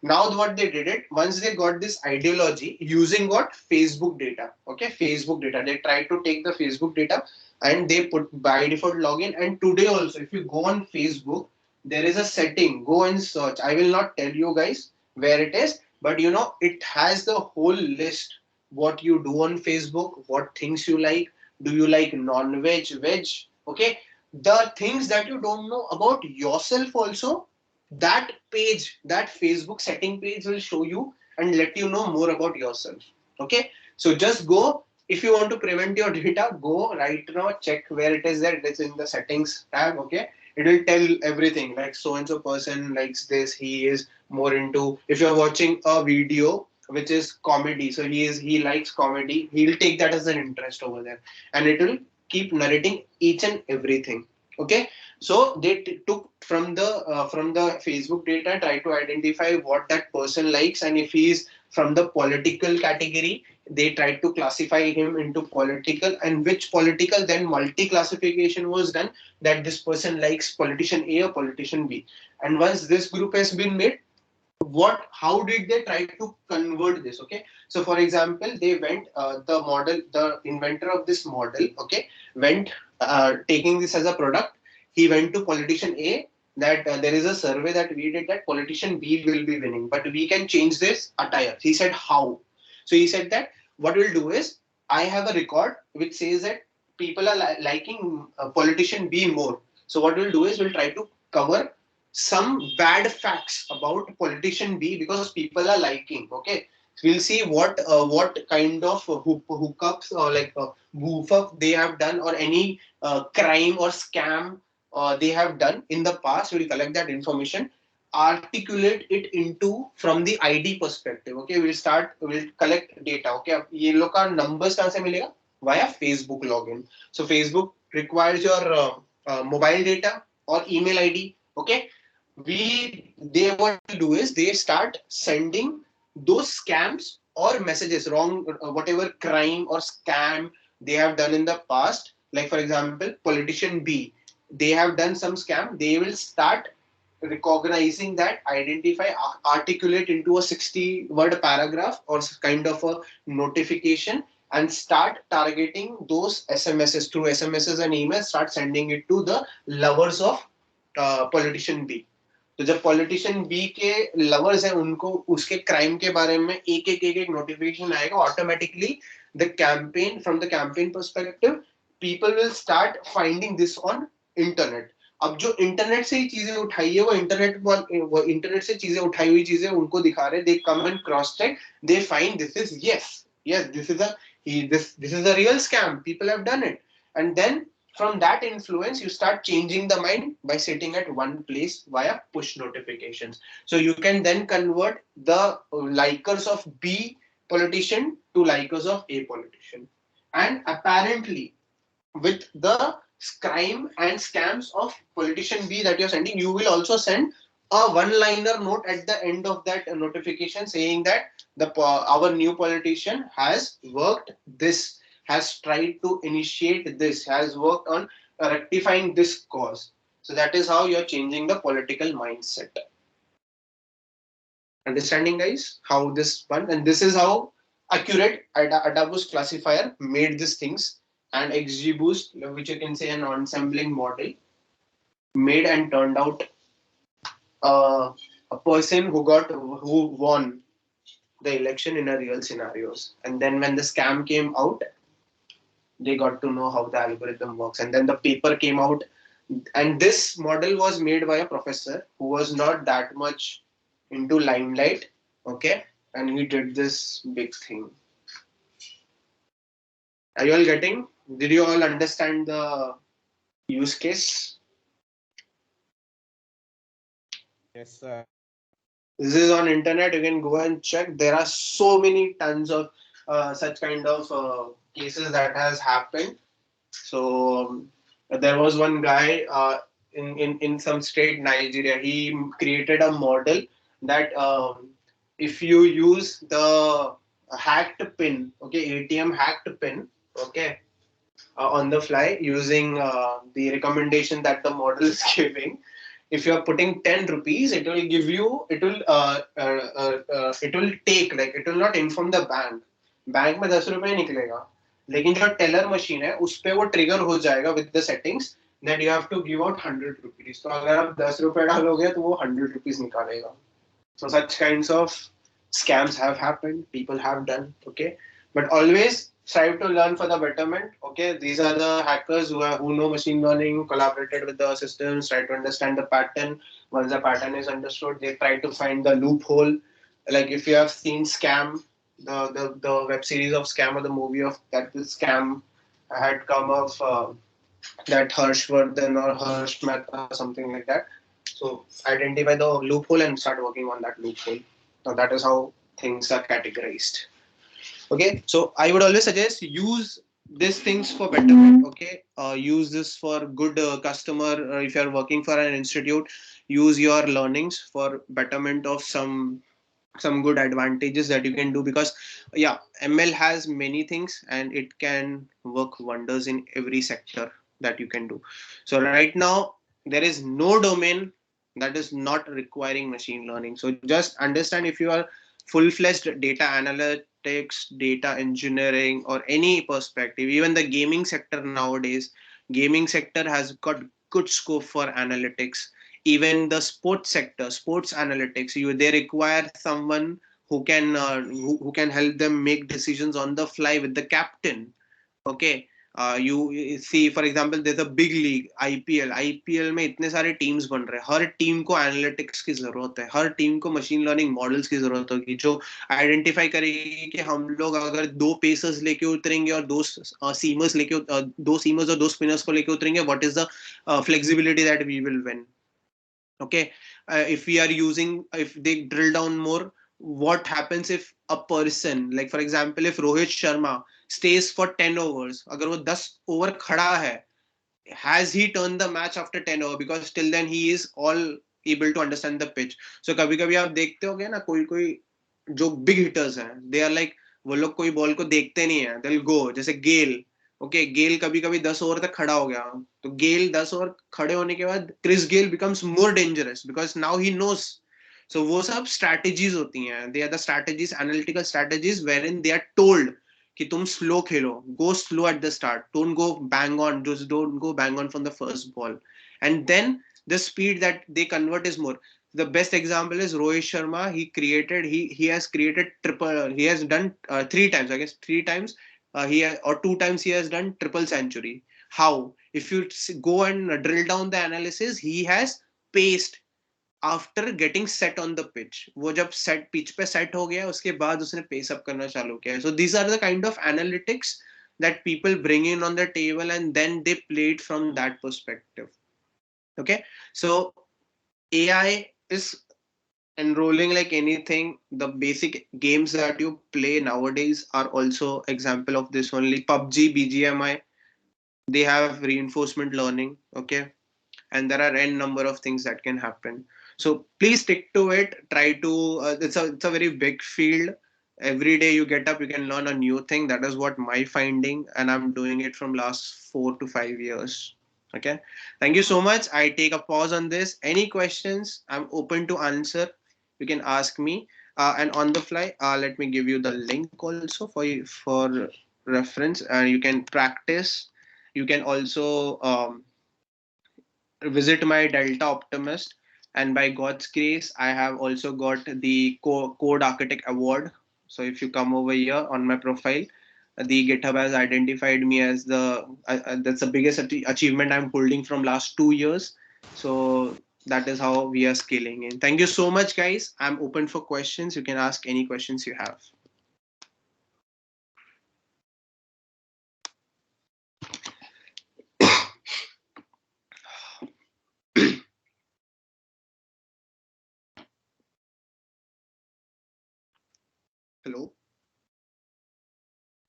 now what they did it, once they got this ideology using what Facebook data. Okay, Facebook data, they tried to take the Facebook data and they put by default login. And today also if you go on Facebook, there is a setting, go and search. I will not tell you guys where it is, but you know it has the whole list, what you do on Facebook, what things you like, do you like non-veg, veg. Okay, the things that you don't know about yourself also, that page, that Facebook setting page will show you and let you know more about yourself. Okay, so just go. If you want to prevent your data, go right now, check where it is there. It is in the settings tab. Okay, it will tell everything, like so and so person likes this, he is more into, if you're watching a video which is comedy, so he likes comedy, he'll take that as an interest over there, and it will keep narrating each and everything. Okay, so they took from the Facebook data, try to identify what that person likes, and if he is from the political category, they tried to classify him into political, and which political, then multi classification was done, that this person likes politician A or politician B. And once this group has been made, what how did they try to convert this? Okay, so for example they went the inventor of this model, okay, went taking this as a product. He went to politician A that there is a survey that we did that politician B will be winning, but we can change this attire. He said how? So he said that what we'll do is, I have a record which says that people are liking politician B more. So what we'll do is we'll try to cover some bad facts about politician B because people are liking. Okay, so we'll see what kind of hookups or like goof up they have done, or any crime or scam they have done in the past. We'll collect that information, articulate it into from the ID perspective. Okay, we'll collect data. Okay, अब ये लोग का numbers कहाँ से मिलेगा? Via Facebook login. So Facebook requires your mobile data or email ID. Okay, they what they do is they start sending those scams or messages, wrong whatever crime or scam they have done in the past. Like for example politician B, they have done some scam, they will start recognizing that, identify, articulate into a 60-word paragraph or kind of a notification, and start targeting those SMSs through SMSs and emails, start sending it to the lovers of politician B. तो जब politician B के lovers हैं उनको उसके crime के बारे में एक नोटिफिकेशन आएगा automatically. The campaign from the campaign perspective, people will start finding this on internet. अब जो इंटरनेट से ही चीजें उठाई है, वो इंटरनेट से चीजें उठाई हुई चीजें उनको दिखा रहे, they come and cross check, they find this is yes this is a real scam, people have done it. And then from that influence you start changing the mind by sitting at one place via push notifications. So you can then convert the likers of B politician to likers of A politician. And apparently with the crime and scams of politician B that you're sending, you will also send a one-liner note at the end of that notification saying that our new politician has worked this, has tried to initiate this, has worked on rectifying this cause. So that is how you're changing the political mindset. Understanding, guys, how this one, and this is how accurate Adabus classifier made these things, and XGBoost, which you can say an ensembling model, made and turned out a person who won the election in a real scenarios. And then when the scam came out, they got to know how the algorithm works. And then the paper came out, and this model was made by a professor who was not that much into limelight, okay, and he did this big thing. Are you all getting? Did you all understand the use case? Yes, sir. This is on internet. You can go and check. There are so many tons of such kind of cases that has happened. So there was one guy in some state Nigeria. He created a model that if you use the hacked pin, okay, ATM hacked pin, okay, on the fly using the recommendation that the model is giving. If you are putting 10 rupees, it will give you, it will take, like, it will not inform the bank. Bank में 10 रुपए निकलेगा, लेकिन जो teller machine है उस पे वो trigger हो जाएगा with the settings that you have to give out 100 rupees. तो अगर आप 10 रुपए डालोगे तो वो 100 रुपीज निकालेगा. So such kinds of scams have happened, people have done, okay. But always strive to learn for the betterment, okay. These are the hackers who know machine learning, who collaborated with the systems, try to understand the pattern. Once the pattern is understood, they try to find the loophole. Like if you have seen Scam, the web series of Scam, or the movie of that, the Scam had come of that Harshvardhan or Harsh Mehta, something like that. So identify the loophole and start working on that loophole. So that is how things are categorized. Okay, so I would always suggest use these things for betterment. Okay, use this for good customer. If you are working for an institute, use your learnings for betterment of some good advantages that you can do, because yeah, ML has many things and it can work wonders in every sector that you can do. So right now there is no domain that is not requiring machine learning. So just understand, if you are full-fledged data analytics, data engineering, or any perspective, even the gaming sector nowadays, gaming sector has got good scope for analytics. Even the sports sector, sports analytics, they require someone who can help them make decisions on the fly with the captain. Okay, you see, for example, there's a big league IPL में इतने सारे teams बन रहे हैं. हर team को analytics की जरूरत है, हर टीम को मशीन लर्निंग मॉडल्स की जरूरत होगी जो आइडेंटिफाई करेगी कि हम लोग अगर दो पेसर्स लेके उतरेंगे और दो सीमर्स और दो स्पिनर्स को लेके उतरेंगे, what is the flexibility that we will win. Okay, if we are using, if they drill down more, what happens if a person, like for example, if Rohit Sharma stays for 10 overs, agar wo 10 over khada hai, has he turned the match after 10 over? Because till then he is all able to understand the pitch. So कभी कभी आप देखते होगे ना, कोई कोई जो big hitters हैं, दे आर लाइक, वो लोग कोई बॉल को देखते नहीं है, दे विल गो. जैसे गेल, ओके, गेल कभी कभी 10 ओवर तक खड़ा हो गया, तो गेल 10 ओवर खड़े होने के बाद Chris Gayle becomes more dangerous because now he knows. So वो सब स्ट्रैटेजीज होती हैं, they are the strategies, analytical strategies where in they are told कि तुम स्लो खेलो, go slow at the start, don't go bang on, just don't go bang on from the first ball, and then the speed that they convert is more. The best example is Rohit Sharma. He has created triple. He has done 3 times, I guess 3 times. Or 2 times he has done triple century. How? If you go and drill down the analysis, he has paced after getting set on the pitch. वो जब set pitch पे set हो गया उसके बाद उसने pace up करना चालू किया. So these are the kind of analytics that people bring in on the table and then they play it from that perspective. Okay, so AI is enrolling like anything. The basic games that you play nowadays are also example of this only. PUBG, BGMI, they have reinforcement learning. Okay, and there are n number of things that can happen. So please stick to it. Try to it's a very big field. Every day you get up you can learn a new thing. That is what my finding, and I'm doing it from last 4 to 5 years. Okay, thank you so much. I take a pause on this. Any questions, I'm open to answer. You can ask me. And on the fly, let me give you the link also for reference, and you can practice. You can also visit my Delta Optimist, and by God's grace, I have also got the Code Architect Award. So if you come over here on my profile, the GitHub has identified me as the that's the biggest achievement I'm holding from last 2 years. So that is how we are scaling in. Thank you so much, guys. I'm open for questions. You can ask any questions you have. Hello,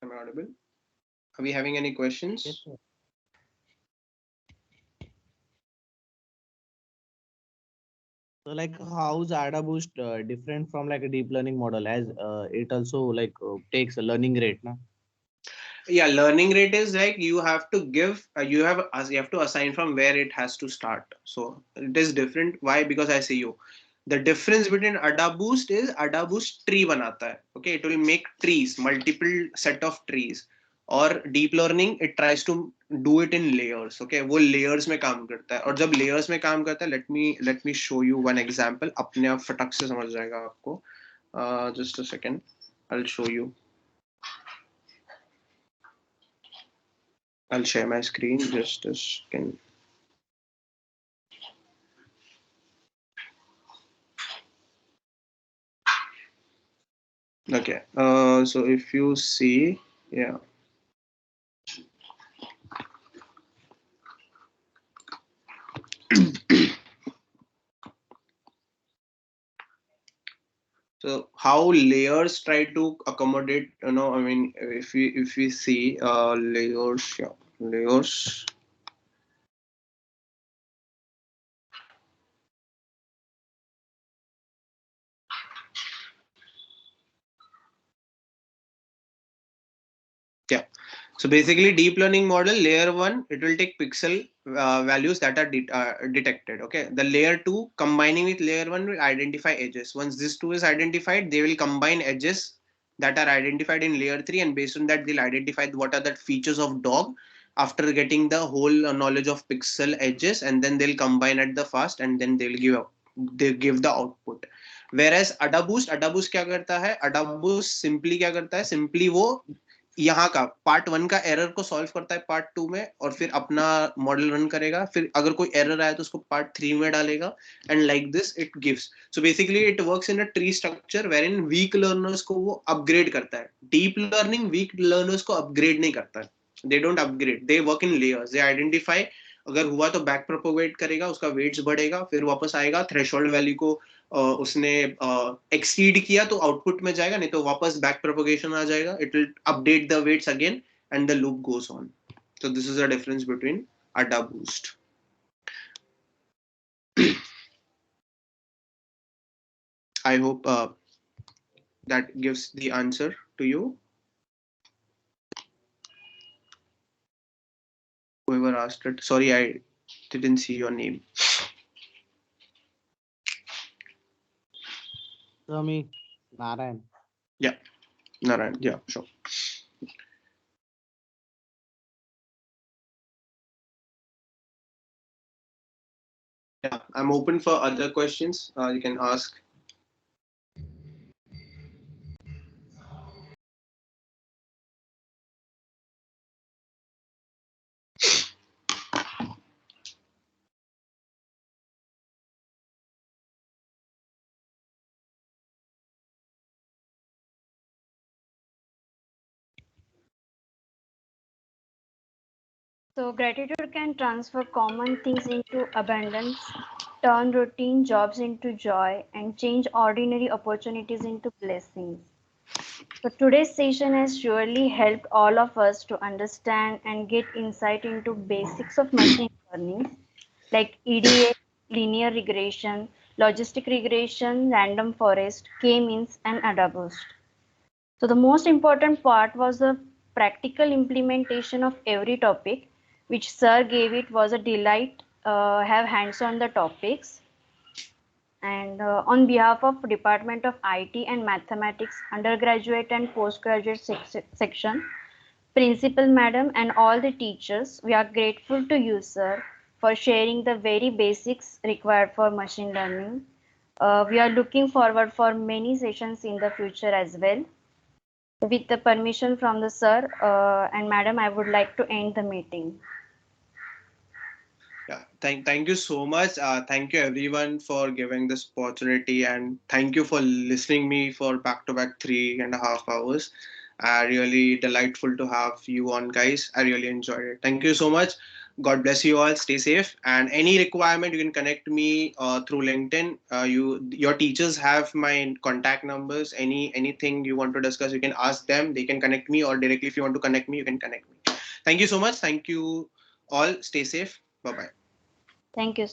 am I audible? Are we having any questions? Yes, sir. So like how's ADA boost different from like a deep learning model, as it also like takes a learning rate, na? Yeah, learning rate is like you have to give you have to assign from where it has to start. So it is different. Why? Because I say you, the difference between ADA boost is ADA boost tree banata hai. Okay, it will make trees, multiple set of trees. Or deep learning, it tries to do it in layers. Okay, वो layers में काम करता है. और जब layers में काम करता है, let me show you one example. अपने आप फटक से समझ जाएगा आपको. Just a second, I'll show you. I'll share my screen just a second. Okay, so if you see, yeah. So how layers try to accommodate, I mean, if we see layers, yeah, layers. Yeah. So basically, deep learning model layer one, it will take pixel values that are detected. Okay. The layer two combining with layer one will identify edges. Once this two is identified, they will combine edges that are identified in layer three, and based on that, they'll identify what are the features of dog after getting the whole knowledge of pixel edges, and then they'll combine at the fast, and then they give the output. Whereas अडाबूस्ट क्या करता है? अडाबूस्ट simply क्या करता है? Simply वो यहाँ का part one का एरर को सॉल्व करता है पार्ट टू में, और फिर अपना मॉडल रन करेगा. फिर अगर कोई एरर आया तो उसको पार्ट थ्री में डालेगा, and like this it gives. So basically it works in a tree structure where in weak learners को वो अपग्रेड करता है. डीप लर्निंग वीक लर्नर्स को अपग्रेड नहीं करता है. They don't upgrade, they work in layers. They identify, अगर हुआ तो बैक प्रोपोगेट करेगा, उसका वेट्स बढ़ेगा, फिर वापस आएगा, थ्रेशोल्ड वैल्यू को उसने एक्सीड किया तो आउटपुट में जाएगा, नहीं तो वापस बैक प्रोपोगेशन आ जाएगा. It will update the weights again and the loop goes on. So this is the difference between ADA boost. I hope that gives the answer to you. Whoever asked it, sorry, I didn't see your name. Swami Narayan. Yeah, Narayan. Yeah, sure. Yeah, I'm open for other questions. You can ask. So, gratitude can transfer common things into abundance, turn routine jobs into joy, and change ordinary opportunities into blessings. So, today's session has surely helped all of us to understand and get insight into basics of machine learning like EDA, linear regression, logistic regression, random forest, k-means, and AdaBoost. So the most important part was the practical implementation of every topic, which Sir gave. It was a delight have hands on the topics. And on behalf of Department of IT and Mathematics, undergraduate and postgraduate section, Principal Madam and all the teachers, we are grateful to you, sir, for sharing the very basics required for machine learning. We are looking forward for many sessions in the future as well. With the permission from the sir and madam, I would like to end the meeting. Yeah, thank you so much. Thank you everyone for giving this opportunity, and thank you for listening me for back to back 3.5 hours. Really delightful to have you on, guys. I really enjoyed it. Thank you so much. God bless you all. Stay safe. And any requirement, you can connect me through LinkedIn. Your teachers have my contact numbers. Anything you want to discuss, you can ask them. They can connect me, or directly if you want to connect me, you can connect me. Thank you so much. Thank you all. Stay safe. Bye bye. Thank you,